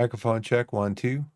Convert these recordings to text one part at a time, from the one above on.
Microphone check, 1, 2.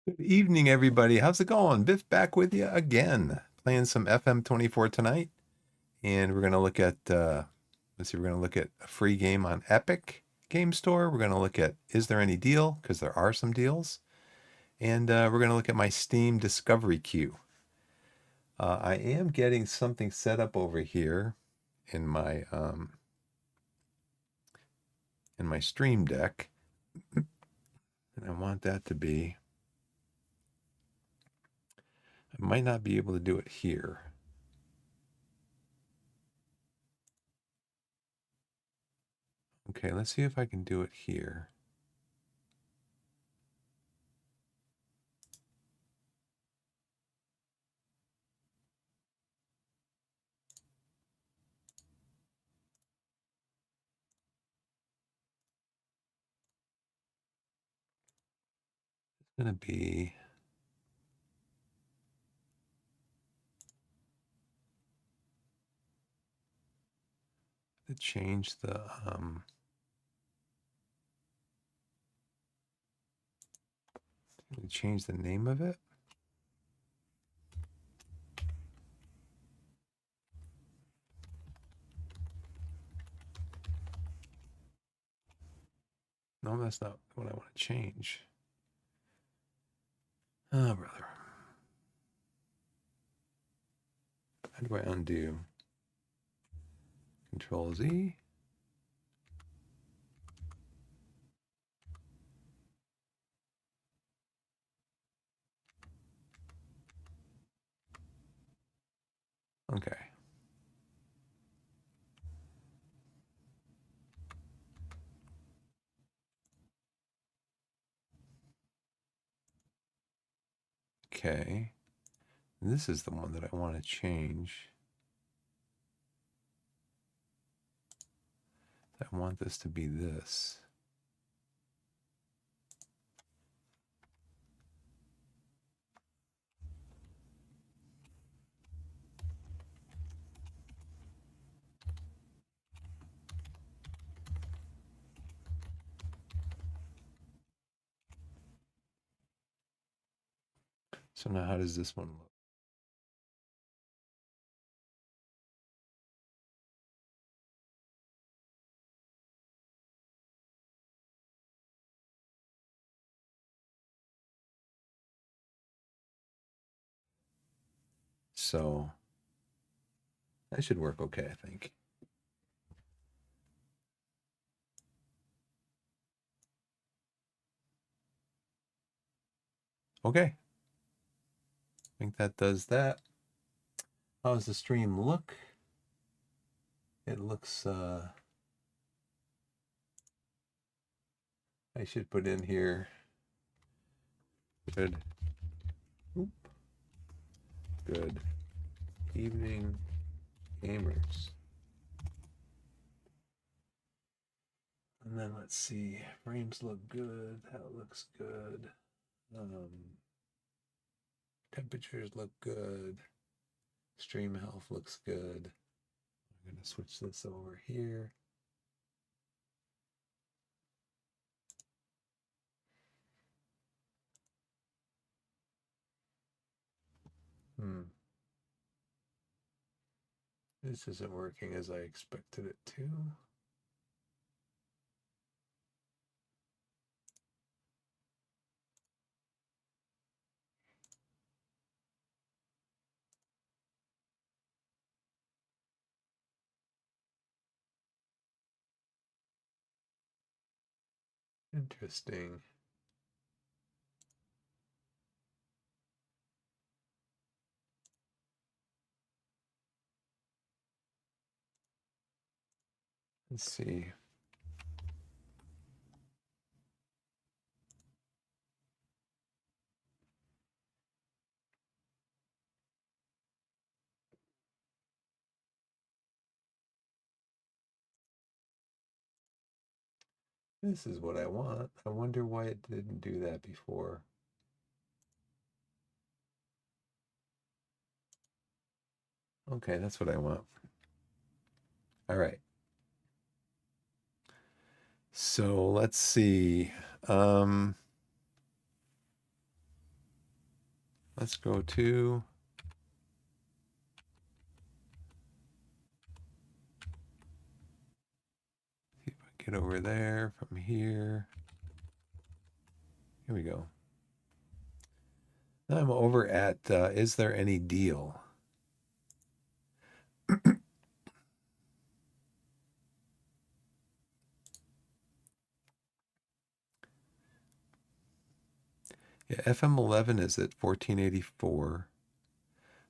Good evening, everybody. How's it going? Biff back with you again, playing some FM24 tonight. And we're going to look at, let's see, we're going to look at a free game on Epic Game Store. We're going to look at Is There Any Deal? Because there are some deals. And we're going to look at my Steam Discovery queue. I am getting something set up over here in my Stream Deck. And I want that to be, I might not be able to do it here. Okay, let's see if I can do it here. It's going to be, to change the name of it. No, that's not what I want to change. Oh, brother. How do I undo? Control Z. Okay. Okay. This is the one that I want to change. I want this to be this. So now how does this one look? So that should work okay, I think. Okay. I think that does that. How does the stream look? It looks, I should put in here. Good. Oop. Good evening, gamers. And then let's see. Frames look good. That looks good. Temperatures look good. Stream health looks good. I'm going to switch this over here. This isn't working as I expected it to. Interesting. Let's see. This is what I want. I wonder why it didn't do that before. Okay, that's what I want. All right. So let's see. Let's go to see if I get over there from here. Here we go. Now I'm over at is there any deal? Yeah, FM11 is at 1484.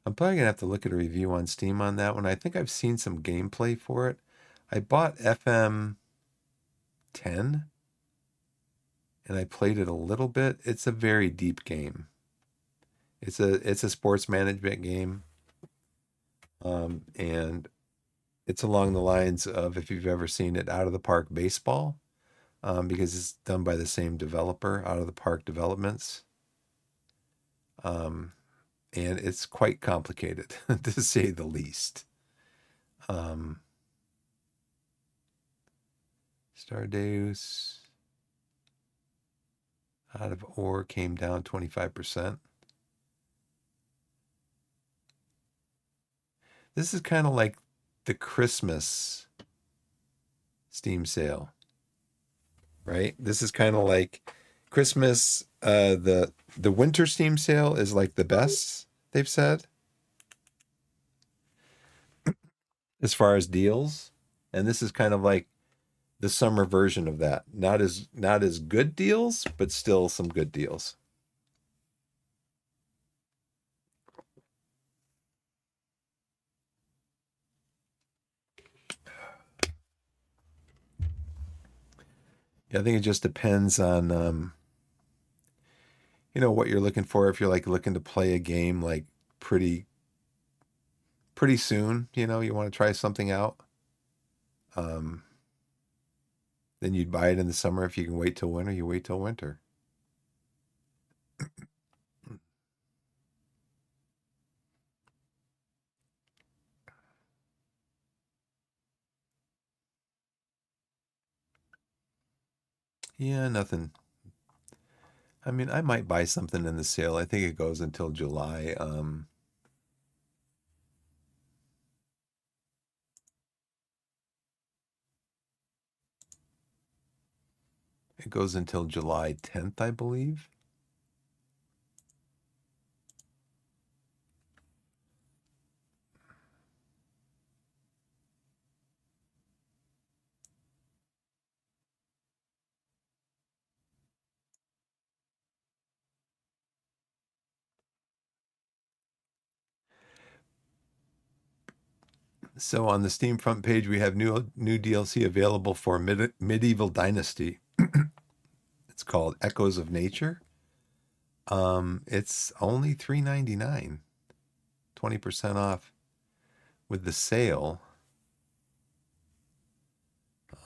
I'm probably gonna have to look at a review on Steam on that one. I think I've seen some gameplay for it. I bought FM10 and I played it a little bit. It's a very deep game. It's a sports management game. And it's along the lines of, if you've ever seen it, Out of the Park Baseball, because it's done by the same developer, Out of the Park Developments. And it's quite complicated, to say the least. Stardeus out of ore came down 25%. This is kind of like the Christmas Steam sale, right? This is kind of like Christmas. The winter Steam sale is like the best, they've said, as far as deals, and this is kind of like the summer version of that. Not as good deals, but still some good deals. I think it just depends on what you're looking for. If you're like looking to play a game like pretty pretty soon, you want to try something out. Um, then you'd buy it in the summer. If you can wait till winter, you wait till winter. Yeah, nothing. I mean, I might buy something in the sale. I think it goes until July. It goes until July 10th, I believe. So on the Steam front page, we have new DLC available for Medieval Dynasty. It's called Echoes of Nature. It's only $3.99, 20% off with the sale.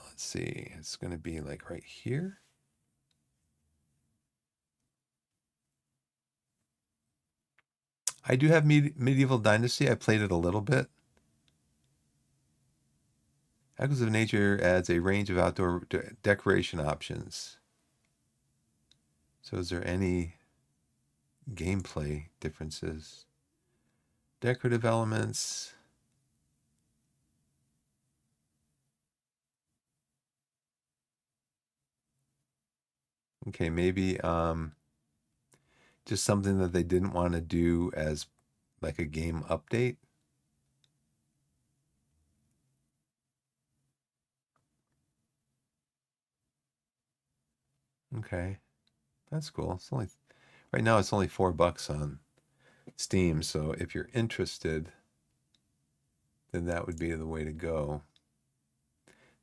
Let's see, it's going to be like right here. I do have Medieval Dynasty. I played it a little bit. Echoes of Nature adds a range of outdoor decoration options. So, is there any gameplay differences? Decorative elements. Okay, maybe just something that they didn't want to do as like a game update. Okay, that's cool. It's only right now it's only $4 on Steam, so if you're interested, then that would be the way to go.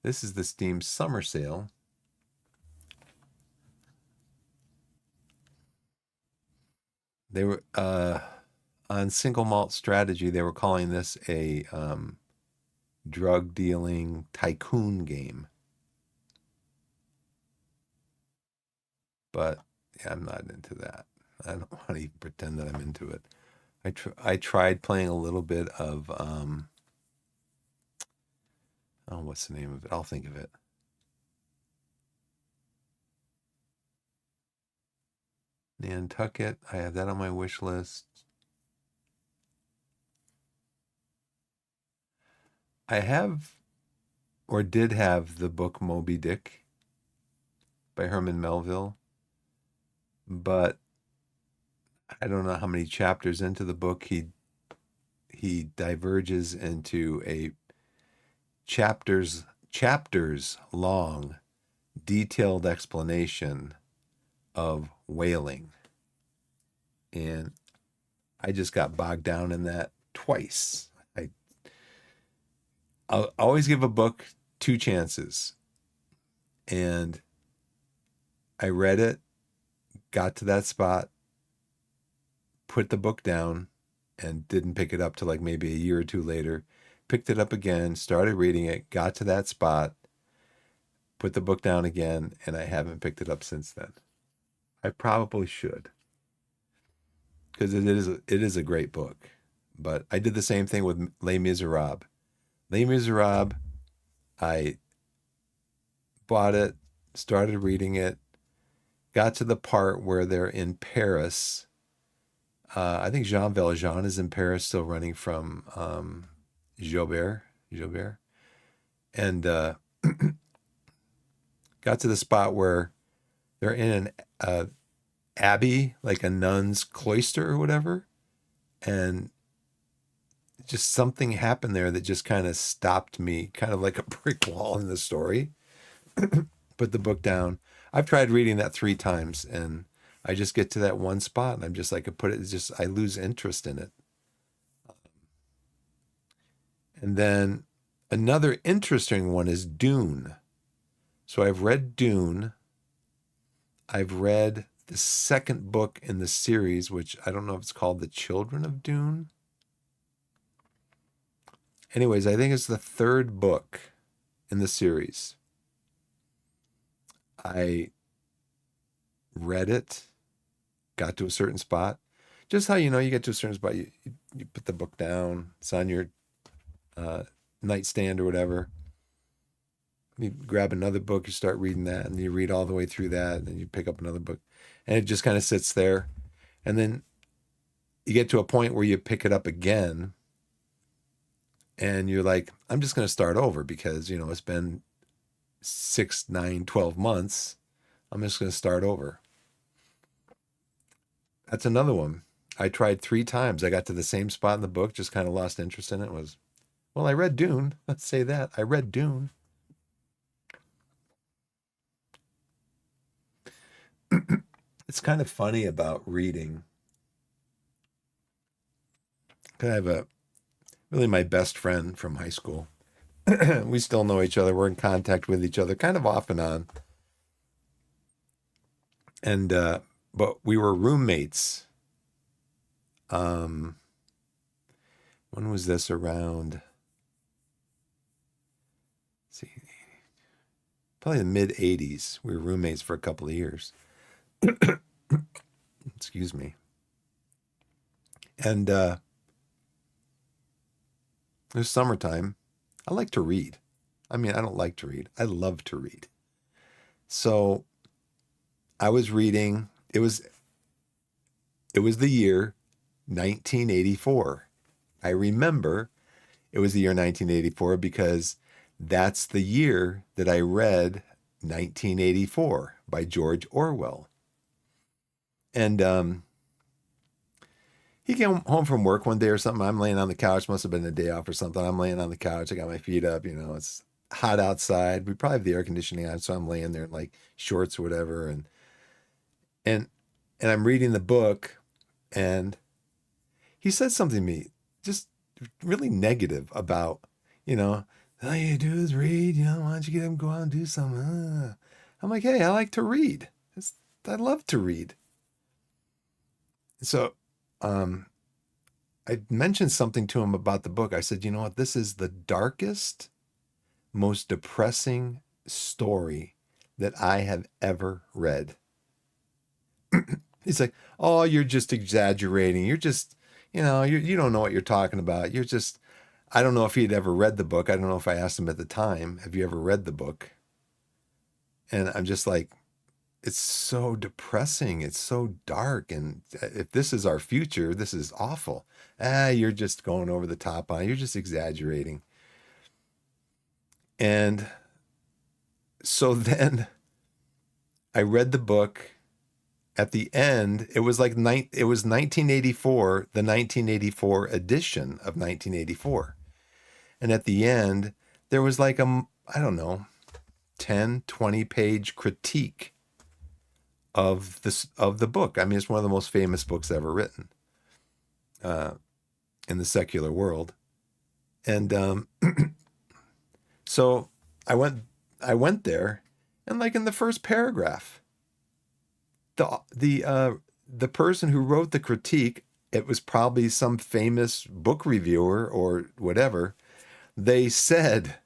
This is the Steam summer sale. They were on single malt strategy. They were calling this a drug dealing tycoon game, but yeah, I'm not into that. I don't want to even pretend that I'm into it. I tried playing a little bit of oh, what's the name of it? I'll think of it. Nantucket. I have that on my wish list. I have or did have the book Moby Dick by Herman Melville, but I don't know how many chapters into the book he diverges into a chapters long detailed explanation of whaling, and I just got bogged down in that twice. I'll always give a book two chances, and I read it, got to that spot, put the book down, and didn't pick it up till like maybe a year or two later. Picked it up again, started reading it, got to that spot, put the book down again, and I haven't picked it up since then. I probably should because it is a great book. But I did the same thing with Les Miserables. Les Miserables, I bought it, started reading it, got to the part where they're in Paris. I think Jean Valjean is in Paris, still running from Joubert, and got to the spot where they're in an abbey, like a nun's cloister or whatever, and just something happened there that just kind of stopped me, kind of like a brick wall in the story. Put the book down. I've tried reading that 3 times, and I just get to that one spot, and I'm just like, I lose interest in it. And then another interesting one is Dune. So I've read Dune. I've read the second book in the series, which I don't know if it's called The Children of Dune. Anyways, I think it's the third book in the series. I read it, got to a certain spot. Just how you get to a certain spot, you put the book down, it's on your nightstand or whatever. You grab another book, you start reading that, and you read all the way through that, and then you pick up another book, and it just kind of sits there. And then you get to a point where you pick it up again, and you're like, I'm just going to start over because, it's been 6, 9, 12 months. I'm just going to start over. That's another one. I tried 3 times. I got to the same spot in the book, just kind of lost interest in it. Well, I read Dune. Let's say that. I read Dune. It's kind of funny about reading. I have really my best friend from high school. We still know each other. We're in contact with each other kind of off and on. And, but we were roommates. When was this around? Let's see, probably the mid 80s. We were roommates for a couple of years. Excuse me. And it was summertime. I like to read. I mean, I don't like to read. I love to read. So I was reading. It was the year 1984. I remember it was the year 1984 because that's the year that I read 1984 by George Orwell. And he came home from work one day or something. I'm laying on the couch. Must have been a day off or something. I'm laying on the couch. I got my feet up. It's hot outside. We probably have the air conditioning on, so I'm laying there in like shorts or whatever. And I'm reading the book, and he said something to me, just really negative about, all you do is read. Why don't you get up and go out and do something? I'm like, hey, I like to read. I love to read. So, I mentioned something to him about the book. I said, you know what? This is the darkest, most depressing story that I have ever read. He's like, oh, you're just exaggerating. You're just, you don't know what you're talking about. I don't know if he'd ever read the book. I don't know if I asked him at the time, have you ever read the book? And I'm just like, it's so depressing. It's so dark. And if this is our future, this is awful. You're just going over the top on it. You're just exaggerating. And so then I read the book. At the end, it was 1984, the 1984 edition of 1984. And at the end, there was like I don't know, 10, 20 page critique of the book. I mean, it's one of the most famous books ever written in the secular world. And so I went there, and like in the first paragraph, the person who wrote the critique, it was probably some famous book reviewer or whatever. They said,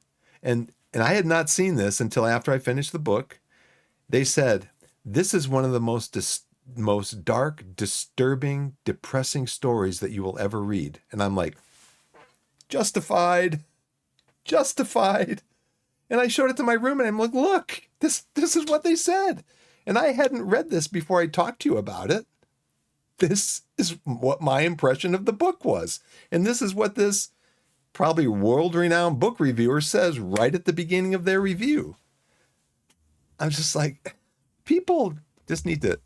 and I had not seen this until after I finished the book. They said, this is one of the most dark, disturbing, depressing stories that you will ever read. And I'm like, justified. And I showed it to my roommate. I'm like, look, this is what they said. And I hadn't read this before I talked to you about it. This is what my impression of the book was. And this is what this probably world-renowned book reviewer says right at the beginning of their review. I'm just like, people just need to...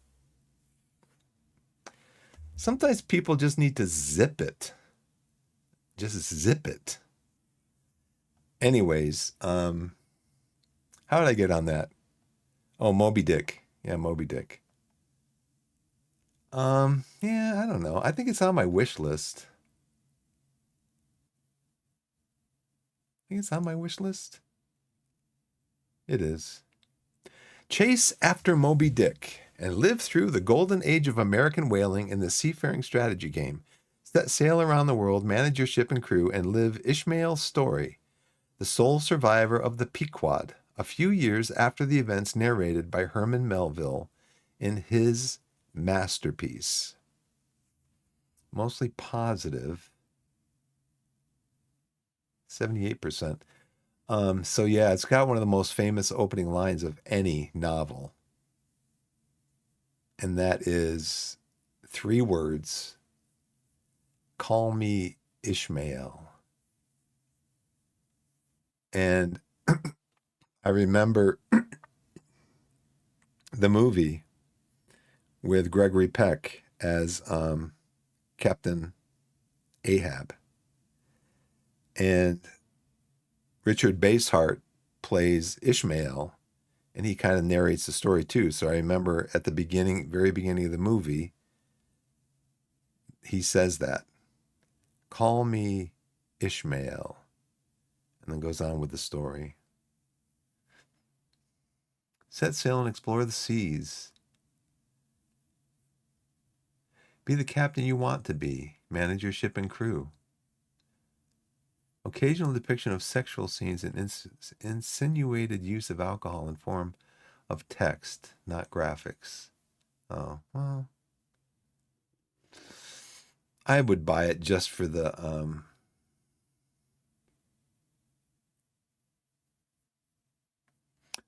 Sometimes people just need to zip it. Just zip it. Anyways, how did I get on that? Oh, Moby Dick. Yeah, Moby Dick. Yeah, I don't know. I think it's on my wish list. I think it's on my wish list. It is. Chase After Moby Dick. and live through the golden age of American whaling in the seafaring strategy game. Set sail around the world, manage your ship and crew, and live Ishmael's story, the sole survivor of the Pequod, a few years after the events narrated by Herman Melville in his masterpiece. Mostly positive, 78%. So yeah, it's got one of the most famous opening lines of any novel. And that is 3 words. Call me Ishmael. And I remember the movie with Gregory Peck as Captain Ahab. And Richard Basehart plays Ishmael, and he kind of narrates the story too. So I remember at the beginning, very beginning of the movie, he says that, call me Ishmael, and then goes on with the story. Set sail and explore the seas. Be the captain you want to be. Manage your ship and crew. Occasional depiction of sexual scenes and insinuated use of alcohol in form of text, not graphics. Oh, well, I would buy it just for the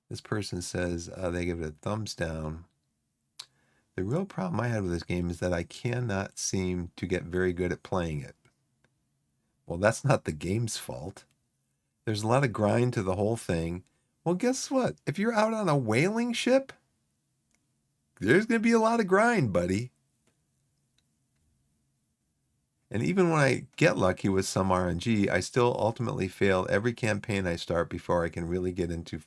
this person says they give it a thumbs down. The real problem I had with this game is that I cannot seem to get very good at playing it. Well, that's not the game's fault. There's a lot of grind to the whole thing. Well, guess what? If you're out on a whaling ship, there's going to be a lot of grind, buddy. And even when I get lucky with some RNG, I still ultimately fail every campaign I start before I can really get into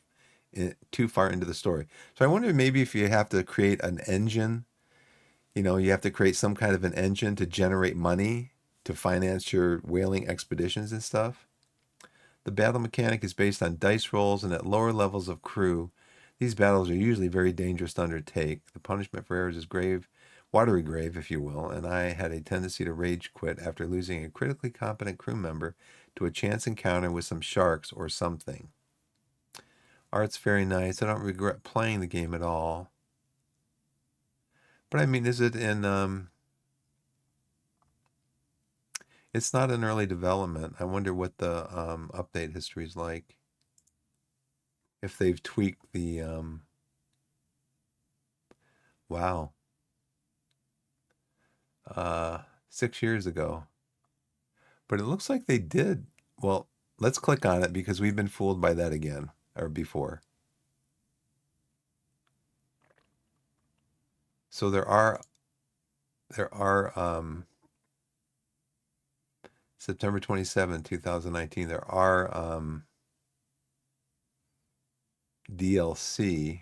too far into the story. So I wonder maybe if you have to create an engine, you have to create some kind of an engine to generate money to finance your whaling expeditions and stuff. The battle mechanic is based on dice rolls, and at lower levels of crew, these battles are usually very dangerous to undertake. The punishment for errors is grave, watery grave, if you will, and I had a tendency to rage quit after losing a critically competent crew member to a chance encounter with some sharks or something. Art's very nice. I don't regret playing the game at all. But I mean, is it in it's not in early development. I wonder what the update history is like. If they've tweaked the wow. 6 years ago. But it looks like they did. Well, let's click on it because we've been fooled by that again, or before. So there are September 27, 2019, there are DLC.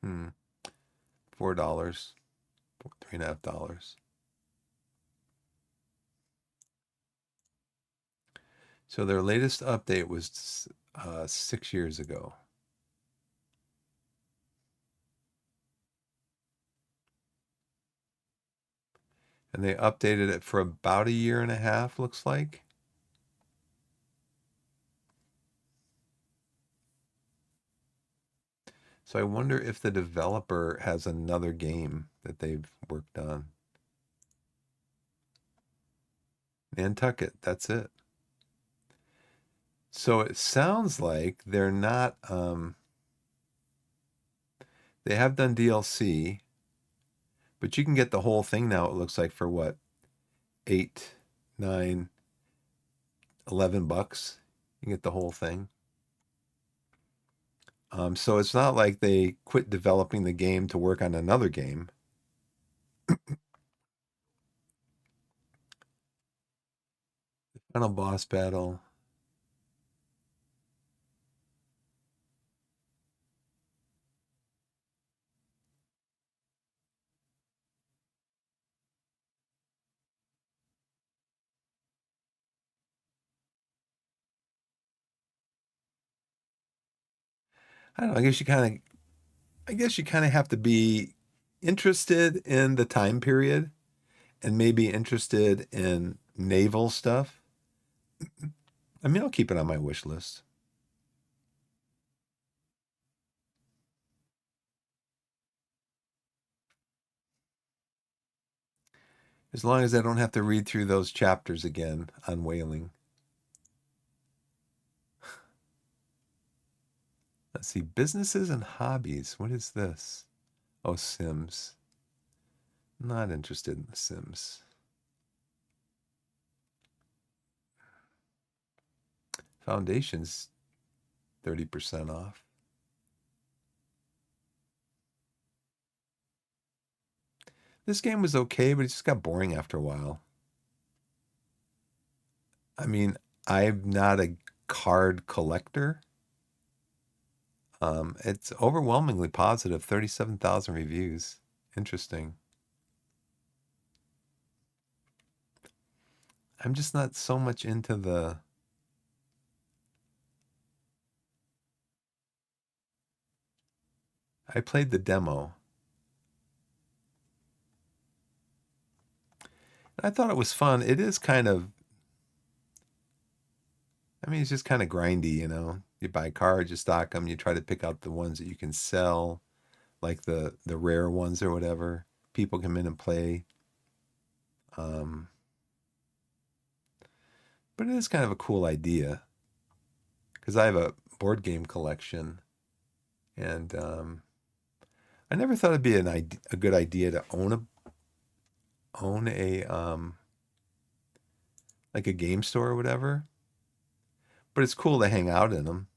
$4, $3.50. So their latest update was 6 years ago. And they updated it for about a year and a half, looks like. So I wonder if the developer has another game that they've worked on. Nantucket, that's it. So it sounds like they're not they have done DLC, but you can get the whole thing now, it looks like, for what? 8, 9, $11. You can get the whole thing. So it's not like they quit developing the game to work on another game. Final boss battle. I don't know, I guess you kind of have to be interested in the time period and maybe interested in naval stuff. I mean, I'll keep it on my wish list. As long as I don't have to read through those chapters again on whaling. Let's see, businesses and hobbies. What is this? Oh, Sims. Not interested in the Sims. Foundations, 30% off. This game was okay, but it just got boring after a while. I mean, I'm not a card collector. It's overwhelmingly positive, 37,000 reviews. Interesting. I'm just not so much into the. I played the demo. I thought it was fun. It is kind of, I mean, it's just kind of grindy, you know. You buy cards, you stock them, you try to pick out the ones that you can sell, like the rare ones or whatever. People come in and play. Um, but it is kind of a cool idea because I have a board game collection, and I never thought it'd be a good idea to own a like a game store or whatever. But it's cool to hang out in them.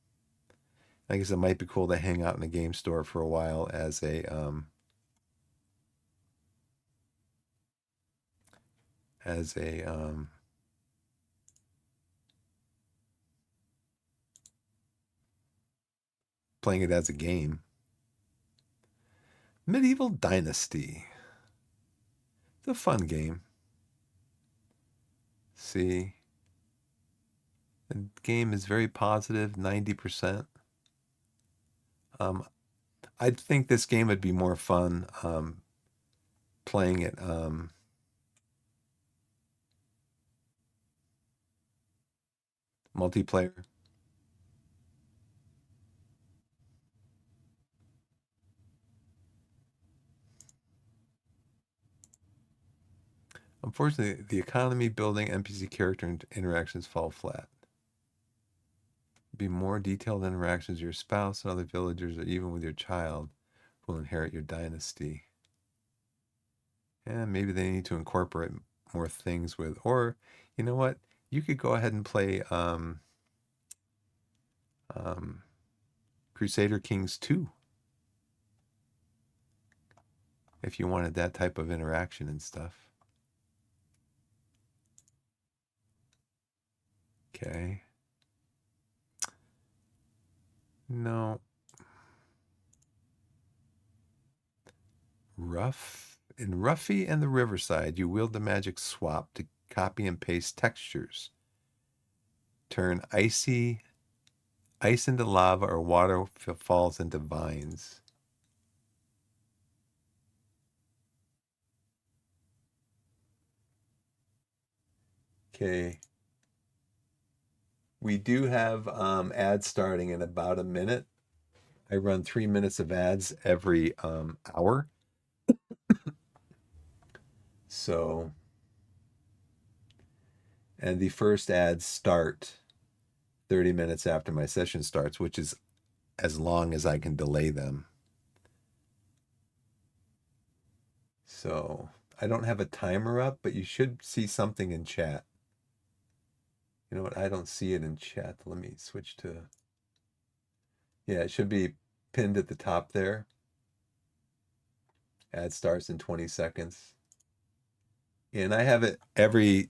I guess it might be cool to hang out in a game store for a while as a playing it as a game. Medieval Dynasty. It's a fun game. See, the game is very positive, 90%. Um, I think this game would be more fun playing it multiplayer. Unfortunately, the economy building NPC character interactions fall flat. Be more detailed interactions with your spouse and other villagers, or even with your child, who will inherit your dynasty. And maybe they need to incorporate more things with, or you know what? You could go ahead and play um, Crusader Kings 2 if you wanted that type of interaction and stuff. Okay. No. Rough. In Ruffy and the Riverside, you wield the magic swap to copy and paste textures. Turn ice into lava or water falls into vines. Okay. We do have ads starting in about a minute. I run 3 minutes of ads every hour. So, and the first ads start 30 minutes after my session starts, which is as long as I can delay them. So, I don't have a timer up, but you should see something in chat. You know what? I don't see it in chat. Let me switch to, yeah, it should be pinned at the top there. Ad starts in 20 seconds. And I have it every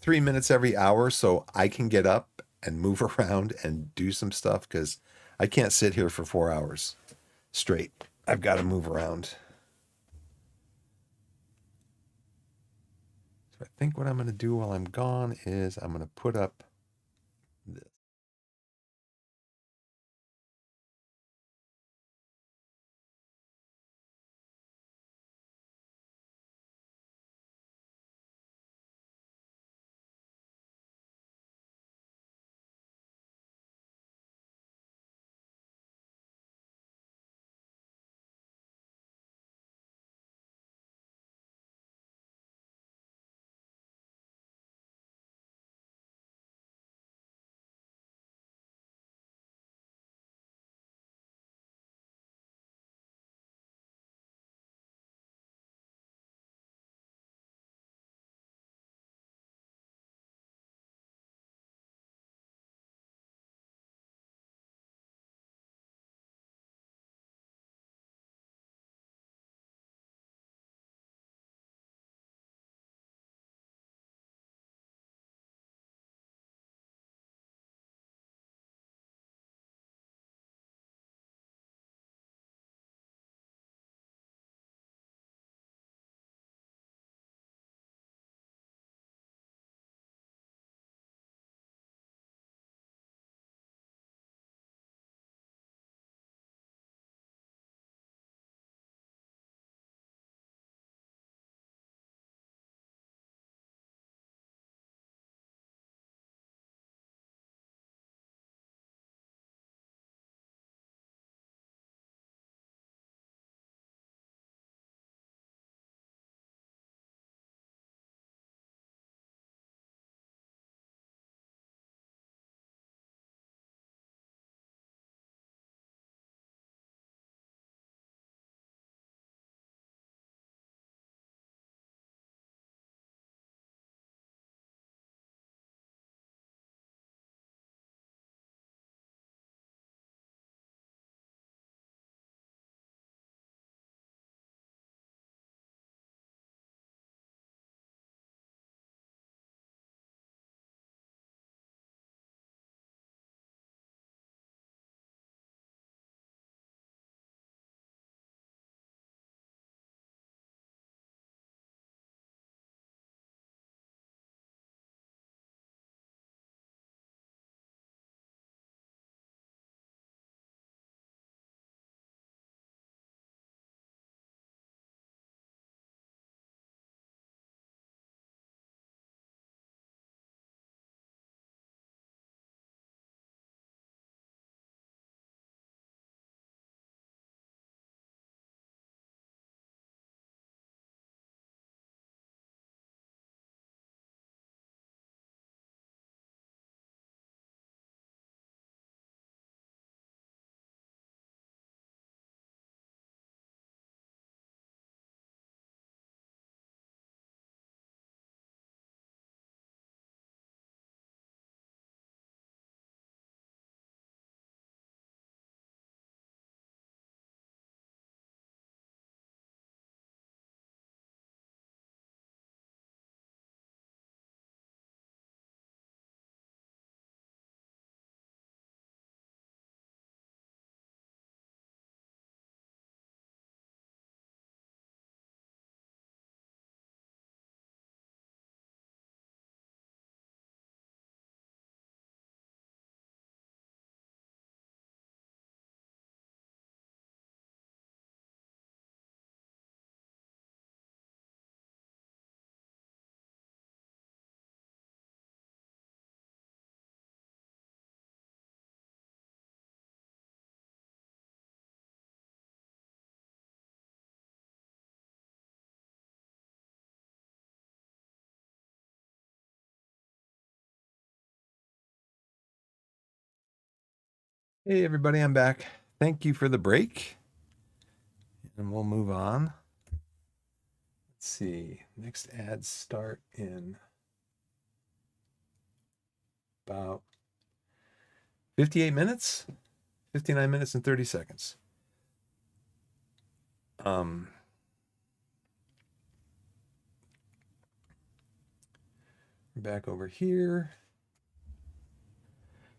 3 minutes every hour so I can get up and move around and do some stuff because I can't sit here for 4 hours straight. I've got to move around. So I think what I'm going to do while I'm gone is I'm going to put up this. Hey everybody, I'm back. Thank you for the break. And we'll move on. Let's see. Next ads start in about 58 minutes, 59 minutes and 30 seconds. Um, Back over here.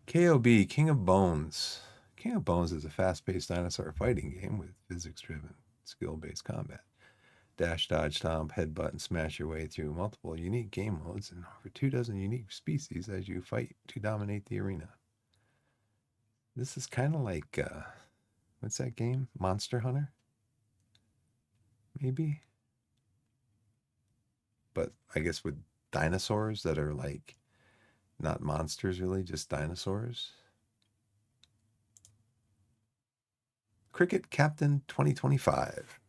KOB, King of Bones. King of Bones is a fast-paced dinosaur fighting game with physics-driven, skill-based combat. Dash, dodge, stomp, headbutt, and smash your way through multiple unique game modes and over 24 unique species as you fight to dominate the arena. This is kind of like, what's that game? Monster Hunter? Maybe? But I guess with dinosaurs that are like not monsters really, just dinosaurs. Cricket Captain 2025.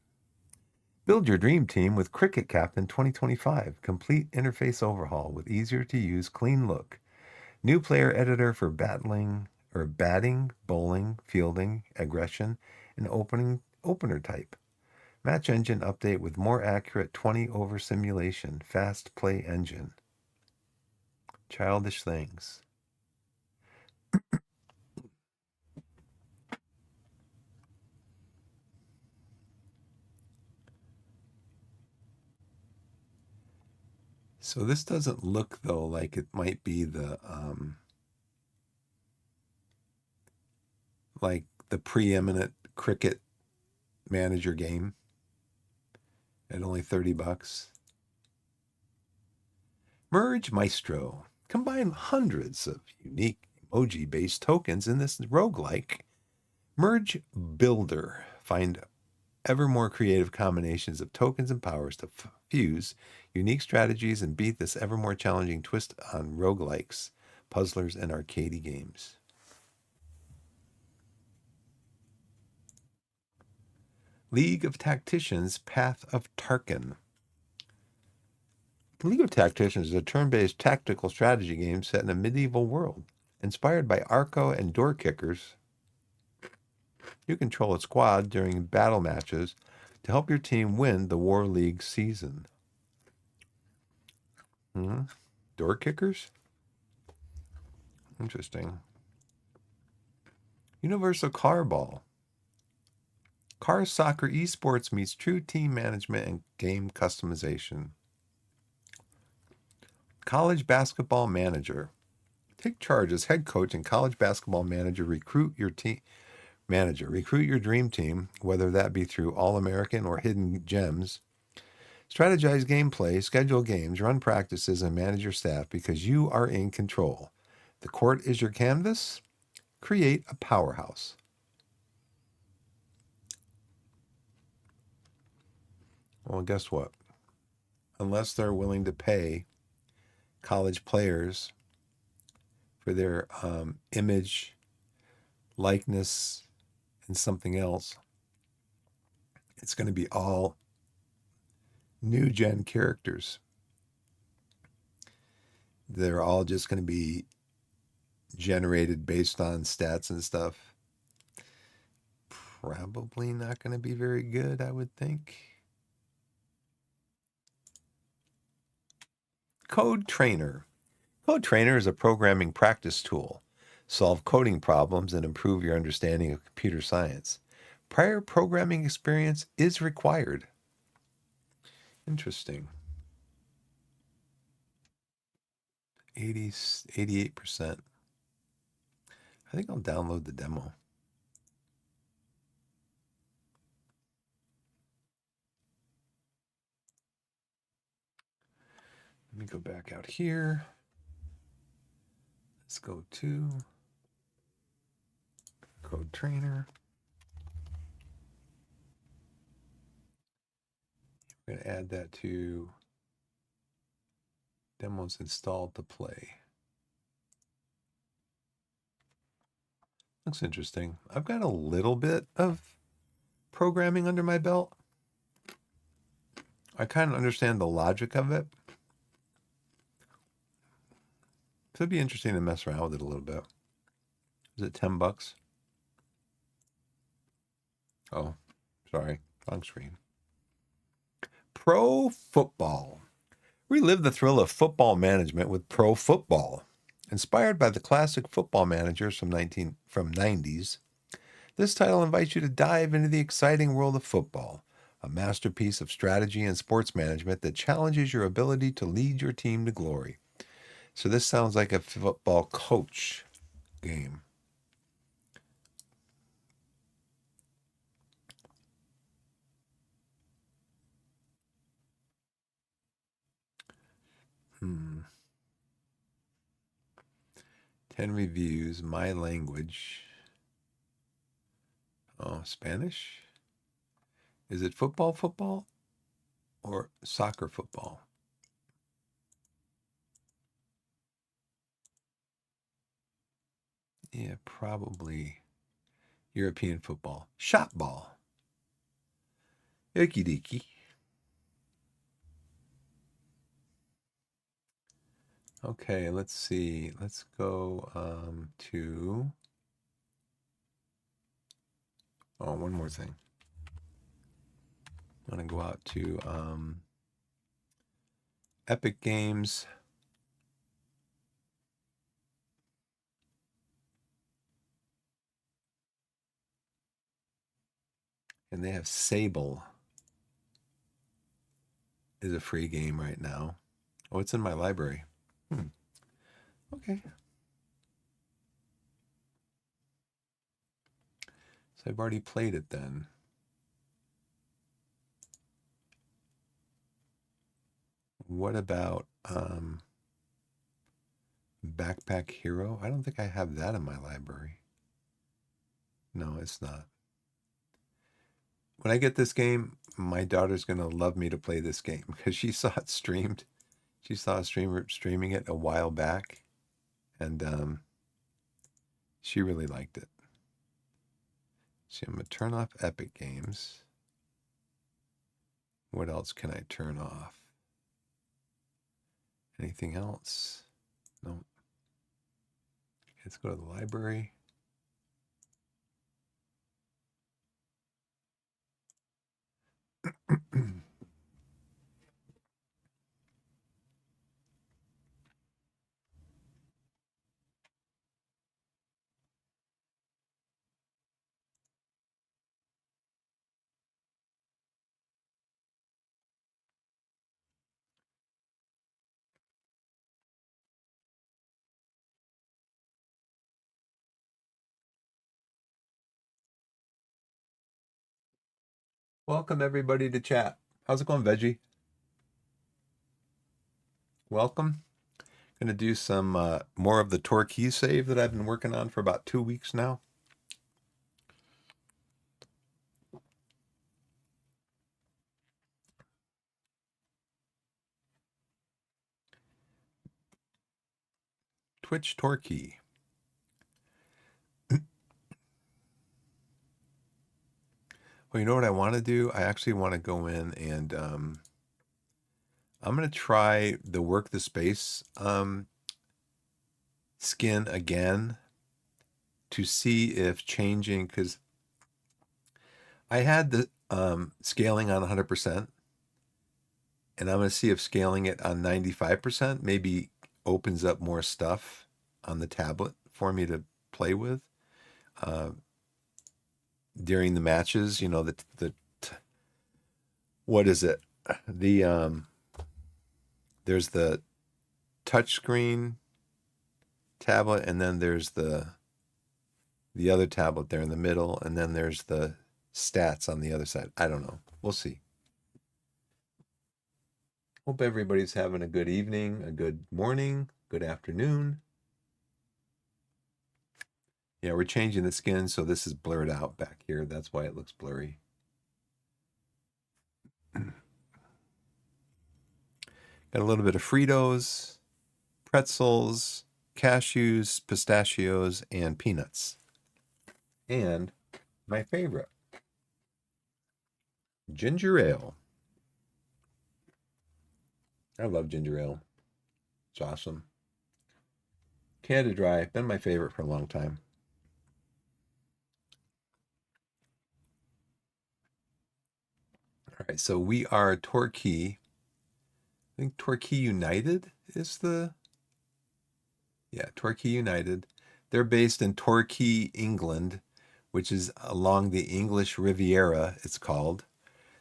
Build your dream team with Cricket Captain 2025. Complete interface overhaul with easier to use, clean look. New player editor for batting, bowling, fielding, aggression, and opener type. Match engine update with more accurate 20 over simulation. Fast play engine. Childish things. So this doesn't look though like it might be the like the preeminent cricket manager game at only $30. Merge Maestro. Combine hundreds of unique emoji-based tokens in this roguelike. Merge Builder. Find ever more creative combinations of tokens and powers to fuse unique strategies and beat this ever more challenging twist on roguelikes, puzzlers, and arcade games. League of Tacticians Path of Tarkin. League of Tacticians is a turn-based tactical strategy game set in a medieval world. Inspired by Arco and door kickers, you control a squad during battle matches to help your team win the War League season. Door kickers? Interesting. Universal Car Ball. Car soccer esports meets true team management and game customization. College Basketball Manager. Take charge as head coach and college basketball manager. Recruit your dream team, whether that be through All-American or hidden gems. Strategize gameplay, schedule games, run practices, and manage your staff because you are in control. The court is your canvas. Create a powerhouse. Well, guess what? Unless they're willing to pay college players for their image, likeness, and something else, it's going to be all new gen characters. They're all just going to be generated based on stats and stuff. Probably not going to be very good, I would think. Code Trainer. Code Trainer is a programming practice tool. Solve coding problems and improve your understanding of computer science. Prior programming experience is required. Interesting. 88%. I think I'll download the demo. Let me go back out here. Let's go to Code Trainer. I'm going to add that to demos installed to play. Looks interesting. I've got a little bit of programming under my belt. I kind of understand the logic of it. So it'd be interesting to mess around with it a little bit. Is it $10? Oh, sorry. Wrong screen. Pro football. Relive the thrill of football management with pro football. Inspired by the classic football managers from 90s, this title invites you to dive into the exciting world of football, a masterpiece of strategy and sports management that challenges your ability to lead your team to glory. So this sounds like a football coach game. Hmm. 10 reviews, my language. Oh, Spanish? Is it football or soccer football? Yeah, probably European football. Shot ball. Icky deaky. Okay, let's see. Let's go to. Oh, one more thing. I'm going to go out to Epic Games. And they have Sable is a free game right now. Oh, it's in my library. Okay. So I've already played it then. What about Backpack Hero? I don't think I have that in my library. No, it's not. When I get this game, my daughter's going to love me to play this game because she saw it streamed. She saw a streamer streaming it a while back, and she really liked it. So I'm going to turn off Epic Games. What else can I turn off? Anything else? No. Let's go to the library. Welcome everybody to chat. How's it going, Veggie? Welcome. Going to do some more of the Torquay save that I've been working on for about 2 weeks now. Twitch Torquay. Well, you know what I want to do? I actually want to go in and I'm going to try the Work the Space skin again to see if changing, because I had the scaling on 100%, and I'm going to see if scaling it on 95% maybe opens up more stuff on the tablet for me to play with during the matches. You know, what is it? There's the touchscreen tablet, and then there's the other tablet there in the middle, and then there's the stats on the other side. I don't know. We'll see. Hope everybody's having a good evening, a good morning, good afternoon. Yeah, we're changing the skin, so this is blurred out back here. That's why it looks blurry. Got a little bit of Fritos, pretzels, cashews, pistachios, and peanuts. And my favorite, ginger ale. I love ginger ale. It's awesome. Canada Dry, been my favorite for a long time. All right, so we are Torquay. I think Torquay United is Torquay United. They're based in Torquay, England, which is along the English Riviera, it's called.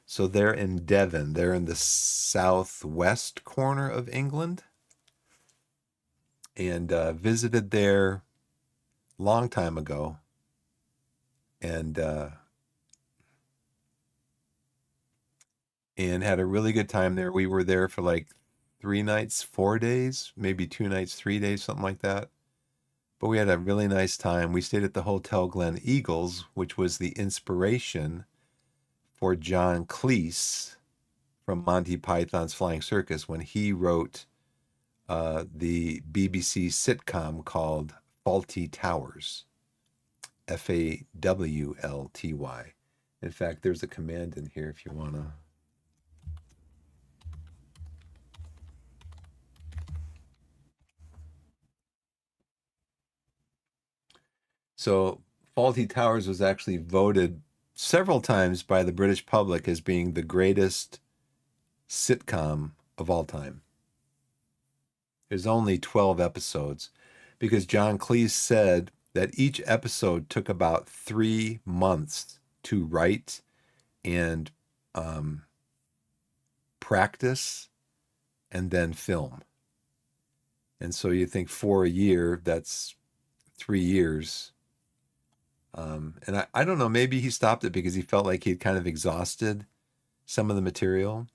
So they're in Devon. They're in the southwest corner of England, and visited there long time ago, and had a really good time there. We were there for like 3 nights, 4 days, maybe 2 nights, 3 days, something like that. But we had a really nice time. We stayed at the Hotel Glen Eagles, which was the inspiration for John Cleese from Monty Python's Flying Circus when he wrote the BBC sitcom called Faulty Towers, Fawlty. In fact, there's a command in here if you want to. So, Faulty Towers was actually voted several times by the British public as being the greatest sitcom of all time. There's only 12 episodes because John Cleese said that each episode took about 3 months to write and um, practice and then film. And so you think for a year, that's 3 years. And I don't know, maybe he stopped it because he felt like he'd kind of exhausted some of the material,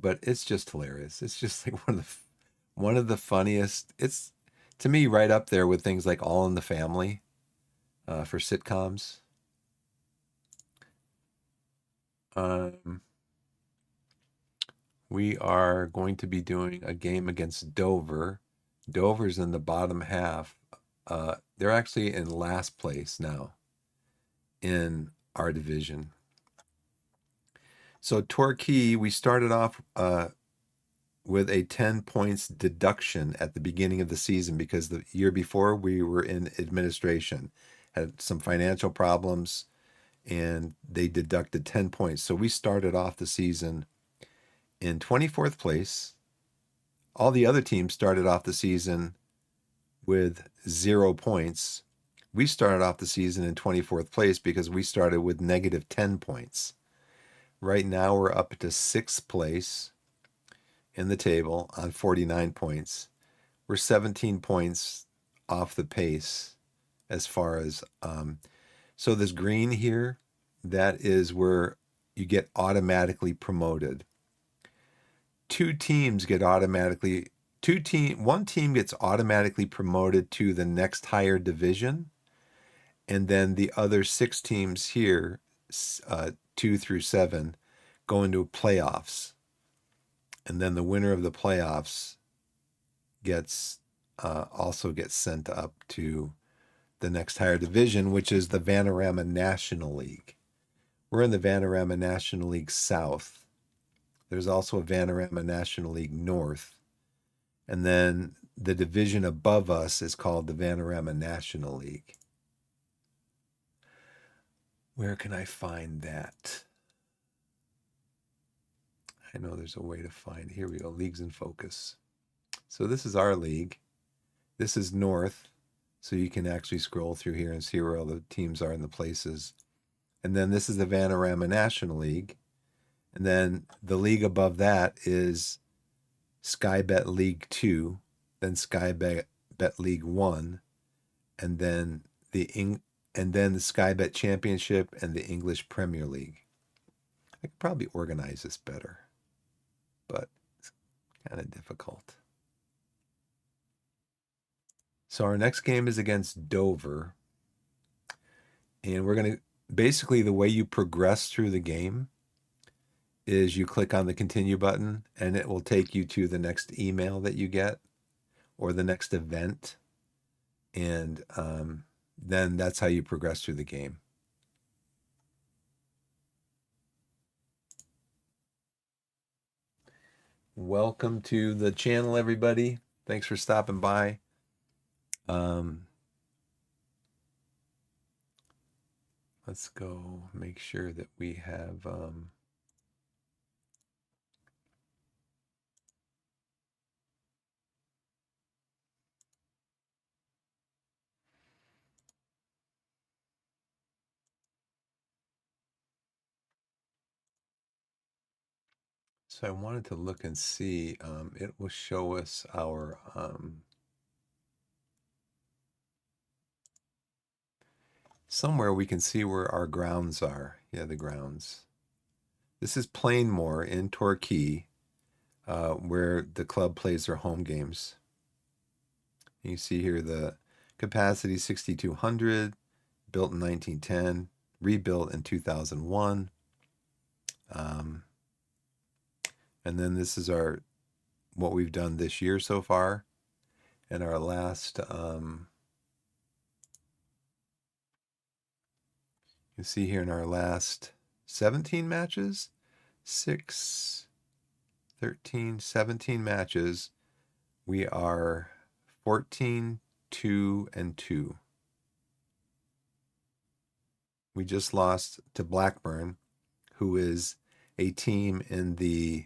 but it's just hilarious. It's just like one of the funniest. It's to me right up there with things like All in the Family for sitcoms. Um, we are going to be doing a game against Dover. Dover's in the bottom half. They're actually in last place now in our division. So Torquay, we started off with a 10 points deduction at the beginning of the season because the year before we were in administration, had some financial problems, and they deducted 10 points. So we started off the season in 24th place. All the other teams started off the season with 0 points. We started off the season in 24th place because we started with negative 10 points. Right now we're up to 6th place in the table on 49 points. We're 17 points off the pace as far as so this green here, that is where you get automatically promoted. One team gets automatically promoted to the next higher division, and then the other 6 teams here, 2 through 7, go into playoffs, and then the winner of the playoffs gets also gets sent up to the next higher division, which is the Vanarama National League. We're in the Vanarama National League South. There's also a Vanarama National League North. And then the division above us is called the Vanarama National League. Where can I find that? I know there's a way to find. Here we go, Leagues in Focus. So this is our league. This is North. So you can actually scroll through here and see where all the teams are in the places. And then this is the Vanarama National League. And then the league above that is Sky Bet League 2, then Sky Bet League 1, and then the Sky Bet Championship and the English Premier League. I could probably organize this better, but it's kind of difficult. So our next game is against Dover. And we're going to basically, the way you progress through the game is you click on the continue button and it will take you to the next email that you get or the next event. And then that's how you progress through the game. Welcome to the channel, everybody. Thanks for stopping by. Let's go make sure that we have So I wanted to look and see, it will show us our, somewhere we can see where our grounds are. Yeah, the grounds. This is Plainmore in Torquay, where the club plays their home games. You see here the capacity 6,200, built in 1910, rebuilt in 2001. Um, and then this is our what we've done this year so far, and our last. You see here in our last 17 matches, 6, 13, 17 matches, we are 14, 2, and 2. We just lost to Blackburn, who is a team in the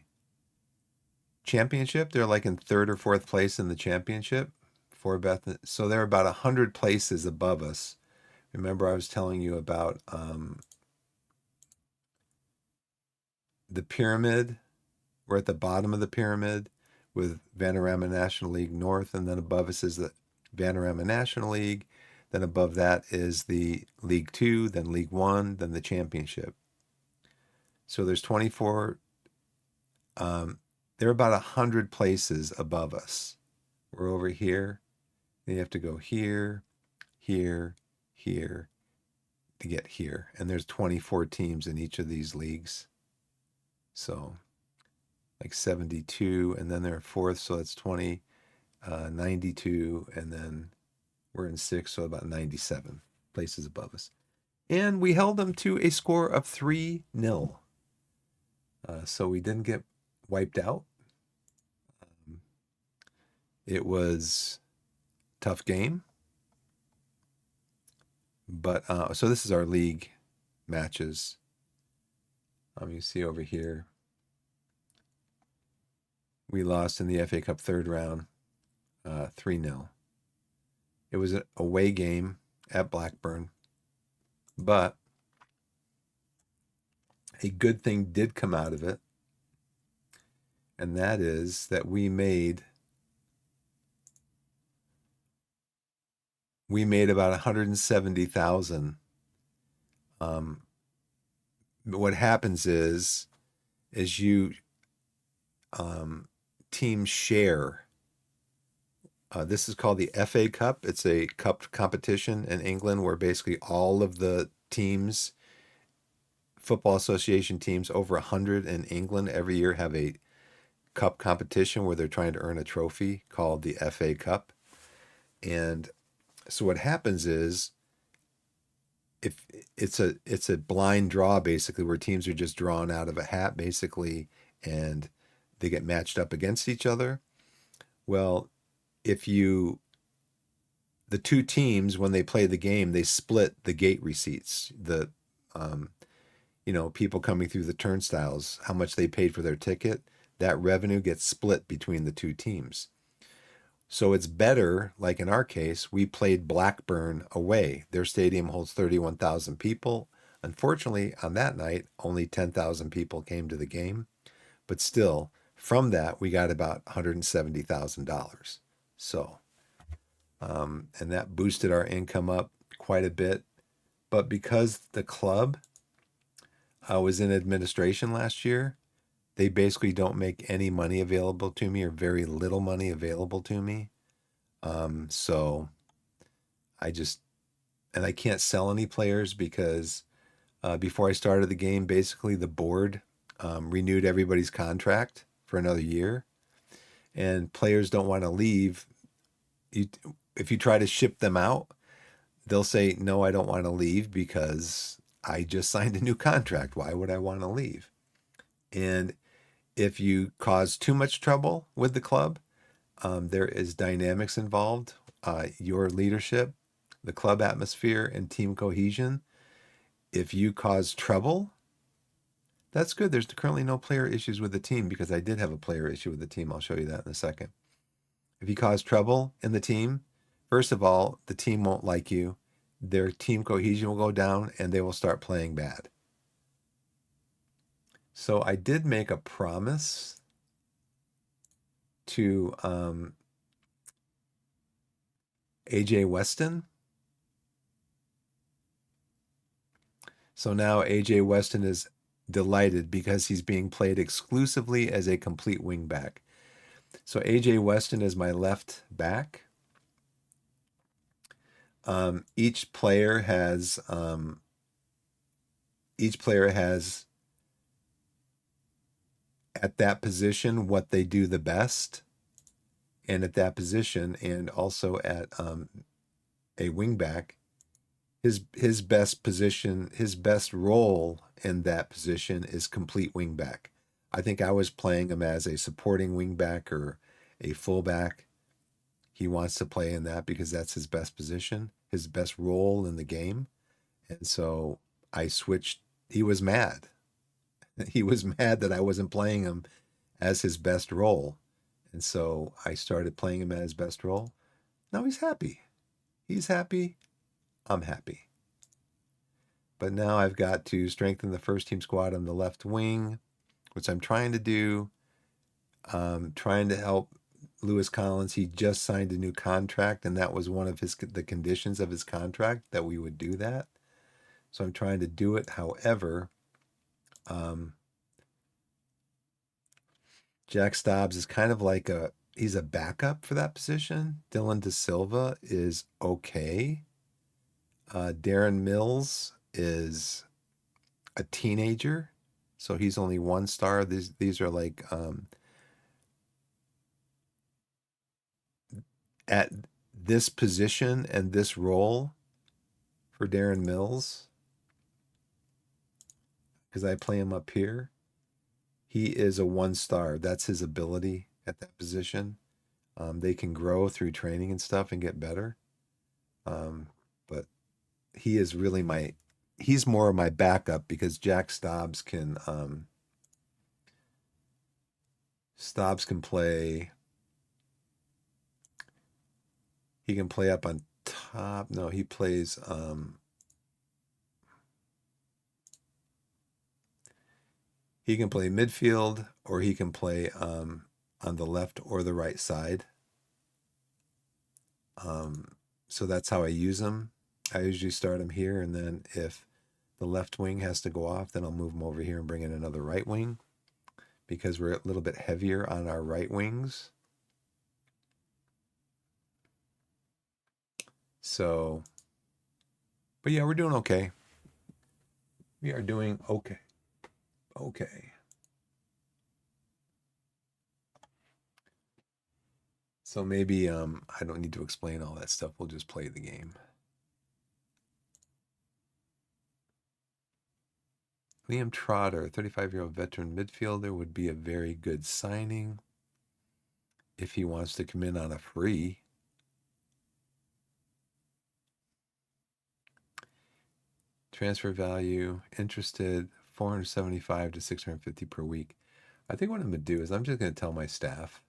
championship. They're like in third or fourth place in the championship for Beth. So they're about 100 places above us. Remember, I was telling you about the pyramid. We're at the bottom of the pyramid with Vanarama National League North, and then above us is the Vanarama National League. Then above that is the League Two, then League One, then the Championship. So there's 24. They're about 100 places above us. We're over here. Then you have to go here, here, here to get here. And there's 24 teams in each of these leagues. So like 72, and then they're fourth, so that's 20, 92, and then we're in sixth, so about 97 places above us. And we held them to a score of 3-0. So we didn't get wiped out. It was a tough game. But so this is our league matches. You see over here, we lost in the FA Cup third round, 3-0. It was an away game at Blackburn, but a good thing did come out of it, and that is that we made about 170,000. What happens is you teams share. This is called the FA Cup. It's a cup competition in England where basically all of the teams, football association teams, over 100 in England every year have a cup competition where they're trying to earn a trophy called the FA Cup. And so what happens is, if it's a blind draw basically, where teams are just drawn out of a hat basically, and they get matched up against each other. Well, the two teams, when they play the game, they split the gate receipts, the people coming through the turnstiles, how much they paid for their ticket, that revenue gets split between the two teams. So it's better, like in our case, we played Blackburn away. Their stadium holds 31,000 people. Unfortunately, on that night, only 10,000 people came to the game. But still, from that, we got about $170,000. So, and that boosted our income up quite a bit. But because the club was in administration last year, they basically don't make any money available to me, or very little money available to me. So I can't sell any players because before I started the game, basically the board renewed everybody's contract for another year, and players don't want to leave. If you try to ship them out, they'll say, no, I don't want to leave because I just signed a new contract. Why would I want to leave? And if you cause too much trouble with the club, there is dynamics involved, your leadership, the club atmosphere, and team cohesion. If you cause trouble, that's good. There's currently no player issues with the team, because I did have a player issue with the team. I'll show you that in a second. If you cause trouble in the team, first of all, the team won't like you. Their team cohesion will go down, and they will start playing bad. So I did make a promise to AJ Weston. So now AJ Weston is delighted because he's being played exclusively as a complete wingback. So AJ Weston is my left back. Each player has at that position what they do the best, and at that position, and also at a wingback, his best position, his best role in that position is complete wingback. I think I was playing him as a supporting wingback or a fullback. He wants to play in that because that's his best position, his best role in the game. And so I switched. He was mad. He was mad that I wasn't playing him as his best role. And so I started playing him at his best role. Now he's happy. He's happy. I'm happy. But now I've got to strengthen the first team squad on the left wing, which I'm trying to do. Trying to help Lewis Collins. He just signed a new contract, and that was one of the conditions of his contract that we would do that. So I'm trying to do it. However, Jack Stobbs is kind of like he's a backup for that position. Dylan De Silva is okay. Darren Mills is a teenager, so he's only 1 star. These are like at this position and this role for Darren Mills, because I play him up here. He is a 1 star. That's his ability at that position. They can grow through training and stuff and get better. But he is really he's more of my backup because Jack Stobbs can play. He can play up on top. No, he plays he can play midfield, or he can play on the left or the right side. So that's how I use him. I usually start him here, and then if the left wing has to go off, then I'll move him over here and bring in another right wing because we're a little bit heavier on our right wings. So, but yeah, we're doing okay. We are doing okay. Okay. So maybe I don't need to explain all that stuff. We'll just play the game. Liam Trotter, 35-year-old veteran midfielder, would be a very good signing if he wants to come in on a free. Transfer value, interested, 475 to 650 per week. I think what I'm going to do is I'm just going to tell my staff.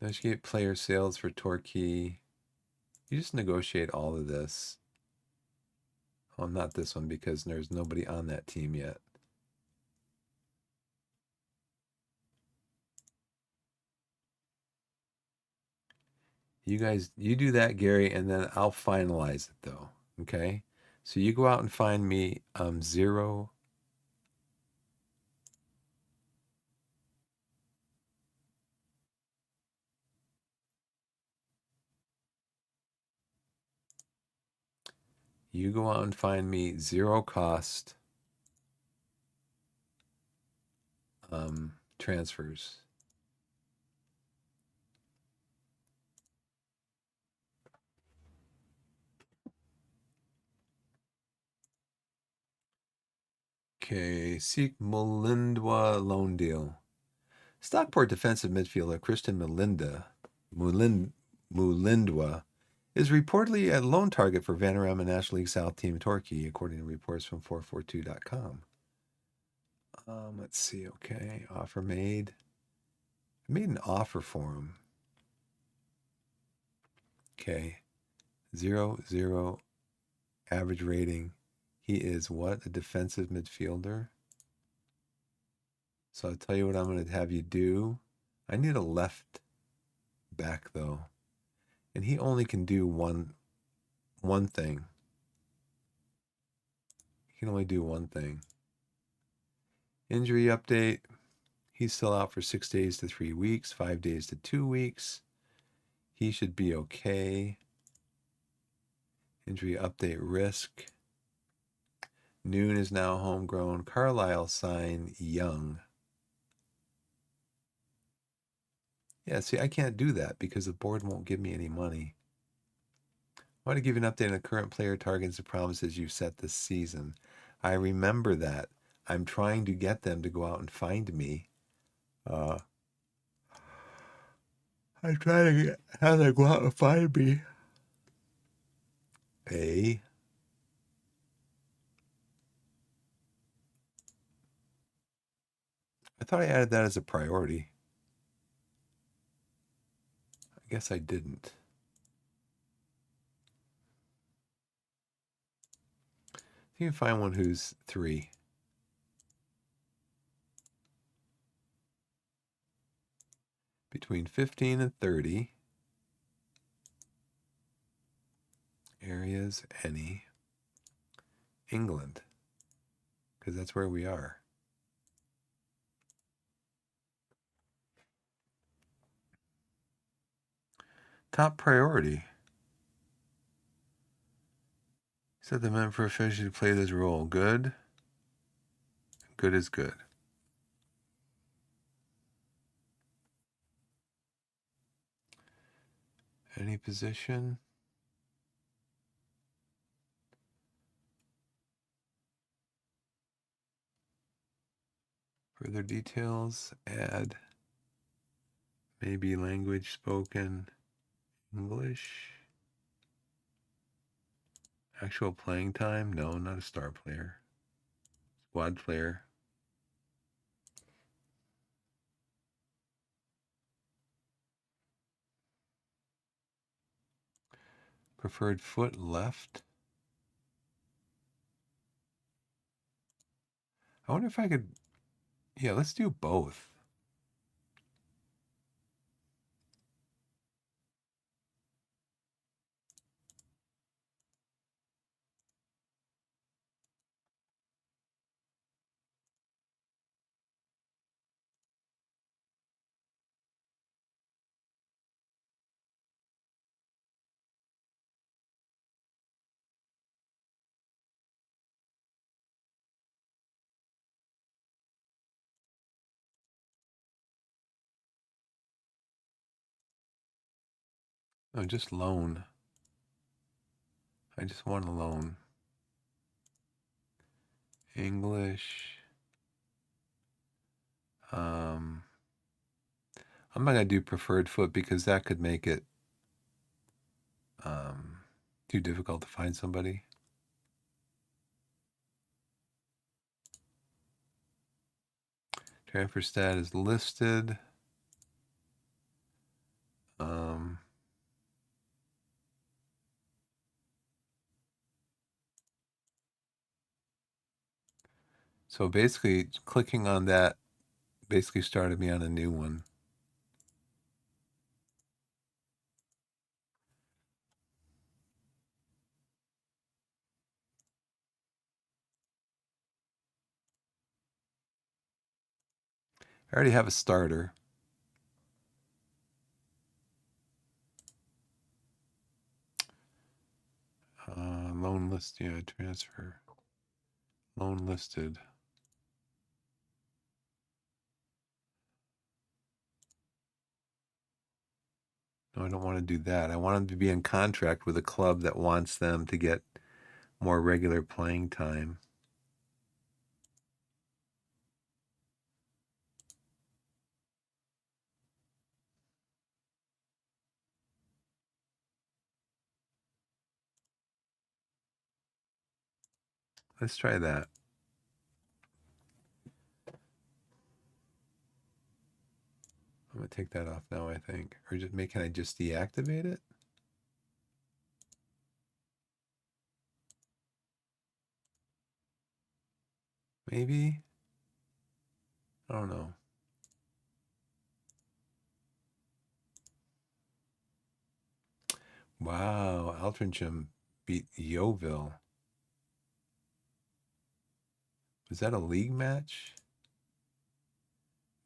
Negotiate player sales for Torquay. You just negotiate all of this. Well, not this one because there's nobody on that team yet. You guys, you do that, Gary, and then I'll finalize it though. Okay. So you go out and find me 0. You go out and find me 0 cost transfers. Okay, seek Mulindwa loan deal. Stockport defensive midfielder Christian Mulindwa is reportedly a loan target for Vanarama National League South team Torquay, according to reports from 442.com. Let's see. Okay, offer made. I made an offer for him. Okay, 0, 0, Average rating. He is what? A defensive midfielder. So I'll tell you what I'm going to have you do. I need a left back though. And he only can do one thing. He can only do one thing. Injury update. He's still out for 6 days to 3 weeks, 5 days to 2 weeks. He should be okay. Injury update risk. Noon is now homegrown. Carlisle sign Young. Yeah, see, I can't do that because the board won't give me any money. I want to give you an update on the current player targets and promises you've set this season. I remember that. I'm trying to get them to go out and find me. I'm trying to have them go out and find me. I thought I added that as a priority. I guess I didn't. You can find one who's 3. Between 15 and 30. Areas, any. England. Because that's where we are. Top priority. Set the men for officials to play this role. Good. Good is good. Any position. Further details. Add. Maybe language spoken. English. Actual playing time? No, not a star player. Squad player. Preferred foot left. I wonder if I could. Yeah, let's do both. No, just loan. I just want a loan. English. I'm not gonna do preferred foot because that could make it too difficult to find somebody. Transfer stat is listed. So basically clicking on that basically started me on a new one. I already have a starter. Loan list, yeah, transfer. Loan listed. No, I don't want to do that. I want them to be in contract with a club that wants them to get more regular playing time. Let's try that. I'm gonna take that off now, I think. Or just can I just deactivate it? maybe? I don't know. Wow, Altrincham beat Yeovil. Was that a league match?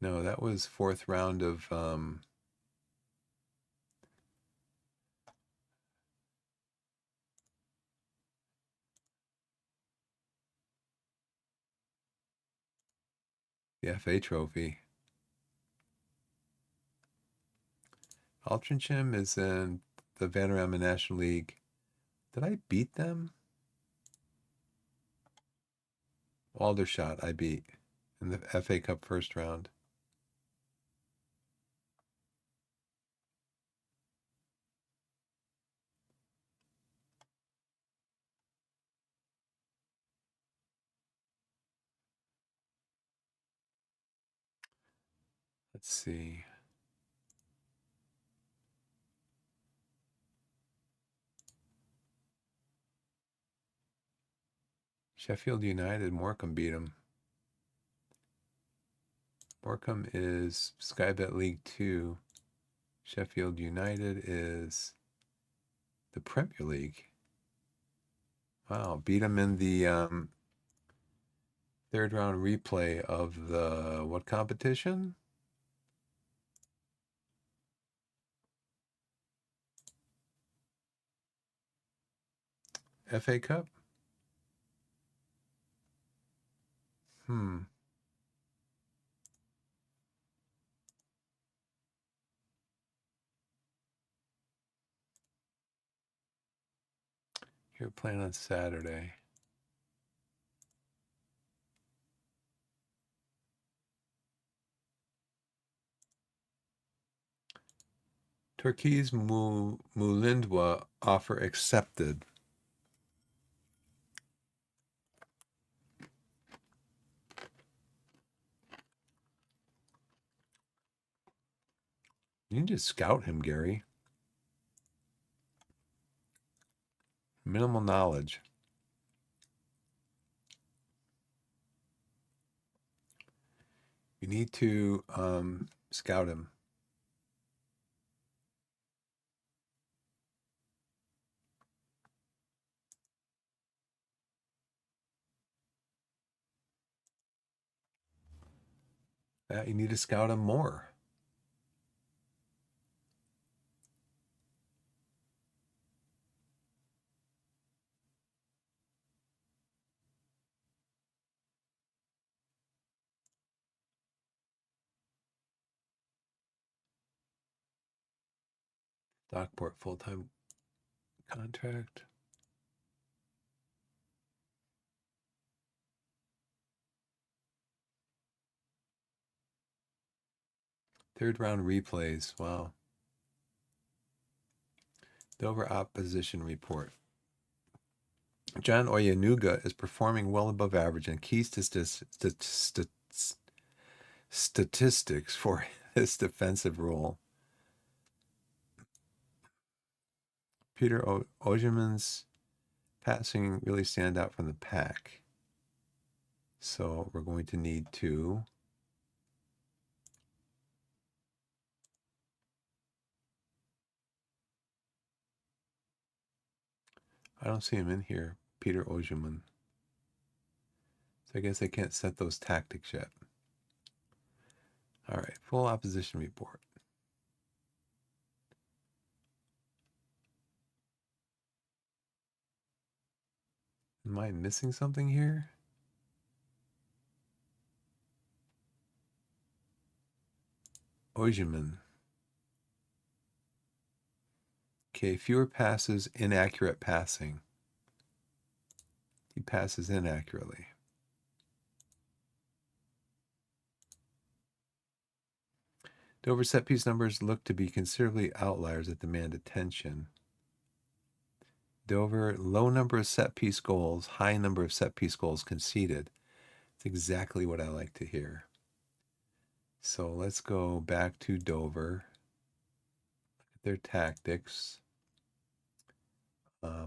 No, that was fourth round of the FA Trophy. Altrincham is in the Vanarama National League. Did I beat them? Aldershot I beat in the FA Cup first round. Let's see. Sheffield United, Morecambe beat them. Morecambe is Sky Bet League 2. Sheffield United is the Premier League. Wow, beat them in the third round replay of the what competition? FA Cup? Hmm. You're playing on Saturday. Torquay Mulindwa offer accepted. You can just scout him, Gary. Minimal knowledge. You need to scout him. You need to scout him more. Stockport full-time contract. Third round replays. Wow. Dover opposition report. John Oyenuga is performing well above average in key statistics for his defensive role. Peter Ojeman's passing really stand out from the pack. So we're going to need to I don't see him in here, Peter Ojeman. So I guess I can't set those tactics yet. All right, full opposition report. Am I missing something here? Ojeman. Okay, fewer passes, inaccurate passing. He passes inaccurately. Dover set piece numbers look to be considerably outliers that demand attention. Dover, low number of set piece goals, high number of set piece goals conceded. It's exactly what I like to hear. So let's go back to Dover. Look at their tactics.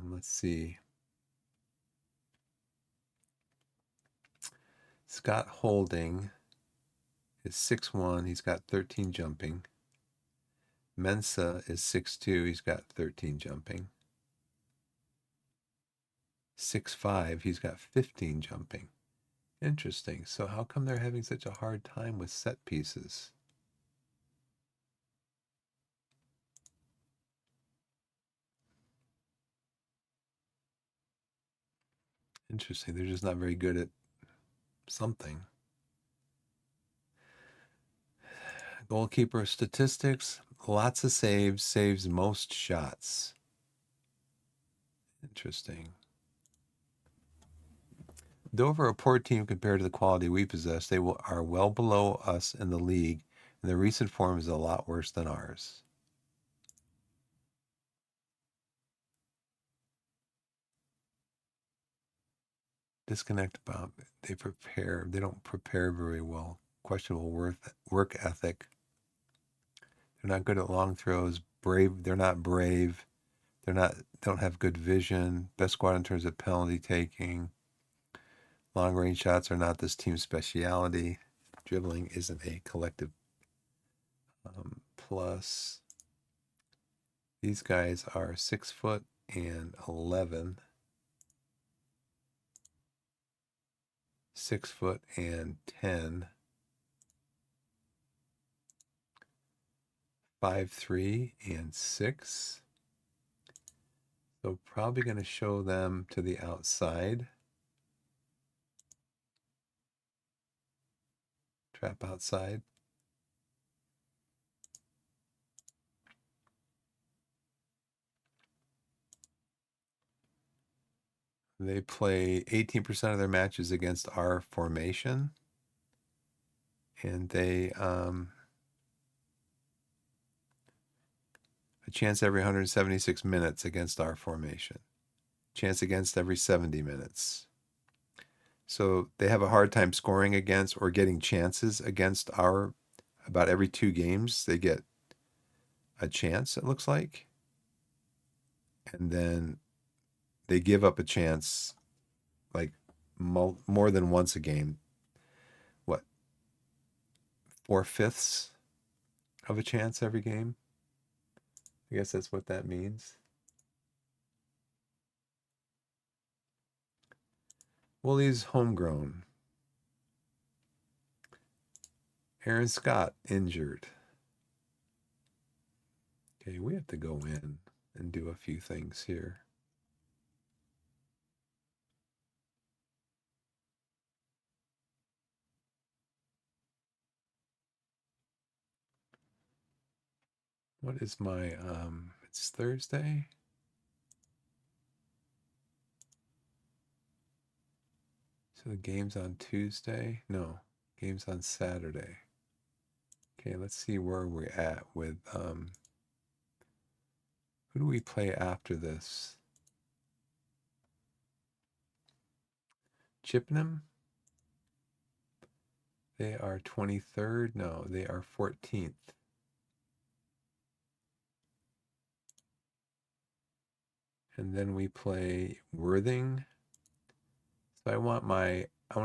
Let's see. Scott Holding is 6'1". He's got 13 jumping. Mensa is 6'2". He's got 13 jumping. 6'5". He's got 15 jumping. Interesting. So how come they're having such a hard time with set pieces? Interesting. They're just not very good at something. Goalkeeper statistics, lots of saves, saves most shots. Interesting. Dover, a poor team compared to the quality we possess, they are well below us in the league, and their recent form is a lot worse than ours. Disconnect about they don't prepare very well. Questionable work ethic. They're not good at long throws. They're not brave. Don't have good vision. Best squad in terms of penalty taking. Long range shots are not this team's speciality. Dribbling isn't a collective plus. These guys are 6 foot and 11. 6 foot and 10. 5'3" and 6. So probably going to show them to the outside. Trap outside. They play 18% of their matches against our formation. And they a chance every 176 minutes against our formation. Chance against every 70 minutes. So they have a hard time scoring against or getting chances against our, about every 2 games, they get a chance, it looks like. And then they give up a chance like more than once a game. What? 4/5 of a chance every game? I guess that's what that means. Well, he's homegrown. Aaron Scott injured. Okay, we have to go in and do a few things here. What is my it's Thursday? So the game's on Tuesday? No, game's on Saturday. Okay, let's see where we're at with who do we play after this? Chippenham? They are 23rd. No, they are 14th. And then we play Worthing. So I want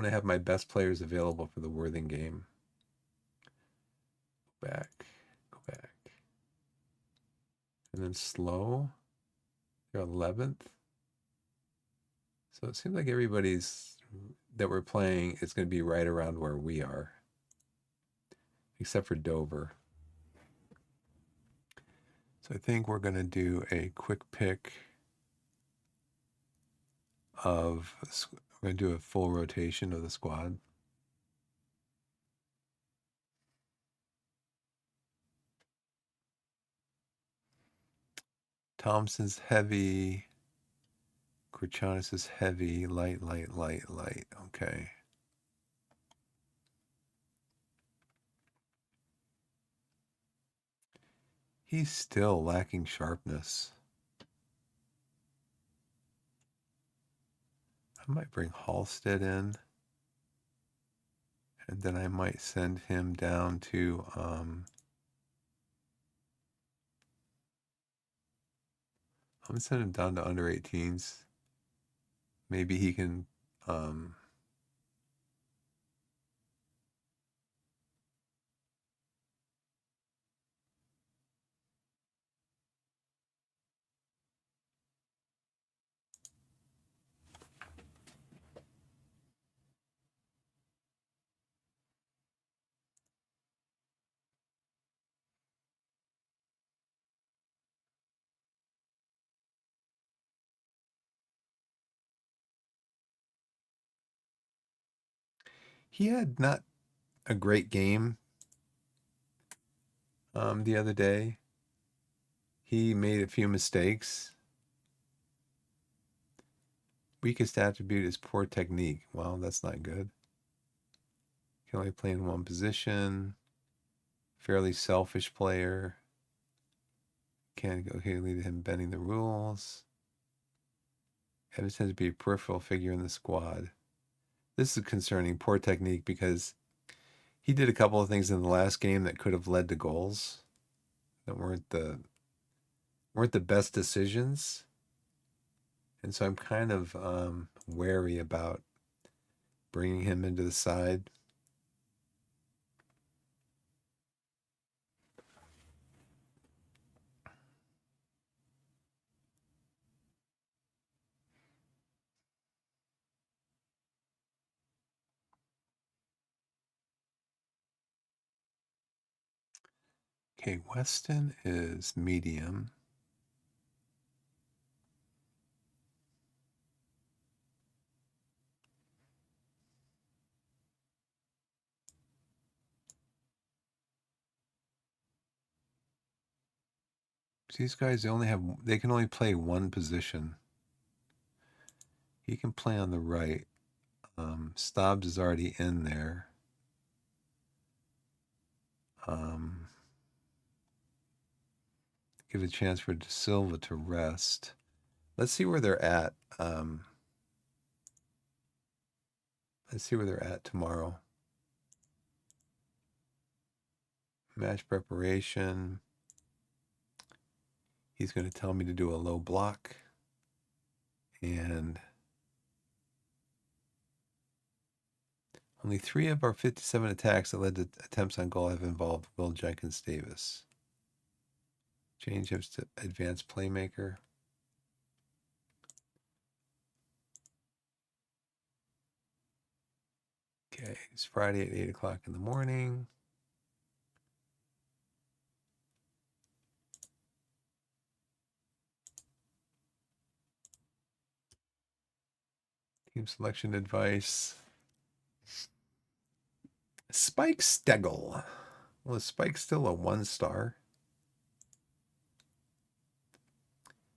to have my best players available for the Worthing game. Go back. And then Slow. They're 11th. So it seems like everybody's that we're playing is going to be right around where we are, except for Dover. So I think we're going to do a quick pick of, we're going to do a full rotation of the squad. Thompson's heavy. Korchanis is heavy. Light. Okay. He's still lacking sharpness. I might bring Halstead in. And then I might send him down to I'm gonna send him down to under 18s. Maybe he can He had not a great game the other day. He made a few mistakes. Weakest attribute is poor technique. Well, that's not good. Can only play in one position. Fairly selfish player. Can't go here lead to him bending the rules. Evans tends to be a peripheral figure in the squad. This is concerning. Poor technique because he did a couple of things in the last game that could have led to goals that weren't the best decisions. And so I'm kind of wary about bringing him into the side. Okay, Weston is medium. These guys, they can only play one position. He can play on the right. Stobbs is already in there. Give a chance for De Silva to rest. Let's see where they're at. Let's see where they're at tomorrow. Match preparation. He's going to tell me to do a low block. And only 3 of our 57 attacks that led to attempts on goal have involved Will Jenkins Davis. Change him to advanced playmaker. Okay, it's Friday at 8 o'clock in the morning. Team selection advice. Spike Stegel. Well, is Spike still a 1-star?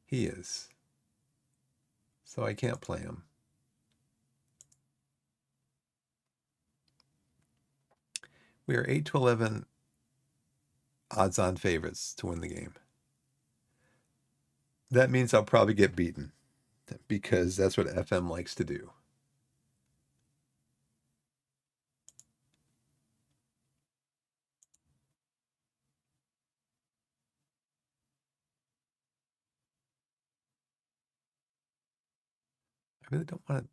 He is. So I can't play him. We are 8 to 11 odds-on favorites to win the game. That means I'll probably get beaten because that's what FM likes to do. I really don't want to.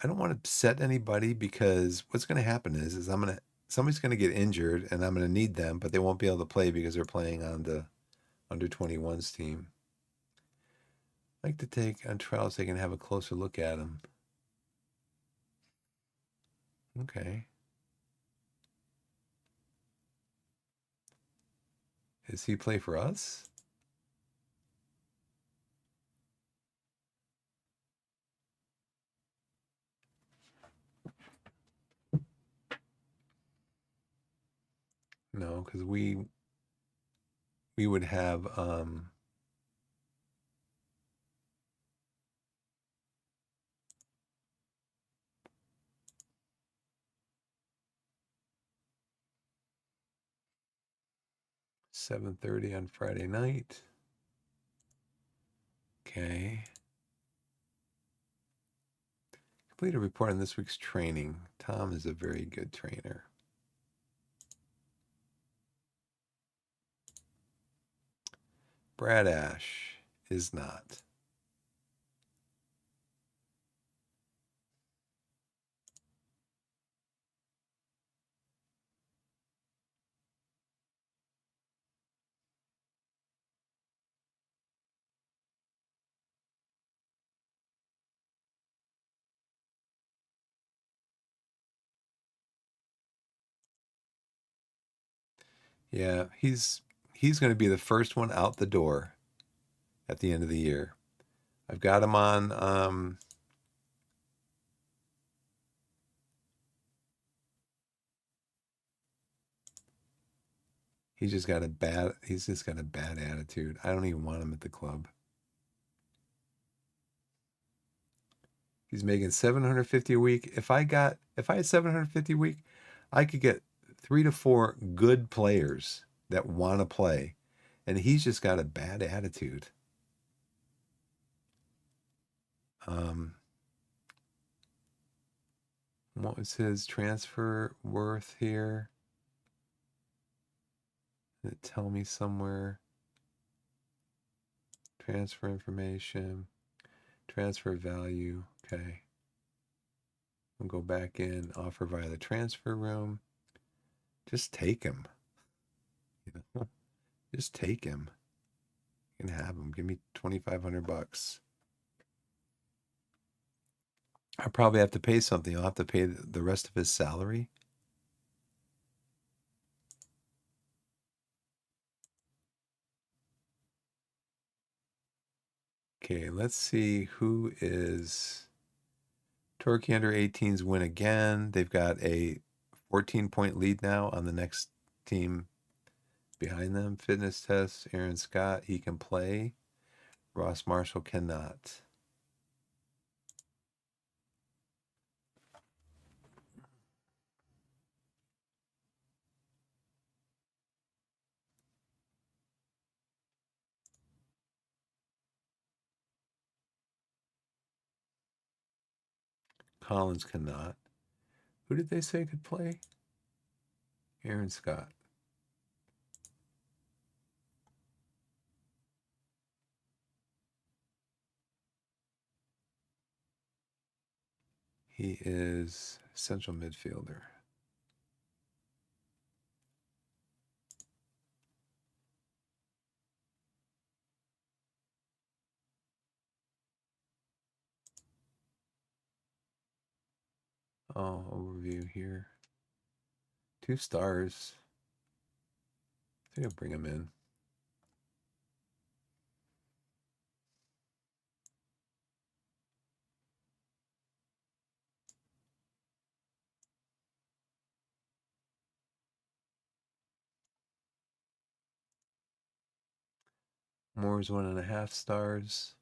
I don't want to upset anybody because what's going to happen is somebody's going to get injured and I'm going to need them, but they won't be able to play because they're playing on the under 21s team. I like to take on trials so they can have a closer look at them. Okay. Does he play for us? No, because we would have 7:30 on Friday night. Okay. Complete a report on this week's training. Tom is a very good trainer. Brad Ash is not. Yeah, he's going to be the first one out the door at the end of the year. I've got him on He's just got a bad attitude. I don't even want him at the club. He's making 750 a week. If I had 750 a week, I could get 3 to 4 good players that want to play. And he's just got a bad attitude. What was his transfer worth here? Did it tell me somewhere? Transfer information, transfer value. Okay. We'll go back in, offer via the transfer room. Just take him. You know, just take him. You can have him. Give me $2,500. I probably have to pay something. I'll have to pay the rest of his salary. Okay, let's see who is Torquay under 18s win again. They've got a 14-point lead now on the next team behind them. Fitness test, Aaron Scott, he can play. Ross Marshall cannot. Collins cannot. Who did they say could play? Aaron Scott. He is central midfielder. Oh, overview here. 2 stars. I think I'll bring him in. Moore's 1.5 stars.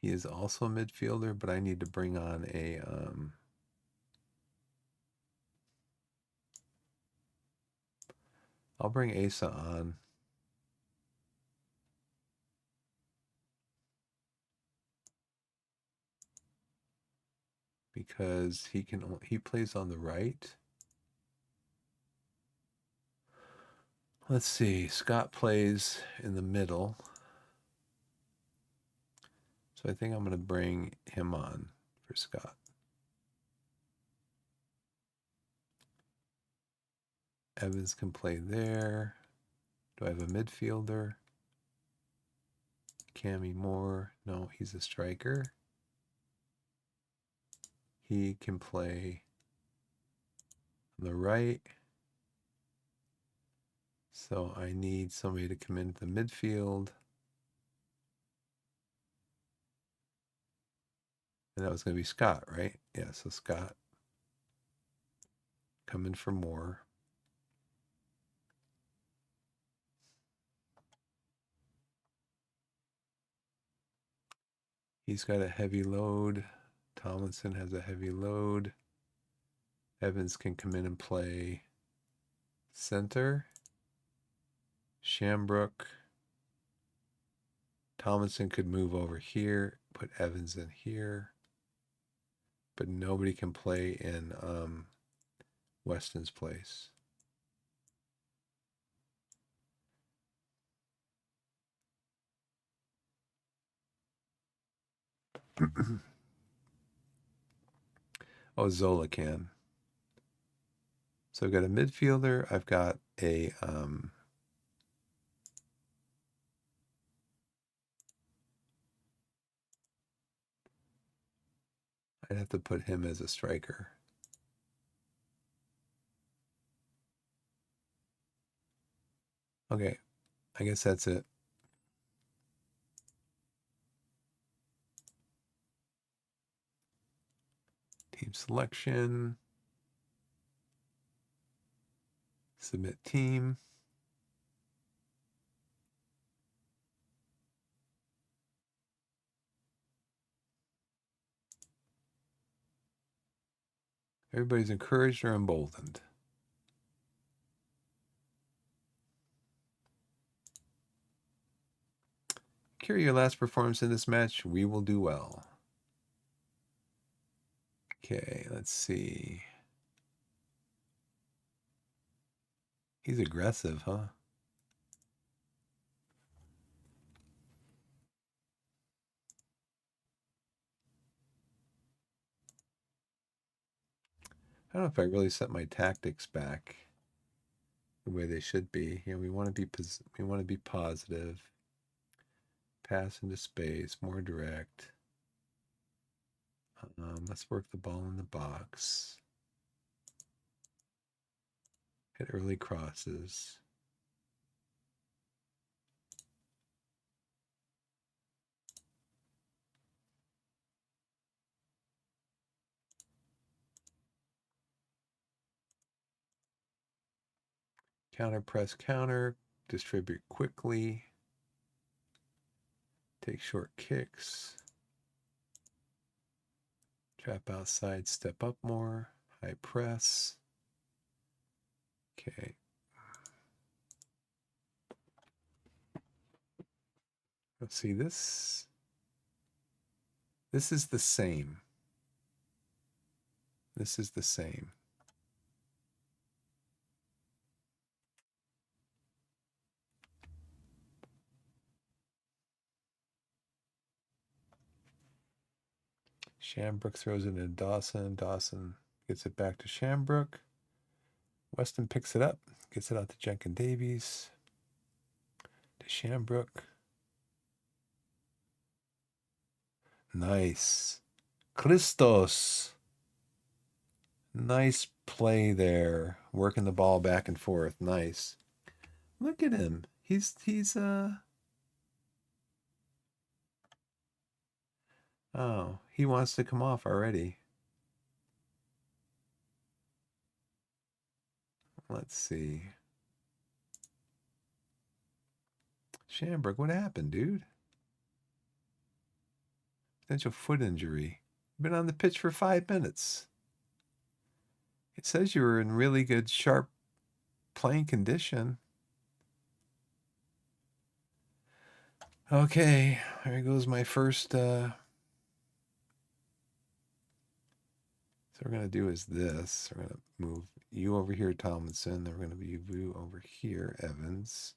He is also a midfielder, but I need to bring on a I'll bring Asa on. Because he plays on the right. Let's see. Scott plays in the middle. So I think I'm going to bring him on for Scott. Evans can play there. Do I have a midfielder? Cammy Moore. No, he's a striker. He can play on the right. So I need somebody to come into the midfield. And that was going to be Scott, right? Yeah, so Scott coming for more. He's got a heavy load. Tomlinson has a heavy load. Evans can come in and play center. Shambrook. Tomlinson could move over here, put Evans in here. But nobody can play in Weston's place. Oh, Zola can. So I've got a midfielder. I've got a I'd have to put him as a striker. Okay, I guess that's it. Team selection. Submit team. Everybody's encouraged or emboldened. Carry your last performance in this match. We will do well. Okay, let's see. He's aggressive, huh? I don't know if I really set my tactics back the way they should be. You know, we want to be positive. Pass into space, more direct. Let's work the ball in the box. Hit early crosses. Counter press counter. Distribute quickly. Take short kicks. Trap outside, step up more. High press. Okay. Let's see this. This is the same. This is the same. Shambrook throws it into Dawson. Dawson gets it back to Shambrook. Weston picks it up, gets it out to Jenkin Davies. To Shambrook. Nice. Christos. Nice play there. Working the ball back and forth. Nice. Look at him. He's oh, he wants to come off already. Let's see. Shambrook, what happened, dude? Potential foot injury. Been on the pitch for 5 minutes. It says you were in really good, sharp playing condition. Okay, there goes my first. So we're going to do is this. We're going to move you over here, Tomlinson. Then we're going to move you over here, Evans.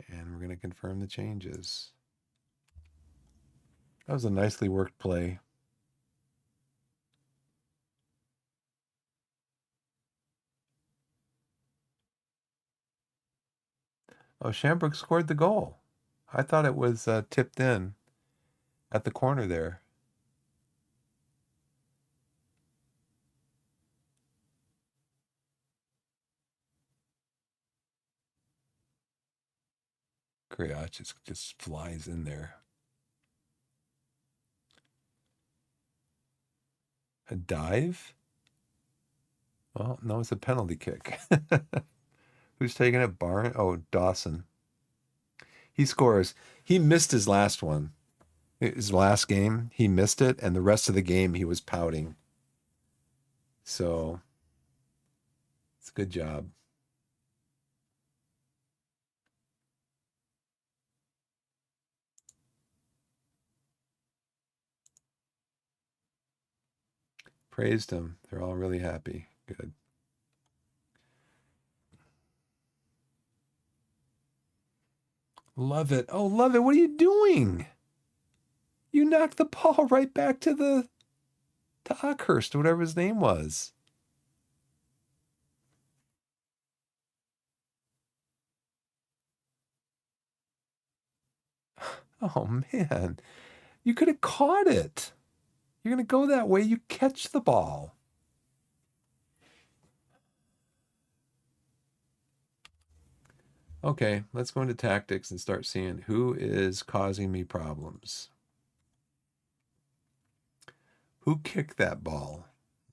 And we're going to confirm the changes. That was a nicely worked play. Oh, Shambrook scored the goal. I thought it was tipped in at the corner there. Kriach just flies in there. A dive? Well, no, it's a penalty kick. Who's taking it? Barn? Oh, Dawson. He scores. He missed his last one. His last game, he missed it, and the rest of the game he was pouting. So it's a good job. Praised him. They're all really happy. Good. Love it. Oh, love it. What are you doing? You knocked the ball right back to Ockhurst, whatever his name was. Oh man. You could have caught it. You're gonna go that way, you catch the ball. Okay, let's go into tactics and start seeing who is causing me problems. Who kicked that ball?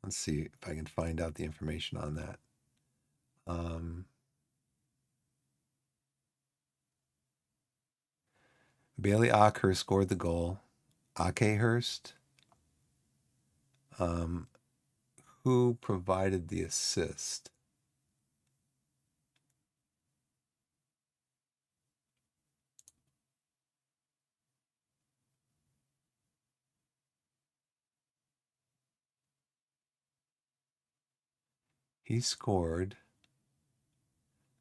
Let's see if I can find out the information on that. Bailey Ockhurst scored the goal. Akehurst, um, who provided the assist? He scored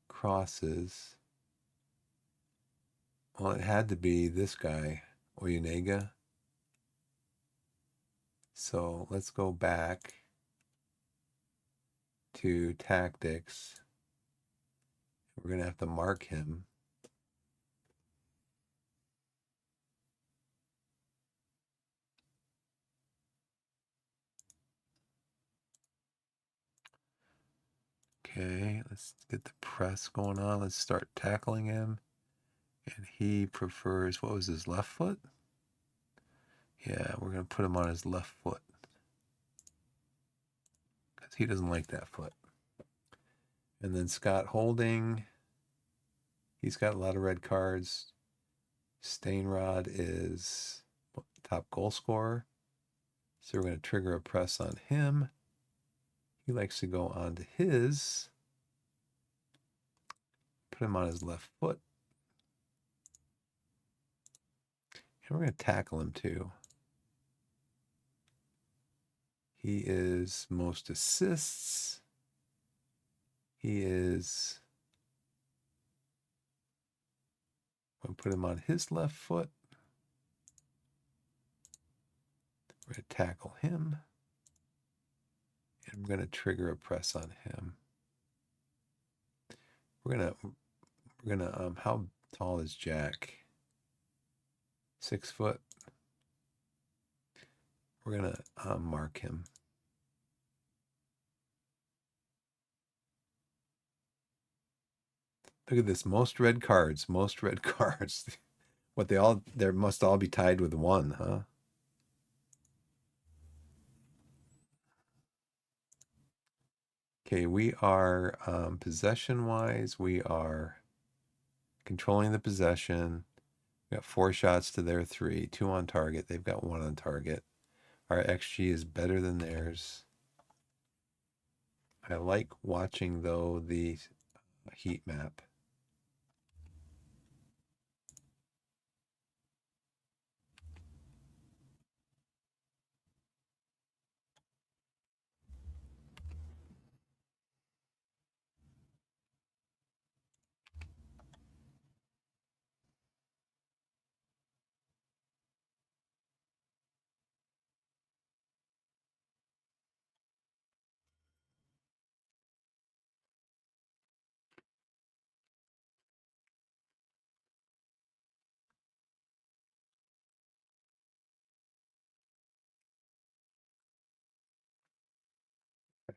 crosses. Well, it had to be this guy, Oyunega. So let's go back to tactics. We're going to have to mark him. Okay, let's get the press going on. Let's start tackling him. And he prefers, what was his left foot? Yeah, we're going to put him on his left foot because he doesn't like that foot. And then Scott Holding, he's got a lot of red cards. Stainrod is top goal scorer. So we're going to trigger a press on him. He likes to go onto his, put him on his left foot. And we're going to tackle him too. He is most assists. He is, I'm going to put him on his left foot. We're going to tackle him. And we're going to trigger a press on him. How tall is Jack? 6 foot. We're going to mark him. Look at this, most red cards. What there must all be tied with 1, huh? Okay, we are possession-wise, we are controlling the possession. We got 4 shots to their 3, 2 on target. They've got 1 on target. Our XG is better than theirs. I like watching, though, the heat map.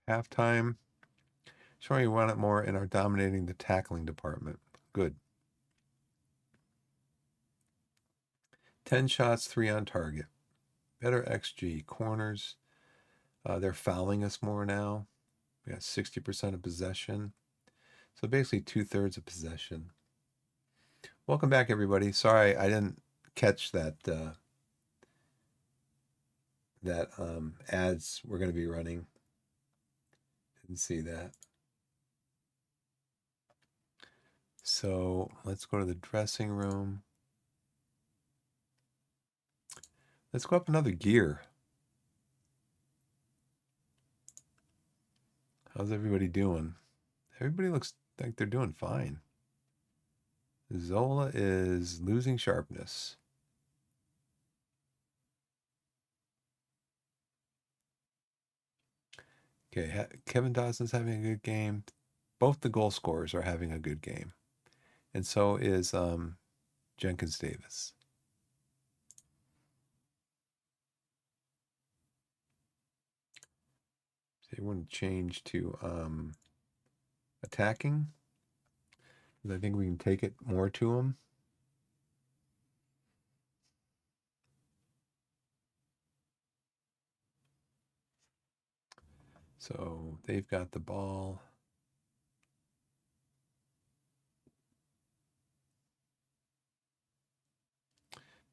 At halftime, showing you want it more and are dominating the tackling department. Good. 10 shots, 3 on target. Better XG. Corners, they're fouling us more now. We got 60% of possession. So basically 2/3 of possession. Welcome back, everybody. Sorry, I didn't catch that ads we're going to be running. Didn't see that. So let's go to the dressing room. Let's go up another gear. How's everybody doing? Everybody looks like they're doing fine. Zola is losing sharpness. Okay, Kevin Dawson's having a good game. Both the goal scorers are having a good game. And so is Jenkins Davis. So you want to change to attacking. I think we can take it more to them. So they've got the ball.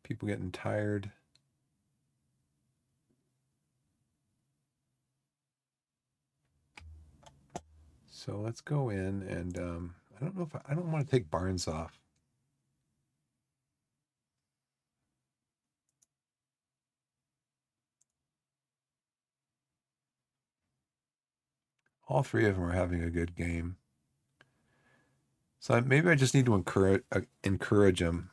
People getting tired. So let's go in and I don't know if I don't want to take Barnes off. All three of them are having a good game. So maybe I just need to encourage them.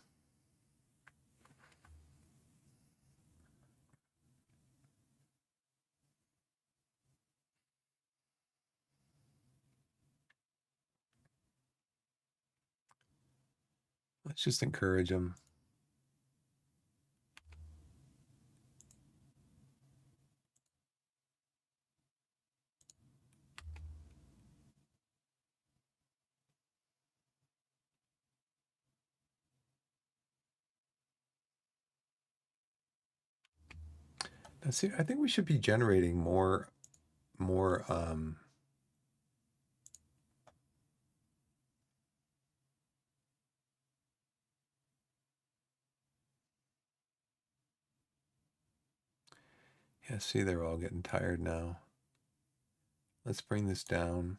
Let's just encourage them. Now, see, I think we should be generating more. Yeah, see, they're all getting tired now. Let's bring this down.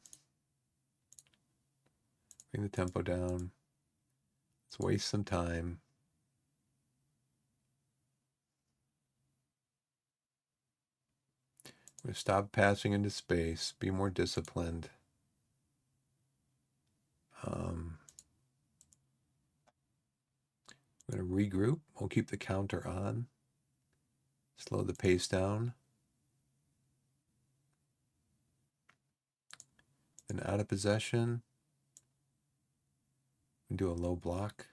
Bring the tempo down. Let's waste some time. We're gonna stop passing into space. Be more disciplined. We're going to regroup. We'll keep the counter on. Slow the pace down. And out of possession. We do a low block.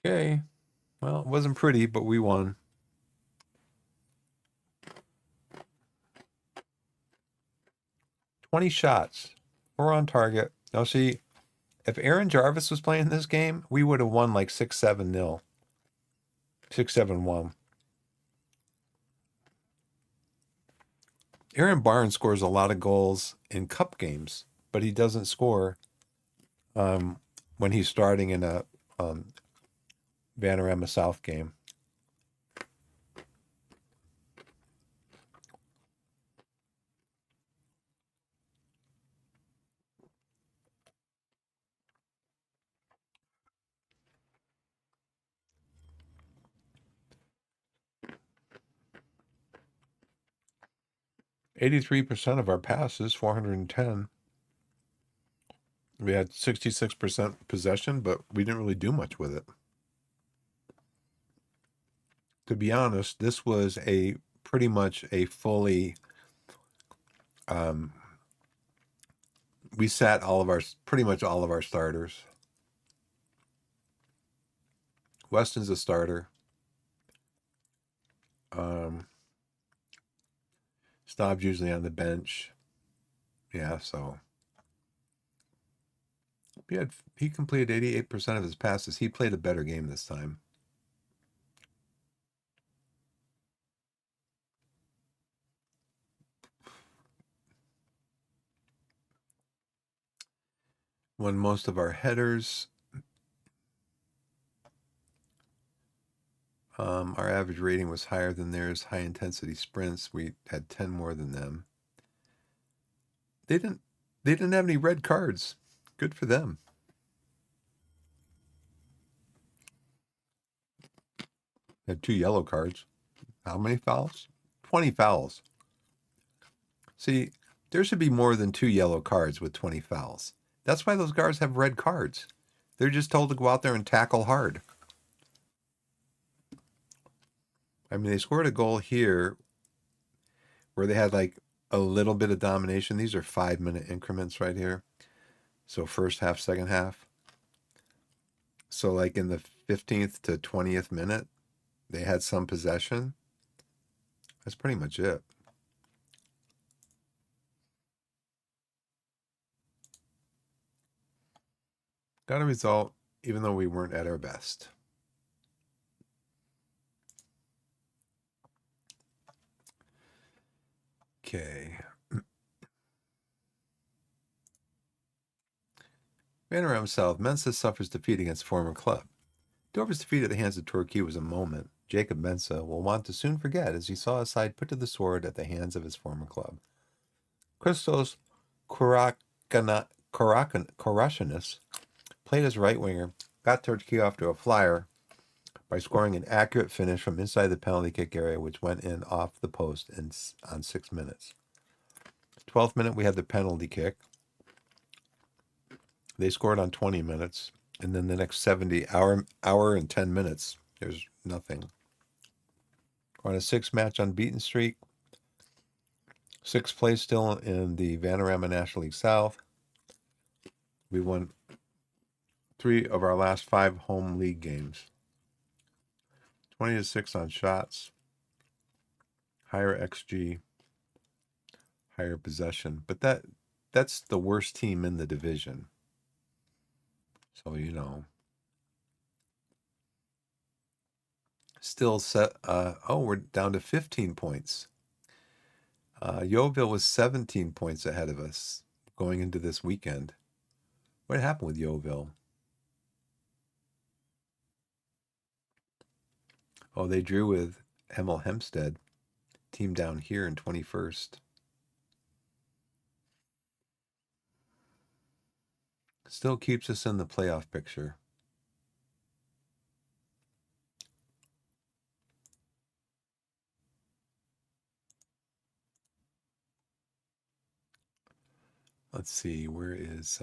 Okay. Well, it wasn't pretty, but we won. "20 shots. 4 on target." Now, see, if Aaron Jarvis was playing this game, we would have won like 6-7-0. 6-7-1. Aaron Barnes scores a lot of goals in cup games, but he doesn't score when he's starting in a Vanarama South game. "83% of our passes, 410. We had 66% possession, but we didn't really do much with it. To be honest, this was a pretty much a fully we sat pretty much all of our starters. Weston's a starter. Staub's usually on the bench. Yeah, so he completed 88% of his passes. He played a better game this time. Won most of our headers. Our average rating was higher than theirs. High intensity sprints, we had 10 more than them. They didn't have any red cards. Good for them. They had 2 yellow cards. How many fouls? 20 fouls. See, there should be more than 2 yellow cards with 20 fouls. That's why those guards have red cards. They're just told to go out there and tackle hard. I mean, they scored a goal here where they had like a little bit of domination. These are 5-minute increments right here. So first half, second half. So like in the 15th to 20th minute, they had some possession. That's pretty much it. Got a result, even though we weren't at our best. Okay. Vanarama South. Mensa suffers defeat against former club. Dover's defeat at the hands of Torquay was a moment Jacob Mensa will want to soon forget as he saw his side put to the sword at the hands of his former club. Christos Korashanis played as right winger, got Torquay off to a flyer by scoring an accurate finish from inside the penalty kick area, which went in off the post on 6 minutes. 12th minute, we had the penalty kick. They scored on 20 minutes. And then the next 70 hour and 10 minutes, there's nothing. We're on a 6-match unbeaten streak. 6th place still in the Vanarama National League South. We won 3 of our last 5 home league games. 20-6 on shots. Higher XG. Higher possession. But that's the worst team in the division. So, you know. Still set. We're down to 15 points. Yeovil was 17 points ahead of us going into this weekend. What happened with Yeovil? Oh, they drew with Hemel Hempstead, team down here in 21st. Still keeps us in the playoff picture. Let's see, where is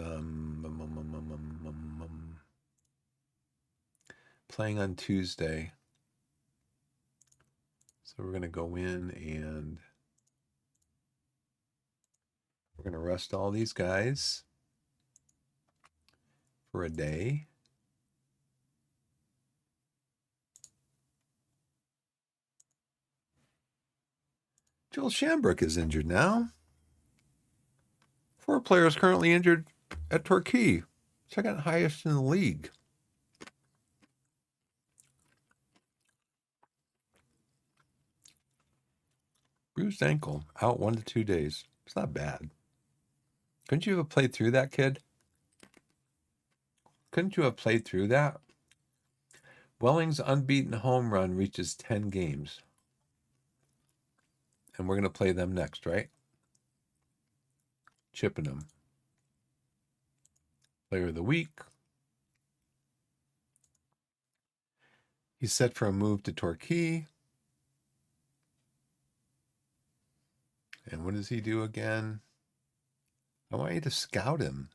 playing on Tuesday. So we're going to go in and we're going to rest all these guys for a day. Joel Shambrook is injured now. 4 players currently injured at Torquay, second highest in the league. Bruised ankle, out 1 to 2 days. It's not bad. Couldn't you have played through that, kid? Couldn't you have played through that? Welling's unbeaten home run reaches 10 games. And we're going to play them next, right? Chippenham. Player of the week. He's set for a move to Torquay. And what does he do again? I want you to scout him.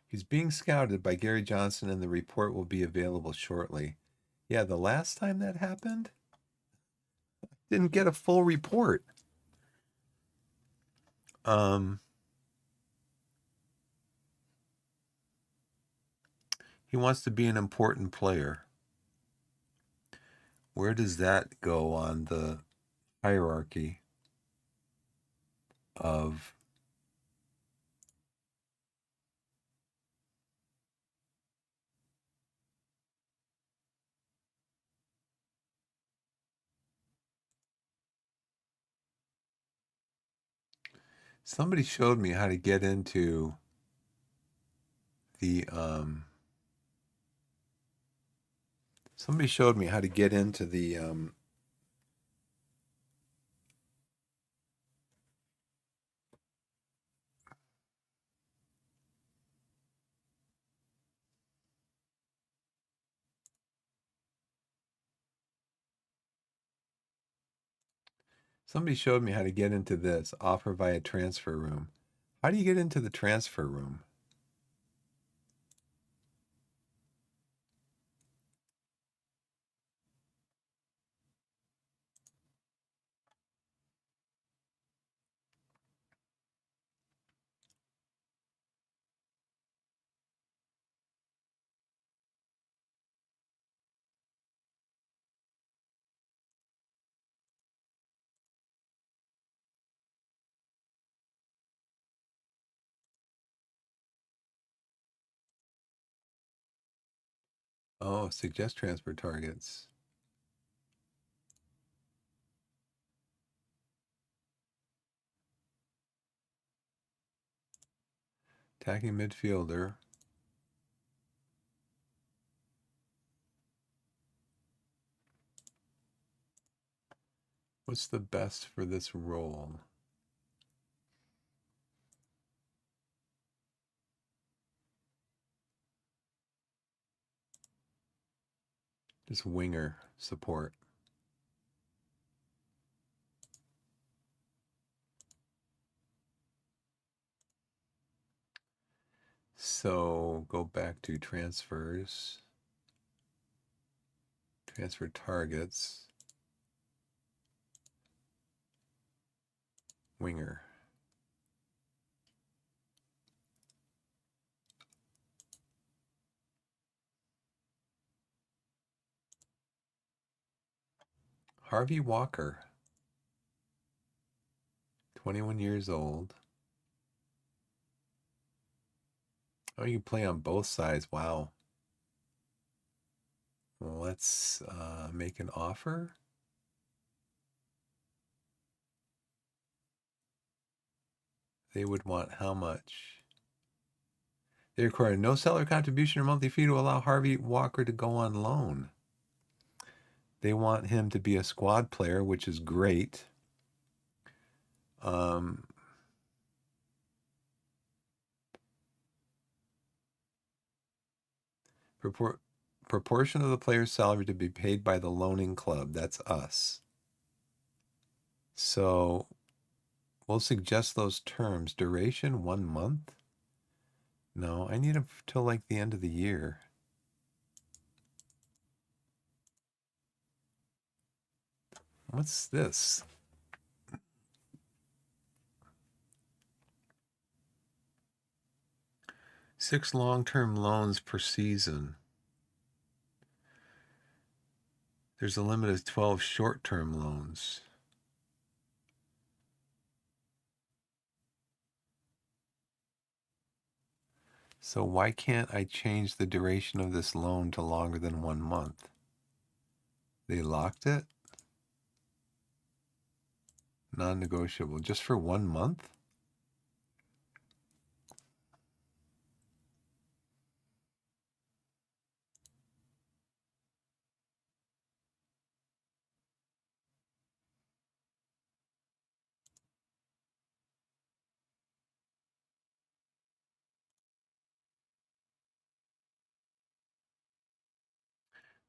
He's being scouted by Gary Johnson, and the report will be available shortly. Yeah, the last time that happened, didn't get a full report. He wants to be an important player. Where does that go on the hierarchy of somebody showed me how to get into the somebody showed me how to get into the somebody showed me how to get into this offer via transfer room. How do you get into the transfer room? Oh, suggest transfer targets. Attacking midfielder. What's the best for this role? Just winger support. So go back to transfers, transfer targets, winger. Harvey Walker, 21 years old. Oh, you can play on both sides. Wow. Well, let's make an offer. They would want how much? They require no seller contribution or monthly fee to allow Harvey Walker to go on loan. They want him to be a squad player, which is great. Um, proportion of the player's salary to be paid by the loaning club. That's us. So we'll suggest those terms. Duration, 1 month. No, I need him till like the end of the year. What's this? Six long-term loans per season. There's a limit of 12 short-term loans. So why can't I change the duration of this loan to longer than 1 month? They locked it? Non-negotiable. Just for 1 month?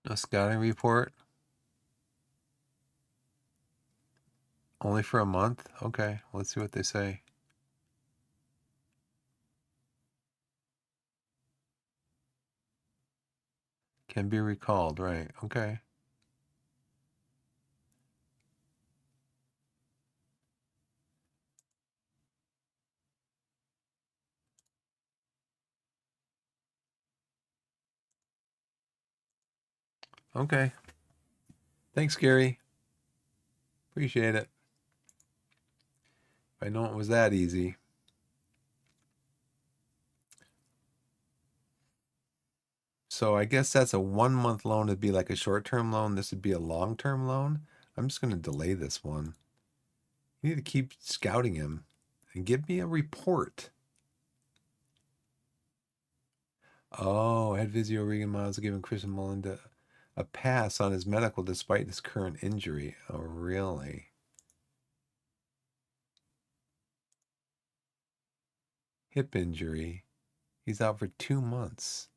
No scouting report? Only for a month? Okay, let's see what they say. Can be recalled, right. Okay. Okay. Thanks, Gary. Appreciate it. I know it was that easy. So I guess that's a 1 month loan. It'd be like a short-term loan. This would be a long-term loan. I'm just going to delay this one. You need to keep scouting him and give me a report. Oh, Ed Vizio Regan Miles giving Chris and Melinda a pass on his medical despite his current injury. Oh, really? Hip injury. He's out for 2 months.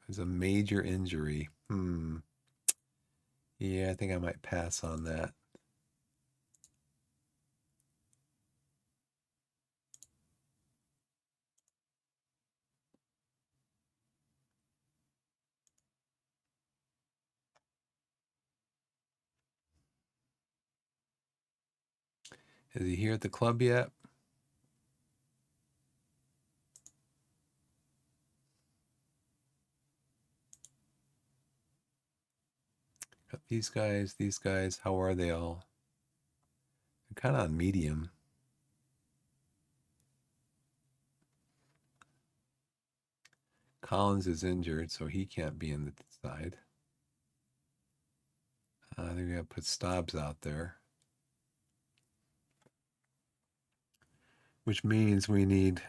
It's a major injury. Yeah, I think I might pass on that. Is he here at the club yet? Got these guys. How are they all? They're kind of on medium. Collins is injured, so he can't be in the side. I think we got to put Stobbs out there, which means we need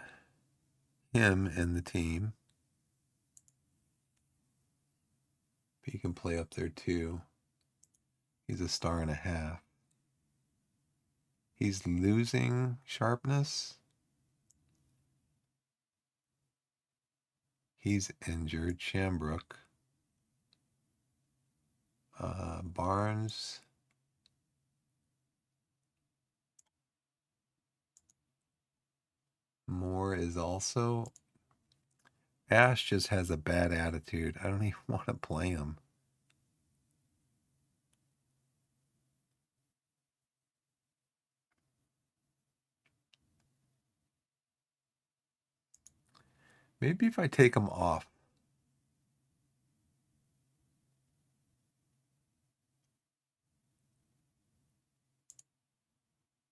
him in the team. He can play up there too. He's a star and a half. He's losing sharpness. He's injured. Shambrook. Barnes. Moore is also. Ash just has a bad attitude. I don't even want to play him. Maybe if I take him off.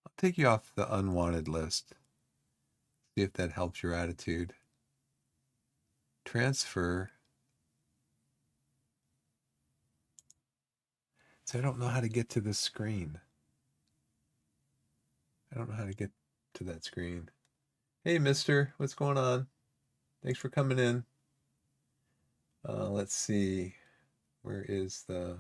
I'll take you off the unwanted list. See if that helps your attitude. Transfer. So I don't know how to get to the screen. I don't know how to get to that screen. Hey, mister, what's going on? Thanks for coming in. Let's see. Where is the...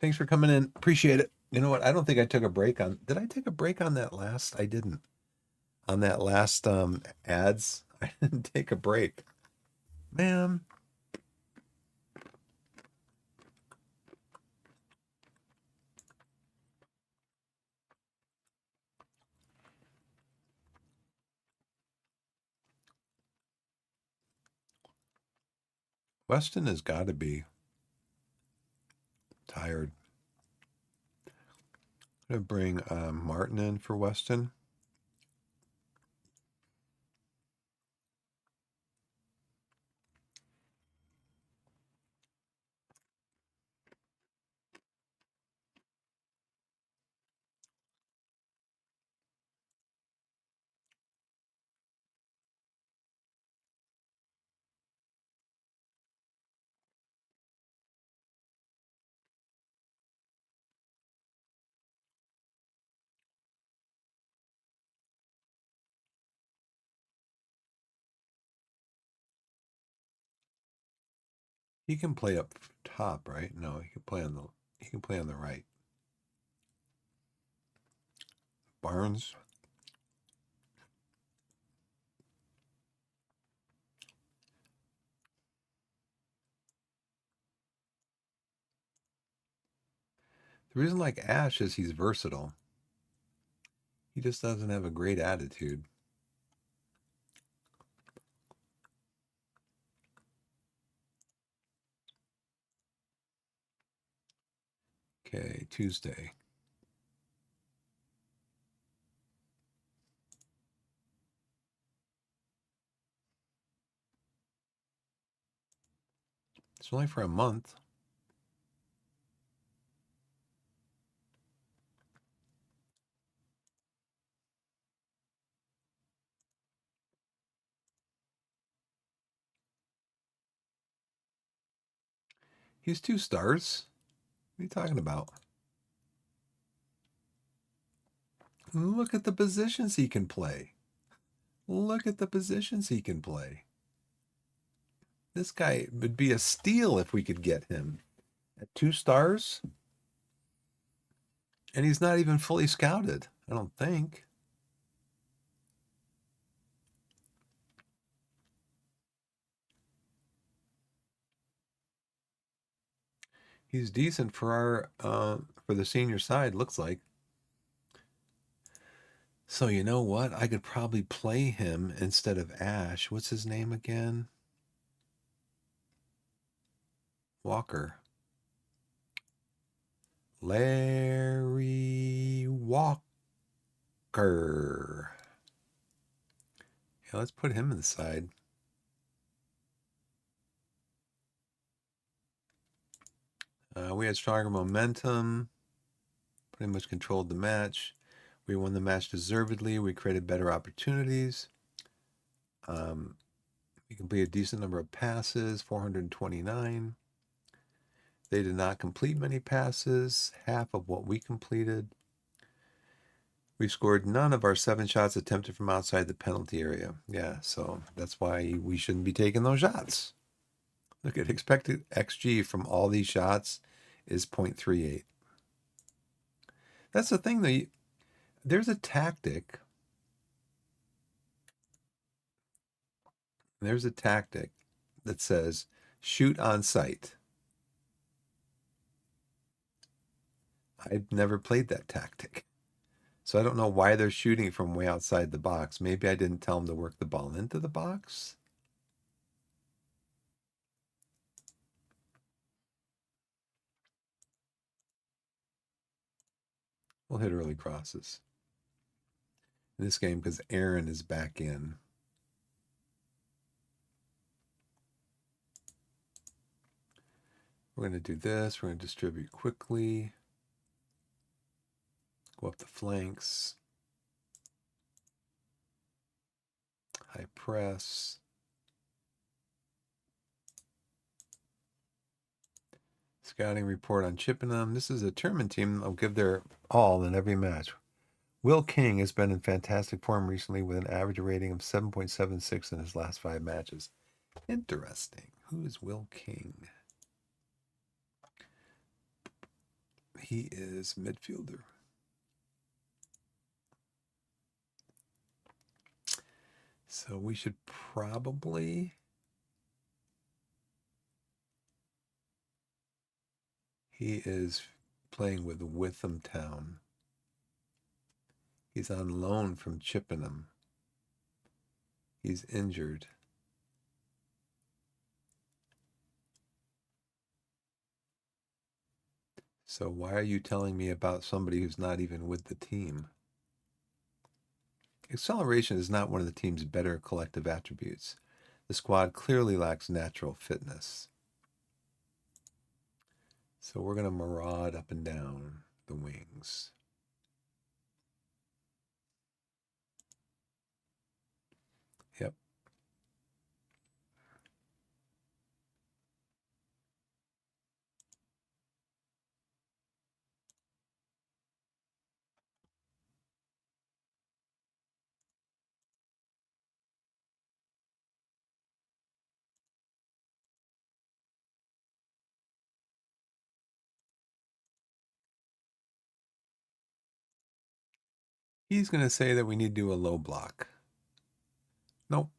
Thanks for coming in. Appreciate it. You know what? I don't think I took a break on... Did I take a break on that last? I didn't. On that last ads, I didn't take a break. Man. Weston has got to be tired. I'm going to bring Martin in for Weston. He can play up top, right? No, he can play on the right. Barnes. The reason I like Ash is he's versatile. He just doesn't have a great attitude. Okay, Tuesday. It's only for a month. He's 2 stars. What are you talking about? Look at the positions he can play. Look at the positions he can play. This guy would be a steal if we could get him at 2 stars. And he's not even fully scouted, I don't think. He's decent for our for the senior side, looks like. So you know what? I could probably play him instead of Ash. What's his name again? Walker. Larry Walker. Yeah, let's put him inside. We had stronger momentum. Pretty much controlled the match. We won the match deservedly. We created better opportunities. He completed a decent number of passes, 429. They did not complete many passes, half of what we completed. We scored none of our 7 shots attempted from outside the penalty area. Yeah, so that's why we shouldn't be taking those shots. Look at expected XG from all these shots is 0.38. That's the thing, though. There's a tactic. There's a tactic that says shoot on sight. I've never played that tactic. So I don't know why they're shooting from way outside the box. Maybe I didn't tell them to work the ball into the box. We'll hit early crosses in this game because Aaron is back in. We're going to do this. We're going to distribute quickly. Go up the flanks. High press. Scouting report on Chippenham. This is a tournament team that'll give their all in every match. Will King has been in fantastic form recently with an average rating of 7.76 in his last 5 matches. Interesting. Who is Will King? He is midfielder. So we should probably... He is playing with Witham Town. He's on loan from Chippenham. He's injured. So why are you telling me about somebody who's not even with the team? Acceleration is not one of the team's better collective attributes. The squad clearly lacks natural fitness. So we're going to maraud up and down the wings. Yep. He's going to say that we need to do a low block. Nope.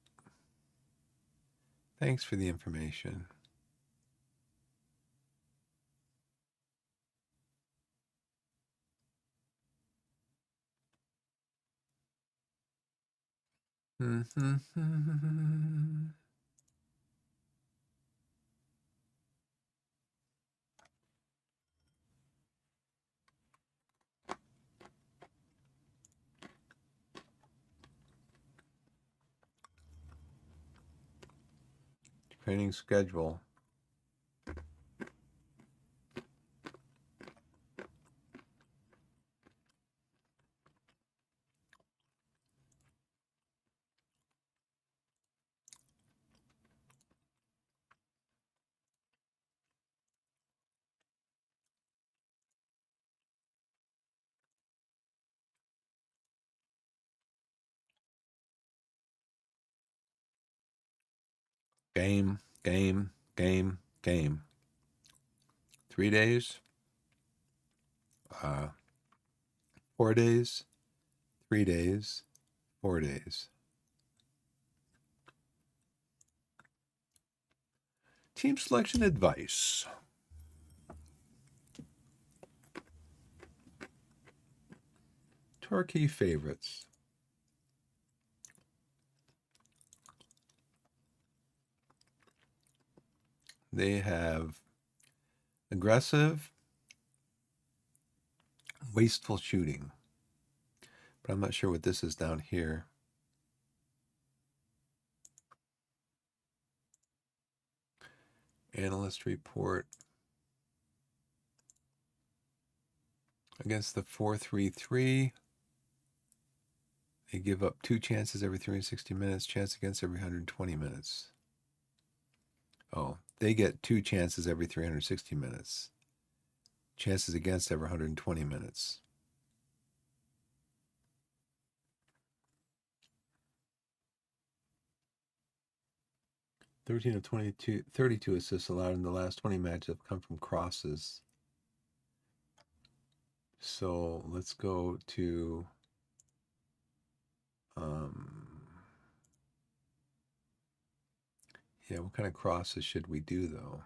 Thanks for the information. Training schedule. Game. 3 days. 4 days. 3 days. 4 days. Team selection advice. Torquay favorites. They have aggressive, wasteful shooting. But I'm not sure what this is down here. Analyst report. Against the 4-3-3, They give up 2 chances every 360 minutes, chance against every 120 minutes. Oh, they get 2 chances every 360 minutes. Chances against every 120 minutes. Thirteen of 22, 32 assists allowed in the last 20 matches have come from crosses. So let's go to yeah, what kind of crosses should we do though?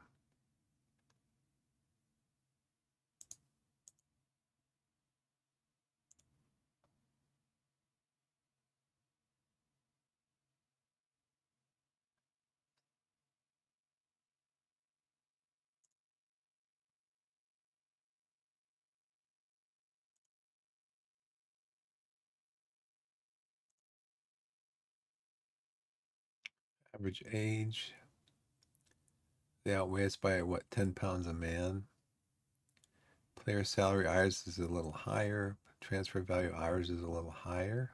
Average age. They outweigh us by what, 10 pounds a man? Player salary, ours is a little higher. Transfer value, ours is a little higher.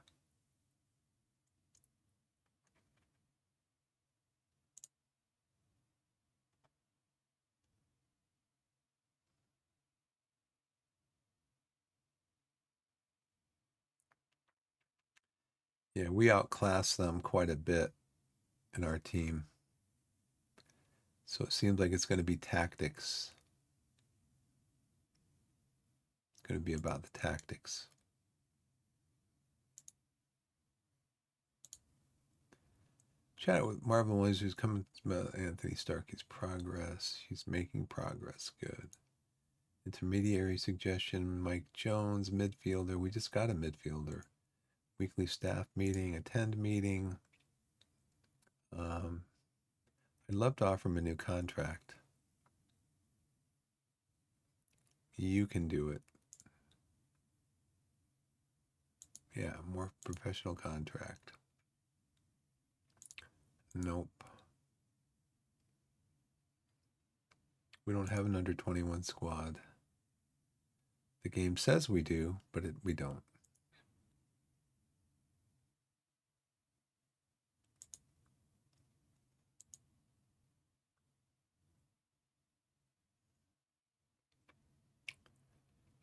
Yeah, we outclass them quite a bit in our team. So it seems like it's going to be tactics. It's going to be about the tactics. Chat with Marvin Williams, who's coming about Anthony Starkey's progress. He's making progress. Good. Intermediary suggestion, Mike Jones, midfielder. We just got a midfielder. Weekly staff meeting, attend meeting. I'd love to offer him a new contract. You can do it. Yeah, more professional contract. Nope. We don't have an under 21 squad. The game says we do, but we don't.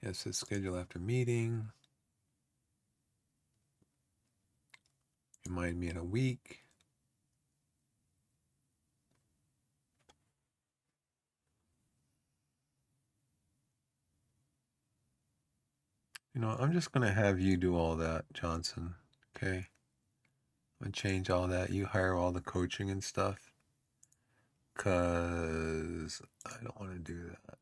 Yes, it says schedule after meeting. Remind me in a week. You know, I'm just going to have you do all that, Johnson. Okay? I'm going to change all that. You hire all the coaching and stuff. Because I don't want to do that.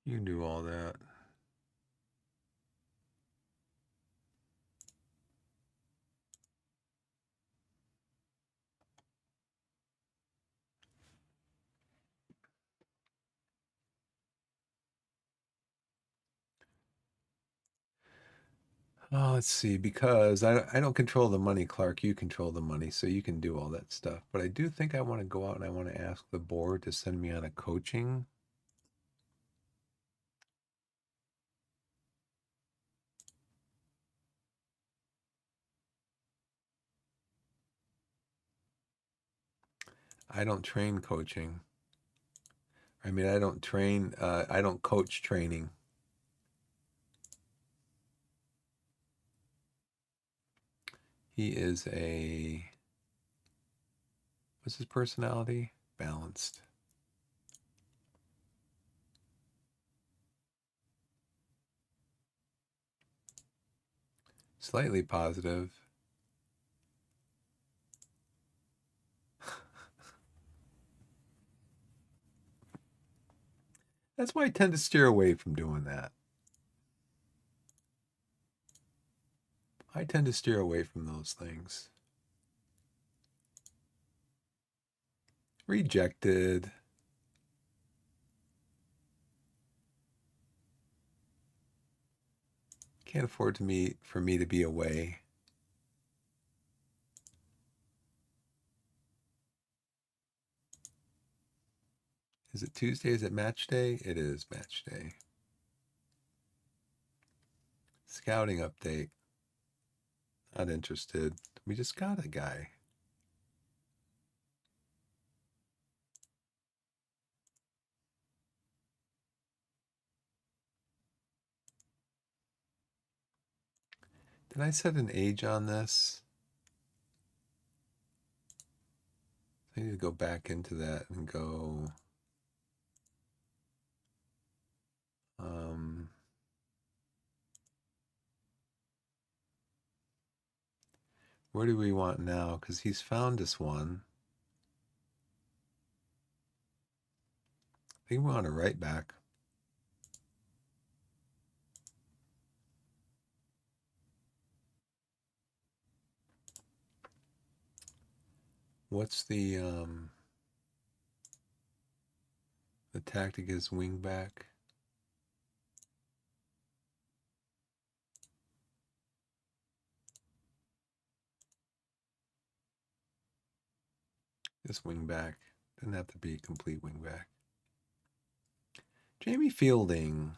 You can do all that. Oh, let's see, because I don't control the money, Clark. You control the money, so you can do all that stuff. But I do think I want to go out and I want to ask the board to send me on a coaching. I don't train coaching. I mean, I don't train, I don't coach training. He is what's his personality? Balanced. Slightly positive. That's why I tend to steer away from doing that. I tend to steer away from those things. Rejected. Can't afford for me to be away. Is it Tuesday? Is it match day? It is match day. Scouting update. Not interested. We just got a guy. Did I set an age on this? I need to go back into that and go. Um, where do we want now? Because he's found us one. I think we want a right back. What's the tactic is wing back? Just wing back. Doesn't have to be a complete wing back. Jamie Fielding.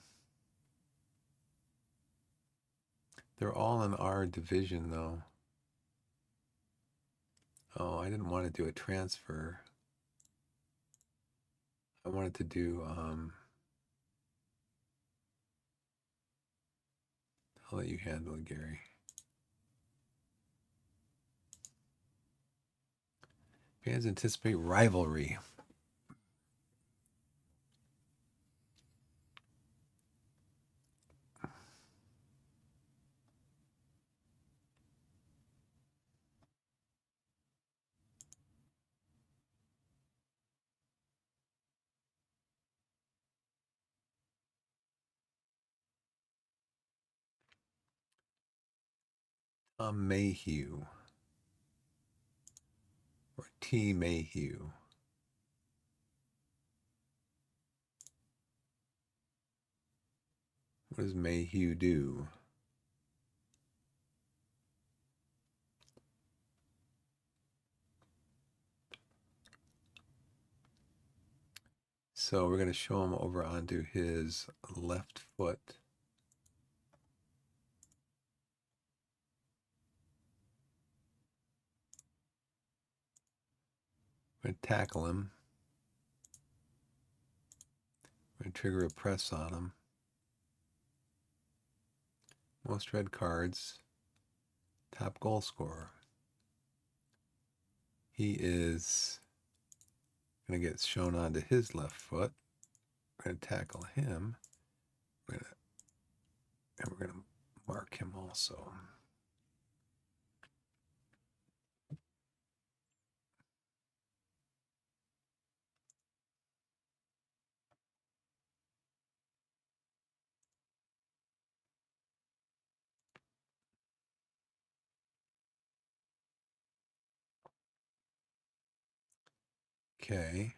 They're all in our division though. Oh, I didn't want to do a transfer. I wanted to do I'll let you handle it, Gary. Fans anticipate rivalry. Mayhew. Or T. Mayhew. What does Mayhew do? So we're going to show him over onto his left foot. We're going to tackle him. We're going to trigger a press on him. Most red cards. Top goal scorer. He is going to get shown onto his left foot. We're going to tackle him. We're going to mark him also. Okay.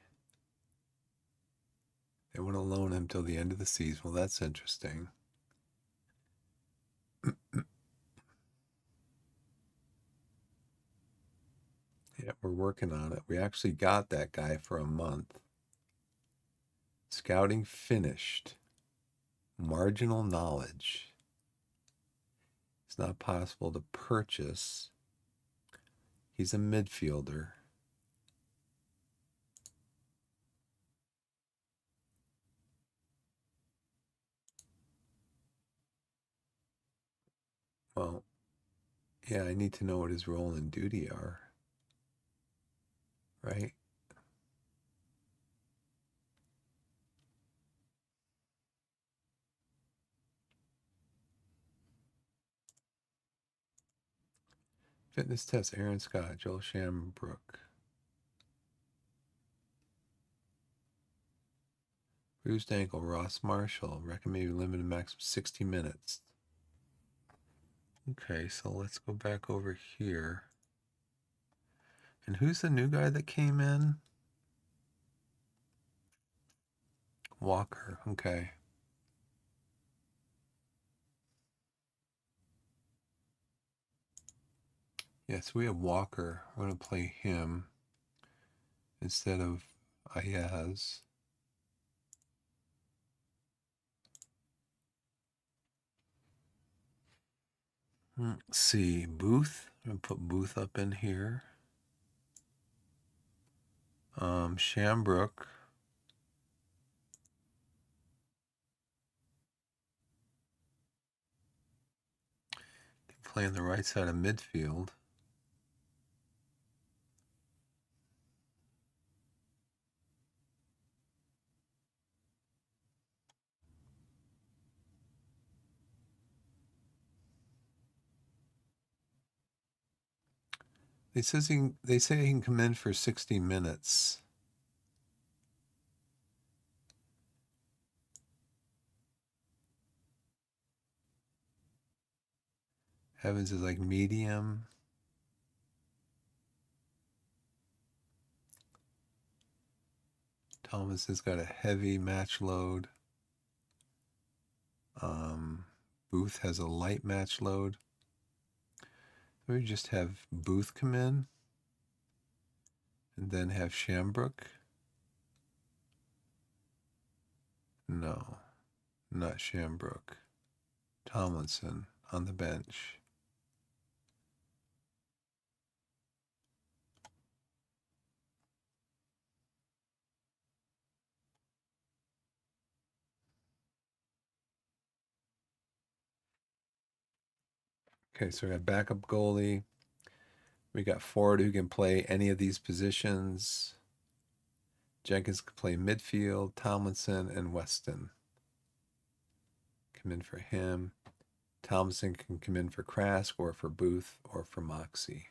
They want to loan him till the end of the season. Well, that's interesting. Yeah, we're working on it. We actually got that guy for a month. Scouting finished. Marginal knowledge. It's not possible to purchase. He's a midfielder. Well, yeah, I need to know what his role and duty are. Right? Fitness test, Aaron Scott, Joel Shambrook. Bruised ankle, Ross Marshall. Recommended limited maximum 60 minutes. Okay, so let's go back over here. And who's the new guy that came in? Walker. Okay. Yes, we have Walker. We're going to play him instead of Ayaz. Let's see, Booth. I'm going to put Booth up in here. Shambrook. Can play on the right side of midfield. They say he can come in for 60 minutes. Evans is like medium. Thomas has got a heavy match load. Booth has a light match load. We just have Booth come in and then have Shambrook. No, not Shambrook. Tomlinson on the bench. Okay, so we got backup goalie. We got forward who can play any of these positions. Jenkins can play midfield. Tomlinson and Weston come in for him. Tomlinson can come in for Krask or for Booth or for Moxie.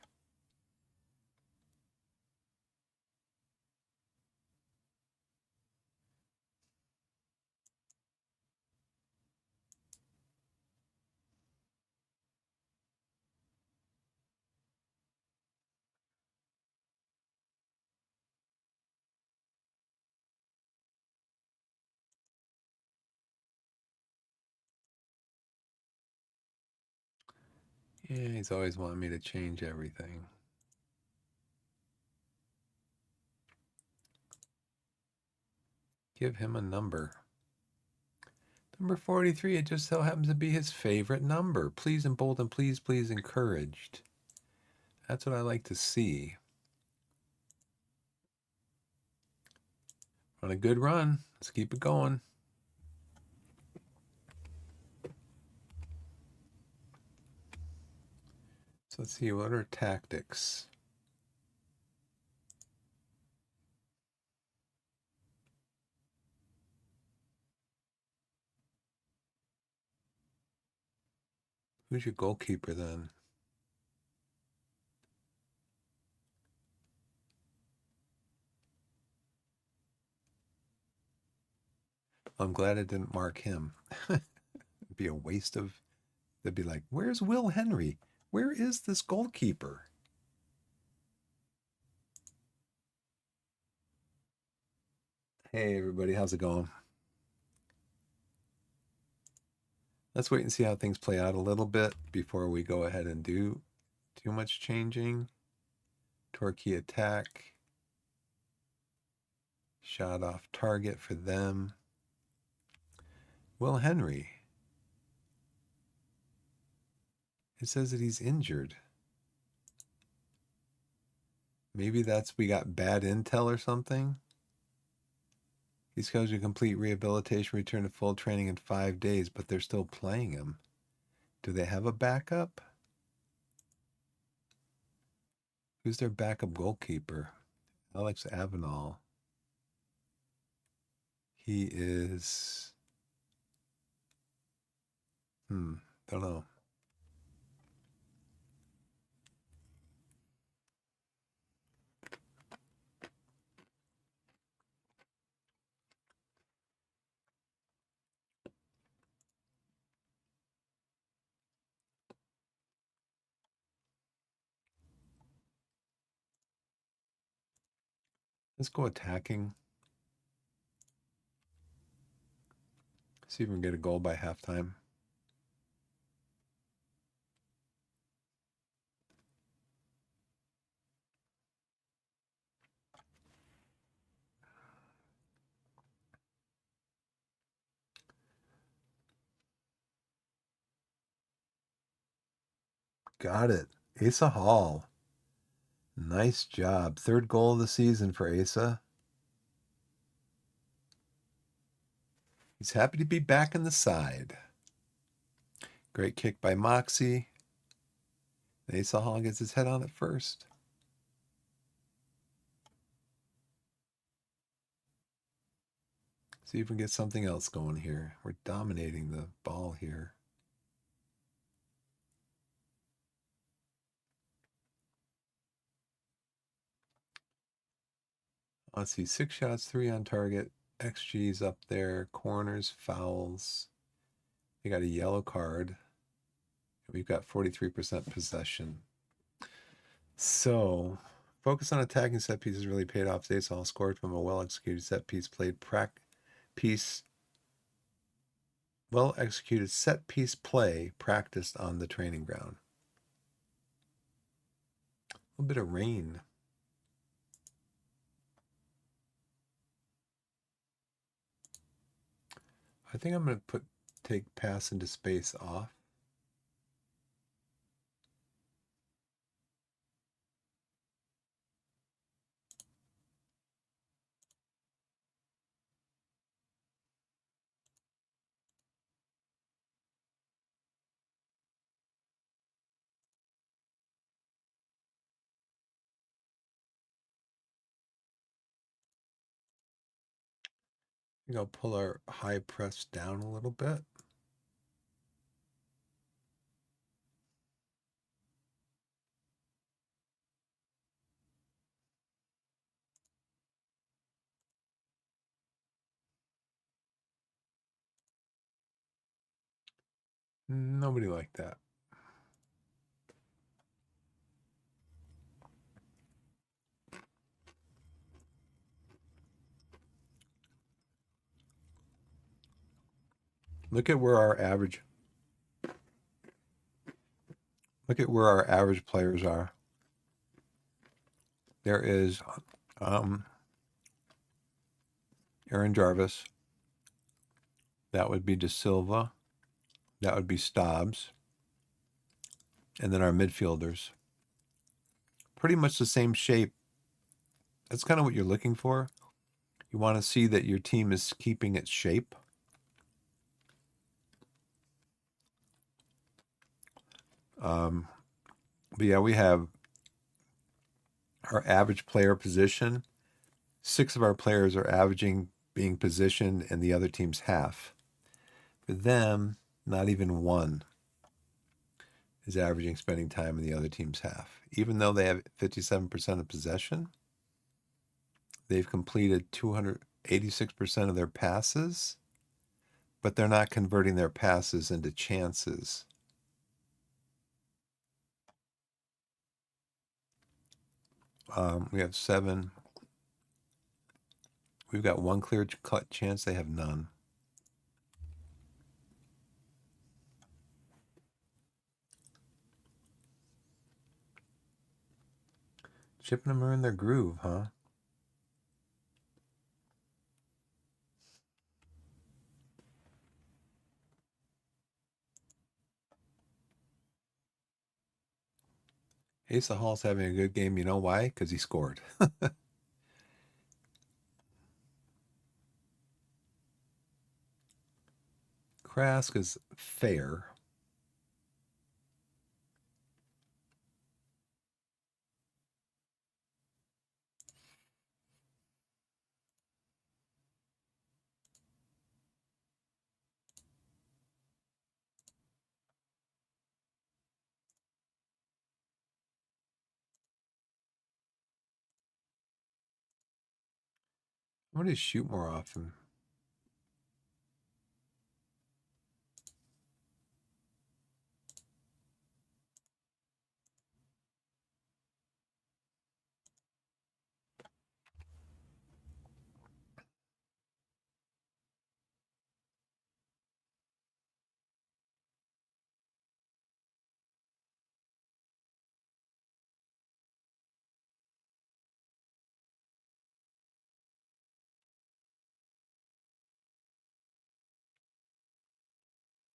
Yeah, he's always wanting me to change everything. Give him a number. Number 43, it just so happens to be his favorite number. Please embolden, please, please encouraged. That's what I like to see. On a good run. Let's keep it going. So let's see, what are tactics? Who's your goalkeeper then? I'm glad I didn't mark him. It'd be a waste of. They'd be like, where's Will Henry? Where is this goalkeeper? Hey, everybody, how's it going? Let's wait and see how things play out a little bit before we go ahead and do too much changing. Torquay attack. Shot off target for them. Will Henry. It says that he's injured. Maybe that's we got bad intel or something. He's scheduled to complete rehabilitation, return to full training in 5 days, but they're still playing him. Do they have a backup? Who's their backup goalkeeper? Alex Avenal. He is. Don't know. Let's go attacking. See if we can get a goal by halftime. Got it. Asa Hall. Nice job. Third goal of the season for Asa. He's happy to be back in the side. Great kick by Moxie. Asa Hall gets his head on it first. See if we can get something else going here. We're dominating the ball here. Let's see, 6 shots, 3 on target. XG's up there. Corners, fouls. They got a yellow card. We've got 43% possession. So, focus on attacking set pieces really paid off. They all scored from a well-executed set piece well-executed set piece play practiced on the training ground. A little bit of rain. I think I'm going to take pass into space off. I think I'll pull our high press down a little bit. Nobody liked that. Look at where our average players are. There is Aaron Jarvis. That would be De Silva. That would be Stobbs. And then our midfielders. Pretty much the same shape. That's kind of what you're looking for. You want to see that your team is keeping its shape. But yeah, we have our average player position. 6 of our players are averaging being positioned in the other team's half. For them, not even one is averaging spending time in the other team's half. Even though they have 57% of possession, they've completed 286% of their passes, but they're not converting their passes into chances. We have 7. We've got 1 clear cut chance. They have none. Chipping them are in their groove, huh? Asa Hall's having a good game. You know why? Because he scored. Krask is fair. I want to shoot more often.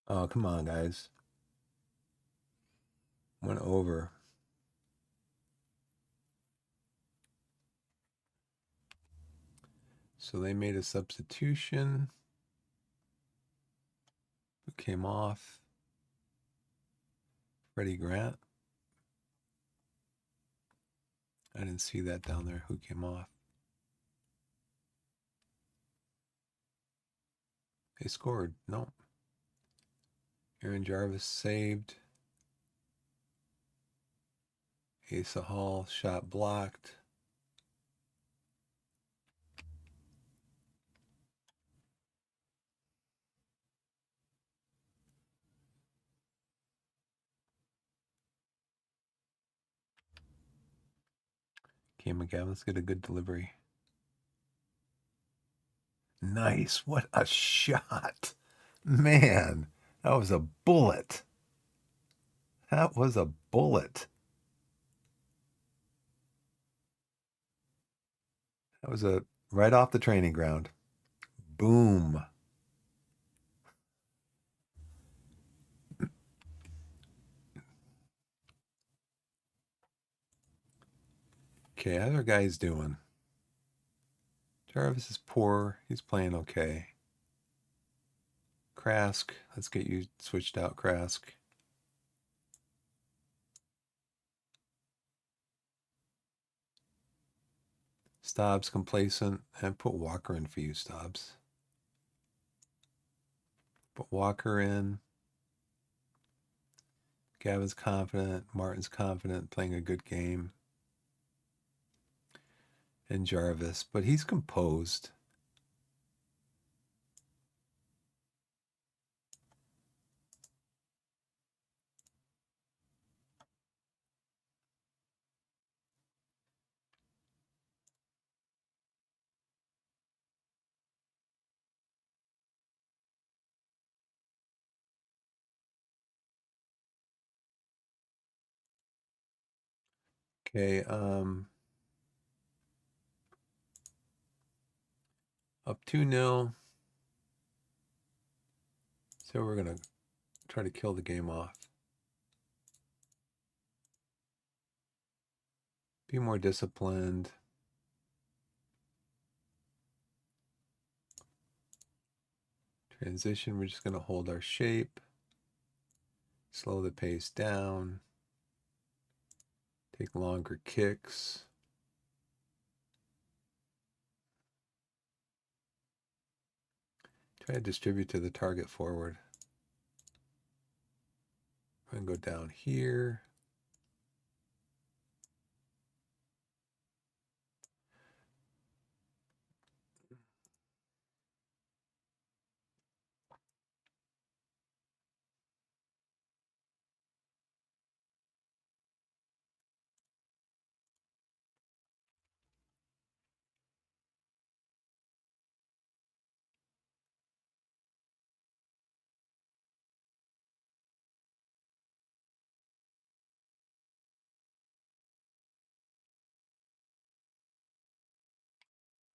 Oh, come on, guys. Went over. So they made a substitution. Who came off? Freddie Grant. I didn't see that down there. Who came off? They scored. No. Aaron Jarvis saved. Asa Hall shot blocked. Okay, McGavin, let's get a good delivery. Nice. What a shot. Man, that was a bullet. That was a bullet. That was a right off the training ground. Boom. Okay, how's our guys doing? Jarvis is poor. He's playing okay. Krask, let's get you switched out, Krask. Stobbs complacent, and put Walker in for you, Stobbs. Put Walker in. Gavin's confident. Martin's confident, playing a good game. And Jarvis, but he's composed. Okay, up 2-0. So we're going to try to kill the game off. Be more disciplined. Transition, we're just going to hold our shape. Slow the pace down. Take longer kicks. Try to distribute to the target forward. I'm going to go down here.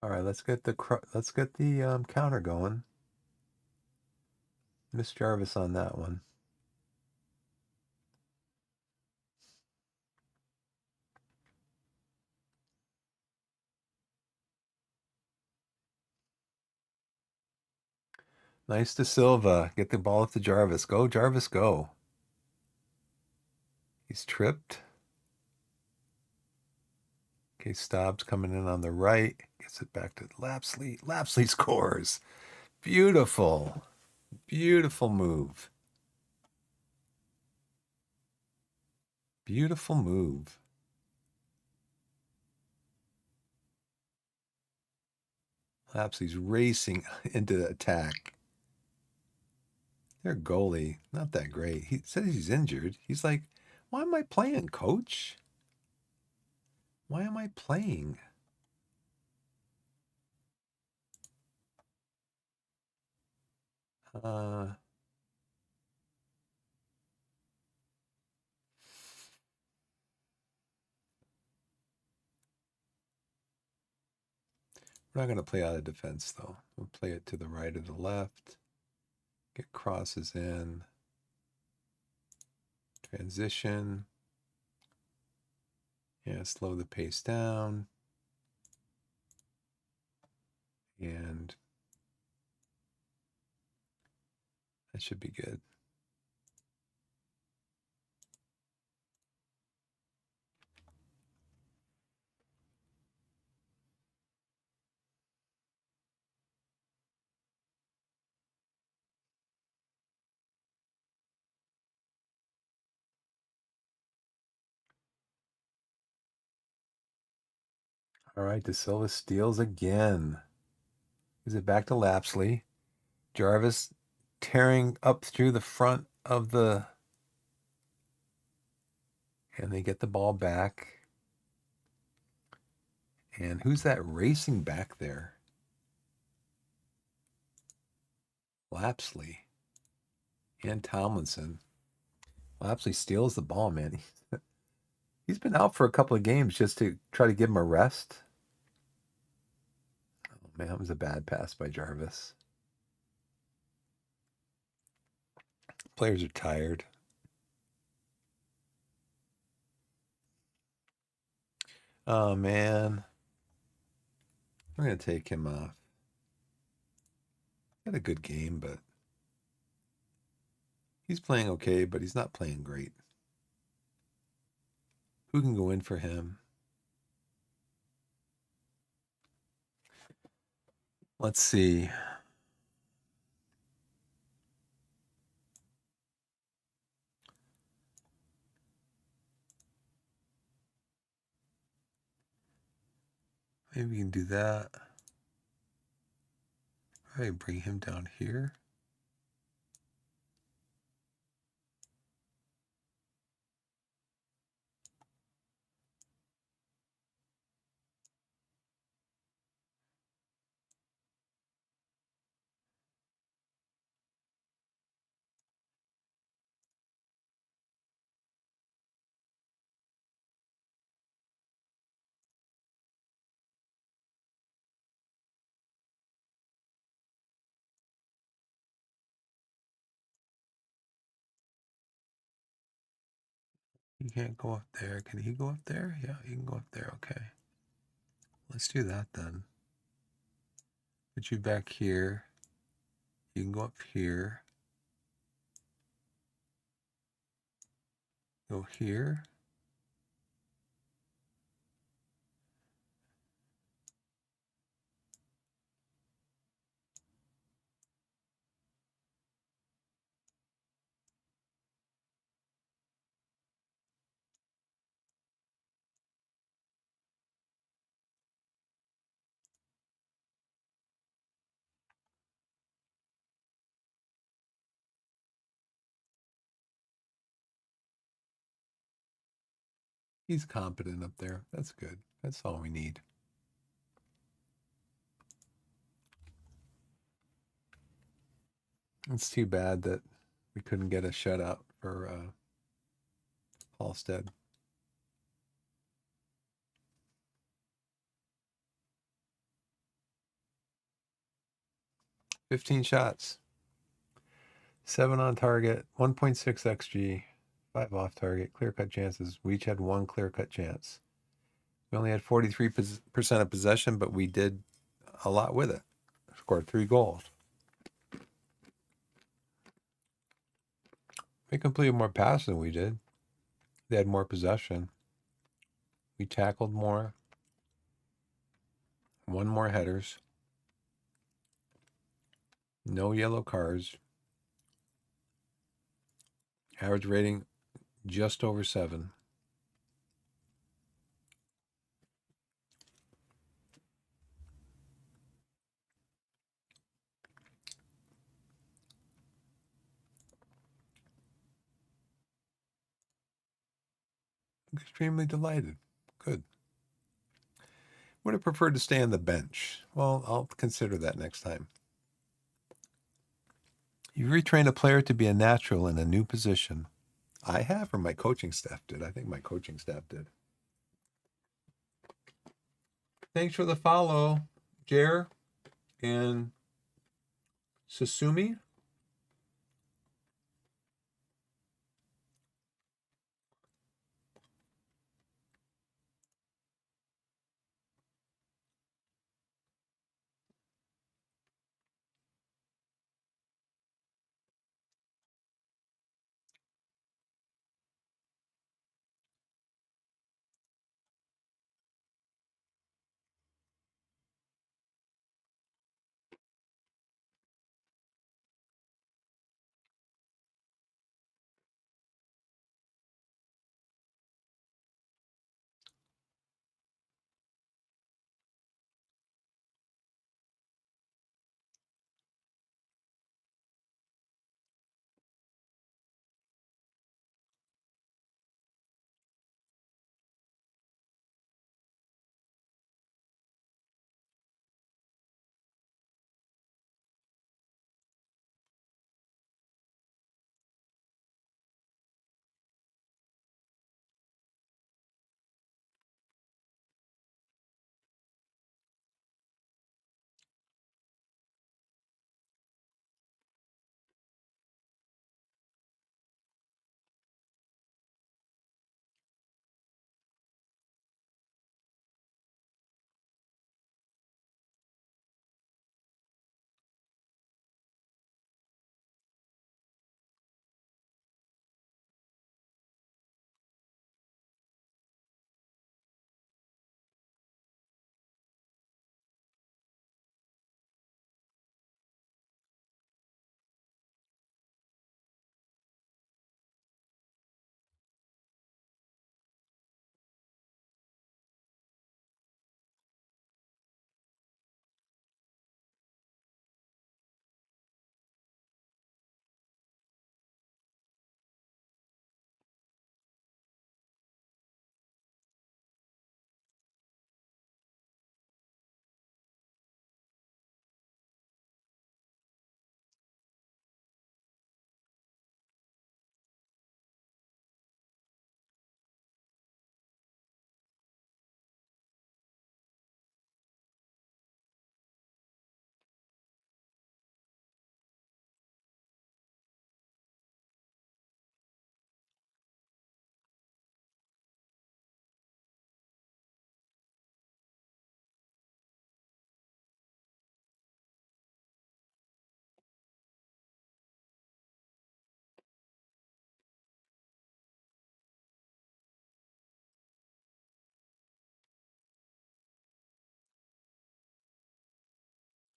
All right, let's get the counter going. Miss Jarvis on that one. Nice to Silva. Get the ball up to Jarvis. Go, Jarvis, go. He's tripped. Okay, Stobbs coming in on the right. Gets it back to Lapsley. Lapsley scores. Beautiful. Beautiful move. Beautiful move. Lapsley's racing into the attack. Their goalie, not that great. He says he's injured. He's like, why am I playing, coach? Why am I playing? We're not going to play out of defense, though. We'll play it to the right or the left. Get crosses in. Transition. Yeah, slow the pace down. And that should be good. All right, De Silva steals again. Is it back to Lapsley? Jarvis tearing up through the front of the... And they get the ball back. And who's that racing back there? Lapsley and Tomlinson. Lapsley steals the ball, man. He's been out for a couple of games just to try to give him a rest. Oh, man, that was a bad pass by Jarvis. Players are tired. Oh, man. We're going to take him off. Had a good game, but he's playing okay, but he's not playing great. Who can go in for him? Let's see. Maybe we can do that. All right, bring him down here. He can't go up there. Can he go up there? Yeah, he can go up there. Okay. Let's do that then. Put you back here. You can go up here. Go here. He's competent up there. That's good. That's all we need. It's too bad that we couldn't get a shutout for Halstead. 15 shots. 7 on target, 1.6 XG, 5 off target, clear cut chances. We each had one clear cut chance. We only had 43% of possession, but we did a lot with it. Scored 3 goals. They completed more passes than we did. They had more possession. We tackled more, won more headers, no yellow cards. Average rating just over 7. Extremely delighted. Good. Would have preferred to stay on the bench. Well, I'll consider that next time. You retrain a player to be a natural in a new position. I have, or my coaching staff did. I think my coaching staff did. Thanks for the follow, Jer and Susumi.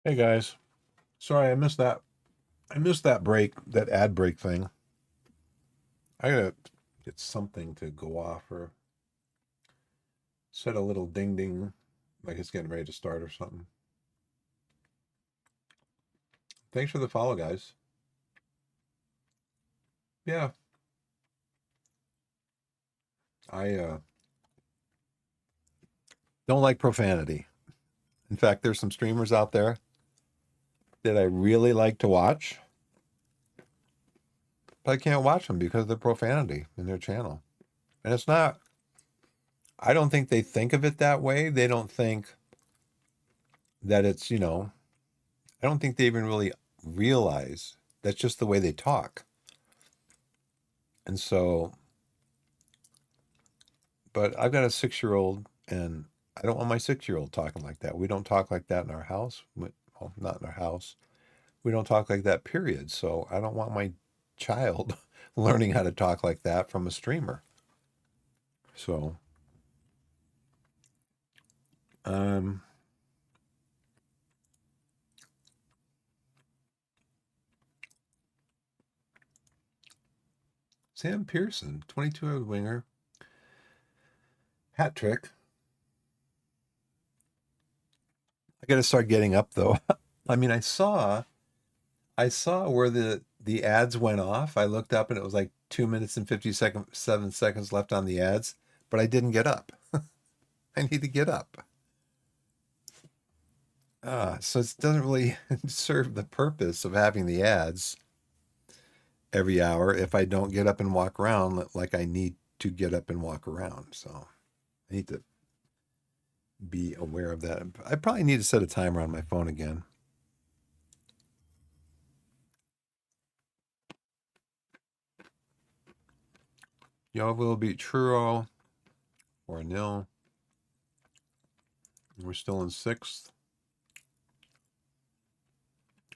Hey guys, sorry I missed that. I missed that break, that ad break thing. I gotta get something to go off or set a little ding ding, like it's getting ready to start or something. Thanks for the follow, guys. Yeah, I don't like profanity. In fact, there's some streamers out there that I really like to watch, but I can't watch them because of the profanity in their channel. And it's not, I don't think they think of it that way. They don't think that it's, I don't think they even really realize that's just the way they talk. And so, but I've got a 6-year-old and I don't want my 6-year-old talking like that. We don't talk like that in our house. Well, not in our house. We don't talk like that, period. So I don't want my child learning how to talk like that from a streamer. So, um, Sam Pearson, 22-year-old winger, hat trick. I got to start getting up though. I mean, I saw where the ads went off. I looked up and it was like 2 minutes and 57 seconds left on the ads, but I didn't get up. I need to get up. So it doesn't really serve the purpose of having the ads every hour if I don't get up and walk around like I need to get up and walk around. So I need to be aware of that. I probably need to set a timer on my phone again. Yeovil beat Truro 4-0. We're still in sixth.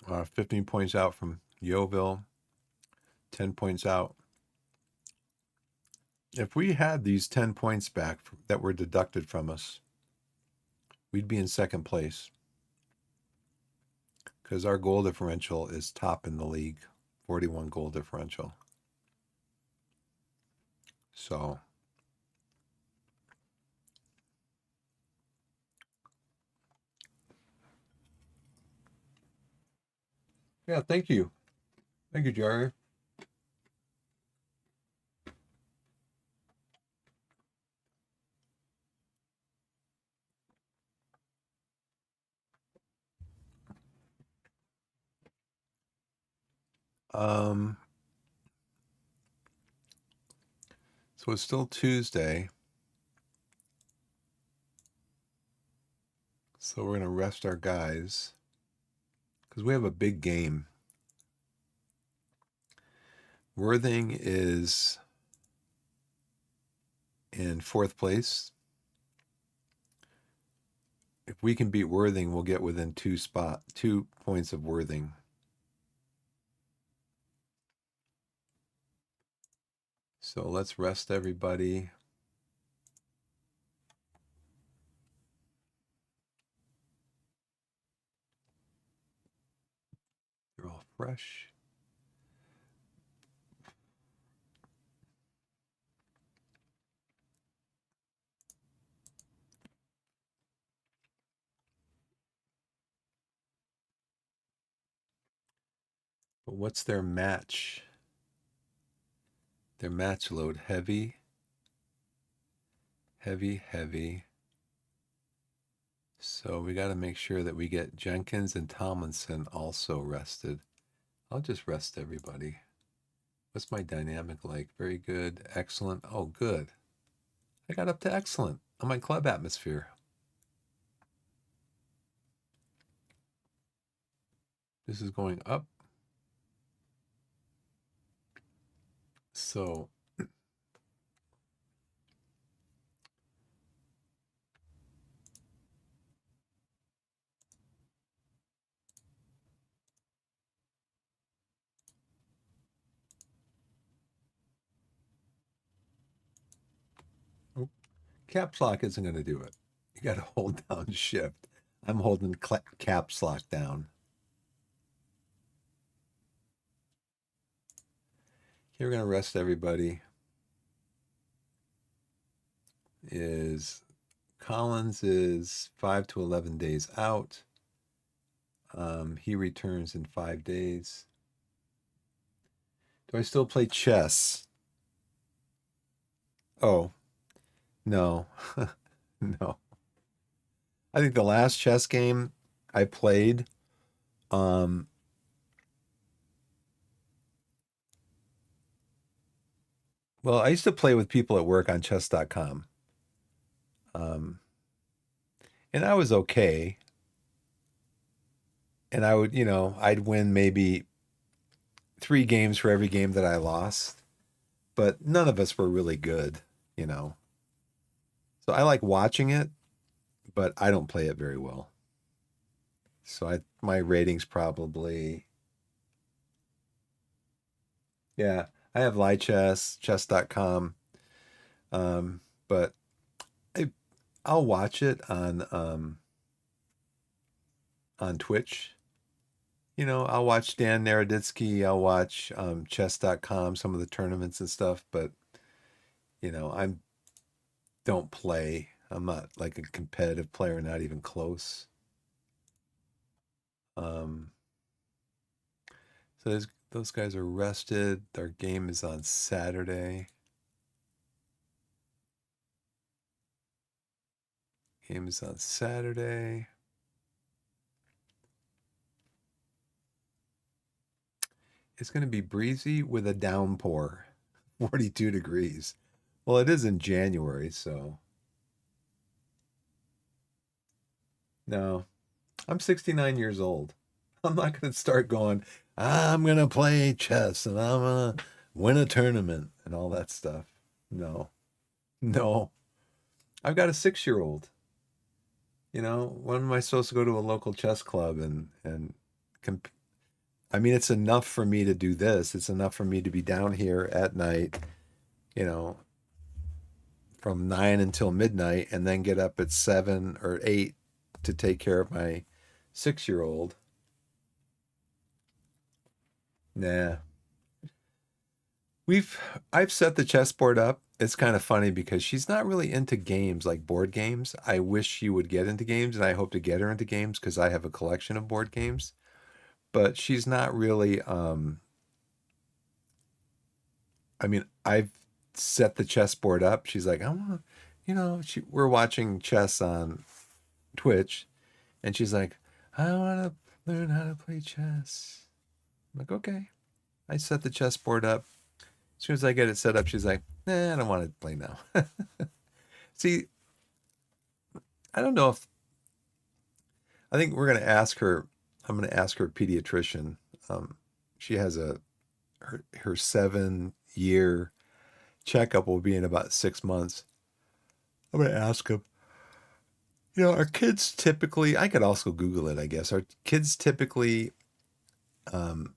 15 points out from Yeovil. 10 points out. If we had these 10 points back that were deducted from us, we'd be in second place because our goal differential is top in the league, 41 goal differential. So, yeah, thank you. Thank you, Jerry. Um, so it's still Tuesday. So we're going to rest our guys because we have a big game. Worthing is in fourth place. If we can beat Worthing, we'll get within 2 points of Worthing. So let's rest everybody. They're all fresh. But what's their match? Their match load heavy, heavy, heavy. So we got to make sure that we get Jenkins and Tomlinson also rested. I'll just rest everybody. What's my dynamic like? Very good, excellent. Oh, good. I got up to excellent on my club atmosphere. This is going up. So caps lock isn't going to do it. You got to hold down shift. I'm holding caps lock down. Here we're gonna rest everybody. Is Collins is 5 to 11 days out. He returns in 5 days. Do I still play chess? Oh, no. No. I think the last chess game I played, um, well, I used to play with people at work on chess.com. Um, and I was okay. And I would, I'd win maybe 3 games for every game that I lost, but none of us were really good, you know. So I like watching it, but I don't play it very well. So my ratings probably, yeah, I have Lichess, chess.com. But I I'll watch it on Twitch. I'll watch Dan Naroditsky, I'll watch chess.com, some of the tournaments and stuff, but I'm don't play. I'm not like a competitive player, not even close. Um, so those guys are rested. Their game is on Saturday. Game is on Saturday. It's going to be breezy with a downpour, 42 degrees. Well, it is in January, so no, I'm 69 years old. I'm not going to start going, I'm going to play chess and I'm going to win a tournament and all that stuff. No, no. I've got a 6-year old. When am I supposed to go to a local chess club and comp I mean, it's enough for me to do this. It's enough for me to be down here at night, you know, from 9 until midnight and then get up at 7 or 8 to take care of my 6-year old. Nah. I've set the chessboard up. It's kind of funny because she's not really into games like board games. I wish she would get into games and I hope to get her into games because I have a collection of board games. But she's not really I mean, I've set the chessboard up. She's like, I want to, we're watching chess on Twitch and she's like, I want to learn how to play chess. I'm like, okay. I set the chessboard up. As soon as I get it set up, she's like, nah, I don't want to play now. See, I don't know if I think we're gonna ask her. I'm gonna ask her pediatrician. Um, she has her 7-year checkup will be in about 6 months. I'm gonna ask him. Are kids typically? I could also Google it. I guess are kids typically um,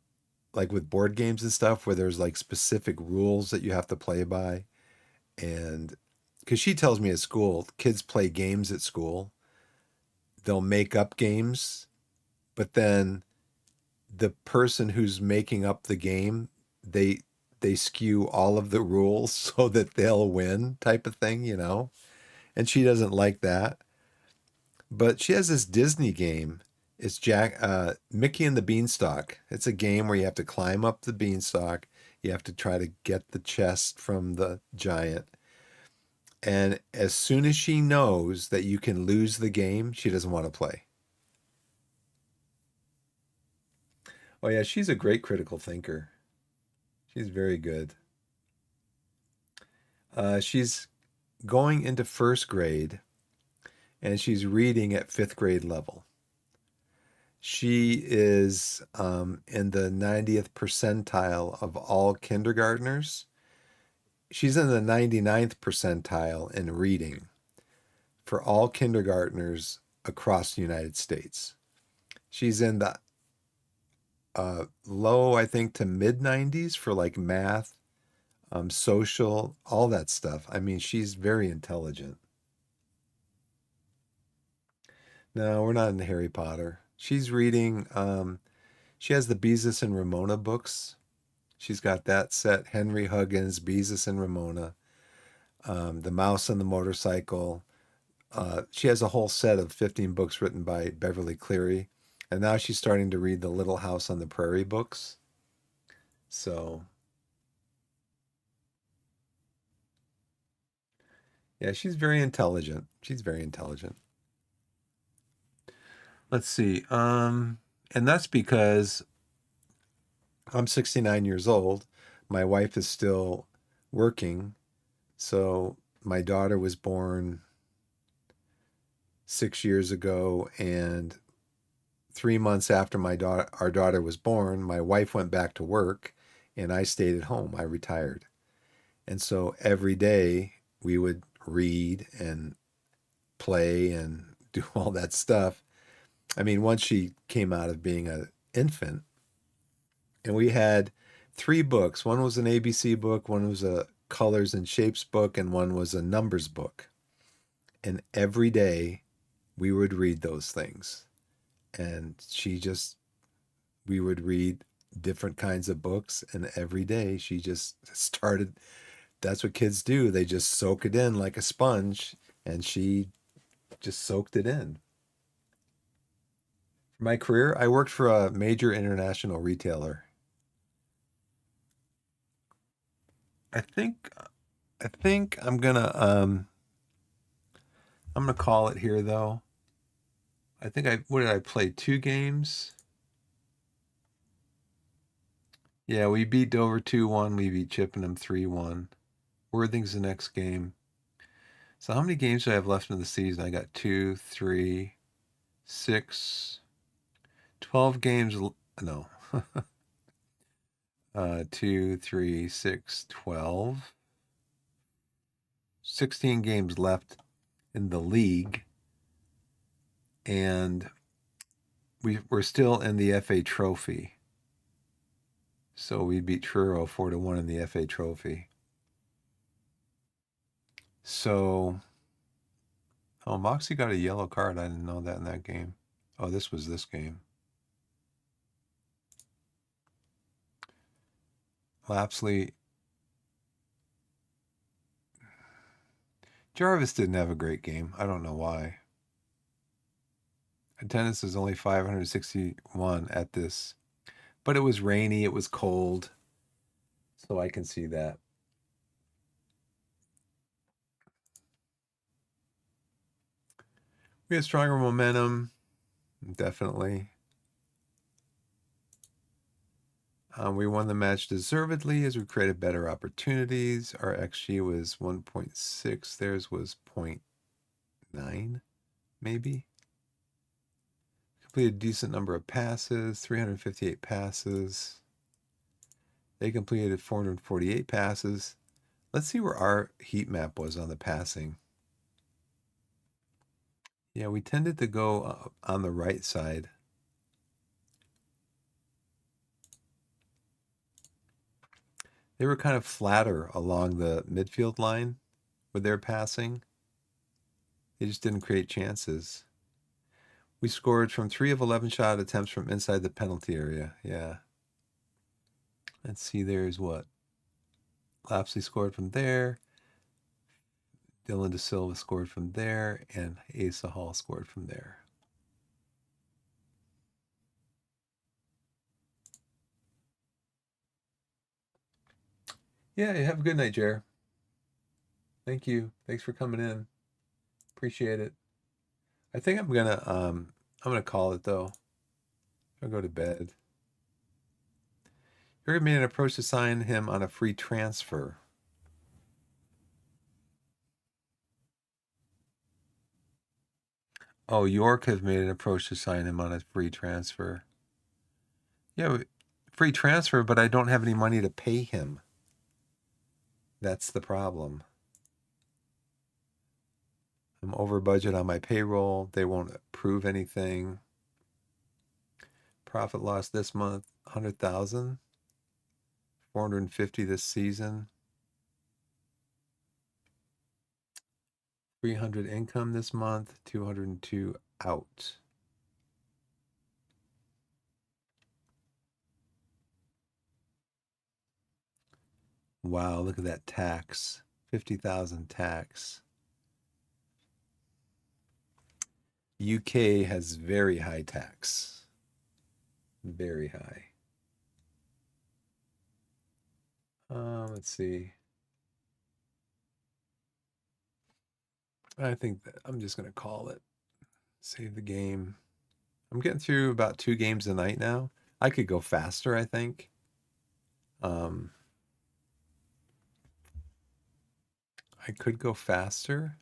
like with board games and stuff where there's like specific rules that you have to play by, and because she tells me at school, kids play games at school. They'll make up games, but then the person who's making up the game, they they skew all of the rules so that they'll win type of thing. And she doesn't like that. But she has this Disney game. It's Mickey and the Beanstalk. It's a game where you have to climb up the beanstalk. You have to try to get the chest from the giant. And as soon as she knows that you can lose the game, she doesn't want to play. Oh yeah, she's a great critical thinker. She's very good. She's going into first grade and she's reading at fifth grade level. She is in the 90th percentile of all kindergartners. She's in the 99th percentile in reading for all kindergartners across the United States. She's in the low, I think, to mid 90s for like math, social, all that stuff. I mean, she's very intelligent. No, we're not into Harry Potter. She's reading, she has the Beezus and Ramona books. She's got that set, Henry Huggins, Beezus and Ramona, The Mouse and the Motorcycle. She has a whole set of 15 books written by Beverly Cleary. And now she's starting to read the Little House on the Prairie books. So, yeah, she's very intelligent. She's very intelligent. Let's see. And that's because I'm 69 years old. My wife is still working. So my daughter was born 6 years ago, and 3 months after our daughter was born, my wife went back to work, and I stayed at home. I retired, and so every day we would read and play and do all that stuff. I mean, once she came out of being an infant, and we had three books. One was an ABC book, one was a colors and shapes book, and one was a numbers book. And every day we would read those things. And we would read different kinds of books. And every day she just started, that's what kids do. They just soak it in like a sponge. And she just soaked it in. For my career, I worked for a major international retailer. I think I think I'm gonna call it here though. I think I what did I play? Two games? Yeah, we beat Dover 2-1. We beat Chippenham 3-1. Worthing's the next game. So how many games do I have left in the season? I got two, three, six, 12 games. No. 2, 3, 6, 12. 16 games left in the league. And we're still in the FA Trophy. So we beat Truro 4-1 in the FA Trophy. So, oh, Moxie got a yellow card. I didn't know that in that game. Oh, this was this game. Lapsley. Jarvis didn't have a great game. I don't know why. Attendance is only 561 at this, but it was rainy, it was cold, so I can see that. We had stronger momentum, definitely. We won the match deservedly as we created better opportunities. Our XG was 1.6, theirs was 0.9, maybe. Completed a decent number of passes, 358 passes. They completed 448 passes. Let's see where our heat map was on the passing. Yeah, we tended to go on the right side. They were kind of flatter along the midfield line with their passing. They just didn't create chances. We scored from 3 of 11 shot attempts from inside the penalty area. Yeah. Let's see, there's what? Lapsley scored from there. Dylan De Silva scored from there. And Asa Hall scored from there. Yeah, have a good night, Jer. Thank you. Thanks for coming in. Appreciate it. I think I'm gonna call it though. I'll go to bed. You're made an approach to sign him on a free transfer. Oh, York has made an approach to sign him on a free transfer. Yeah, free transfer, but I don't have any money to pay him. That's the problem. I'm over budget on my payroll. They won't approve anything. Profit loss this month, 100,000. 450 this season. 300 income this month, 202 out. Wow, look at that tax. 50,000 tax. UK has very high tax. Very high. Let's see. I think that I'm just gonna call it. Save the game. I'm getting through about 2 games a night now. I could go faster, I think. Um, I could go faster.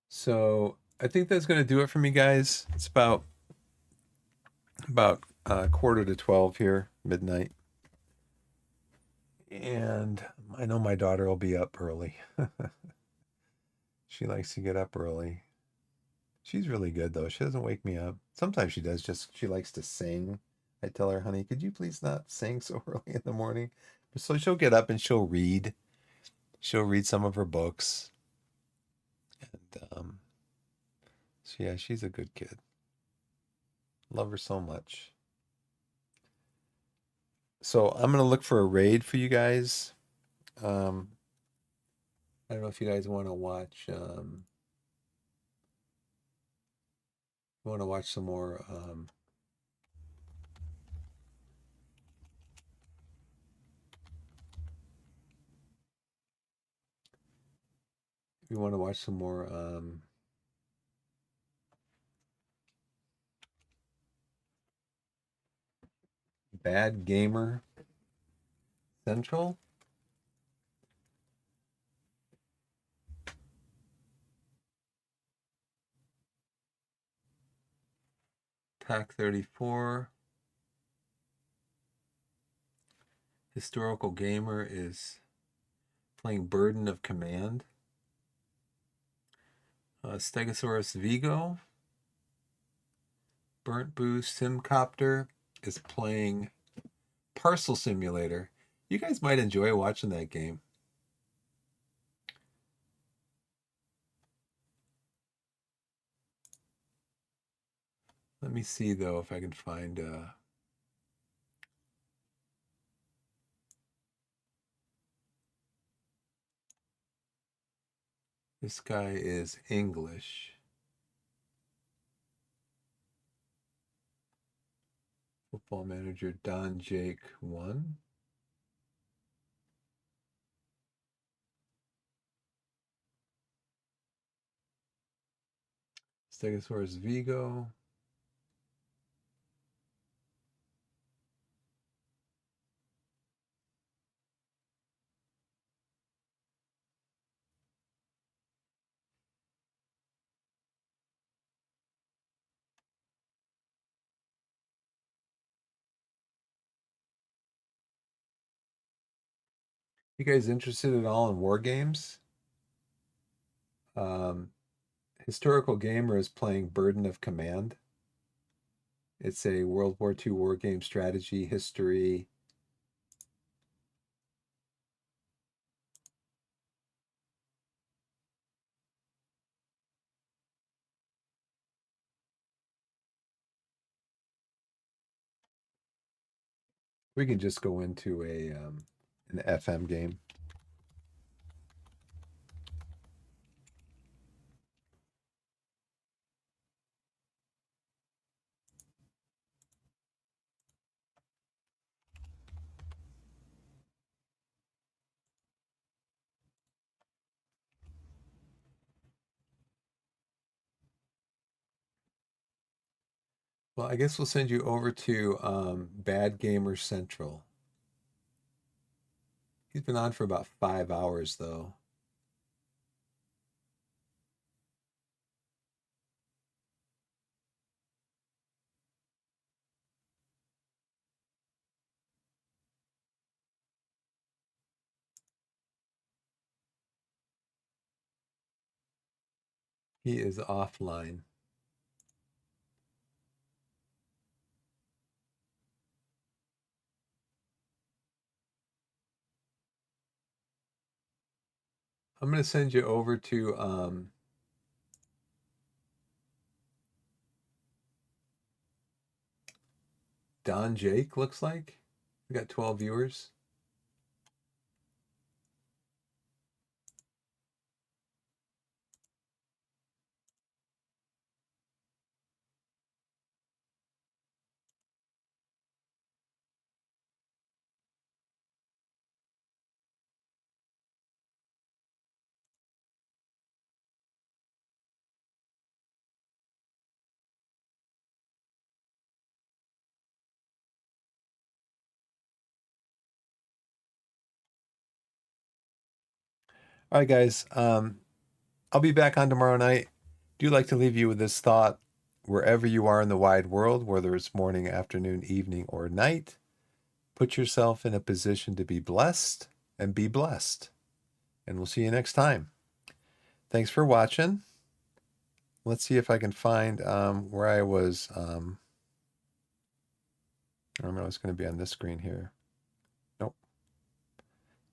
So I think that's gonna do it for me, guys. It's about quarter to 12 here, midnight. And I know my daughter will be up early. She likes to get up early. She's really good though. She doesn't wake me up. Sometimes she does, just she likes to sing. I tell her, honey, could you please not sing so early in the morning? So she'll get up and she'll read. She'll read some of her books. And so yeah, she's a good kid. Love her so much. So I'm gonna look for a raid for you guys. Um, I don't know if you guys want to watch. Want to watch some more. If you want to watch some more. Bad Gamer Central. TAC 34. Historical Gamer is playing Burden of Command. Stegosaurus Vigo. Burnt Boost Simcopter is playing Parcel Simulator. You guys might enjoy watching that game. Let me see though if I can find this guy is English. Football Manager Don Jake 1. Stegosaurus Vigo. You guys interested at all in war games? Um, Historical Gamer is playing Burden of Command. It's a World War II war game strategy history. We can just go into an FM game. Well, I guess we'll send you over to Bad Gamer Central. He's been on for about 5 hours, though. He is offline. I'm going to send you over to Don Jake, looks like. We got 12 viewers. All right, guys. I'll be back on tomorrow night. Do like to leave you with this thought. Wherever you are in the wide world, whether it's morning, afternoon, evening, or night, put yourself in a position to be blessed and be blessed. And we'll see you next time. Thanks for watching. Let's see if I can find where I was. I don't know. It's going to be on this screen here. Nope.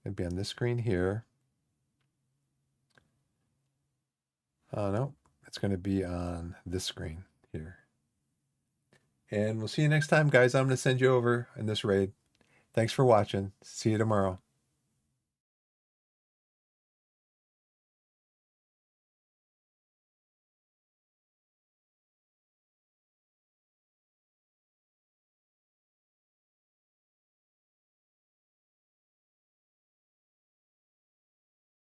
It'd be on this screen here. Oh, no. It's going to be on this screen here. And we'll see you next time, guys. I'm going to send you over in this raid. Thanks for watching. See you tomorrow.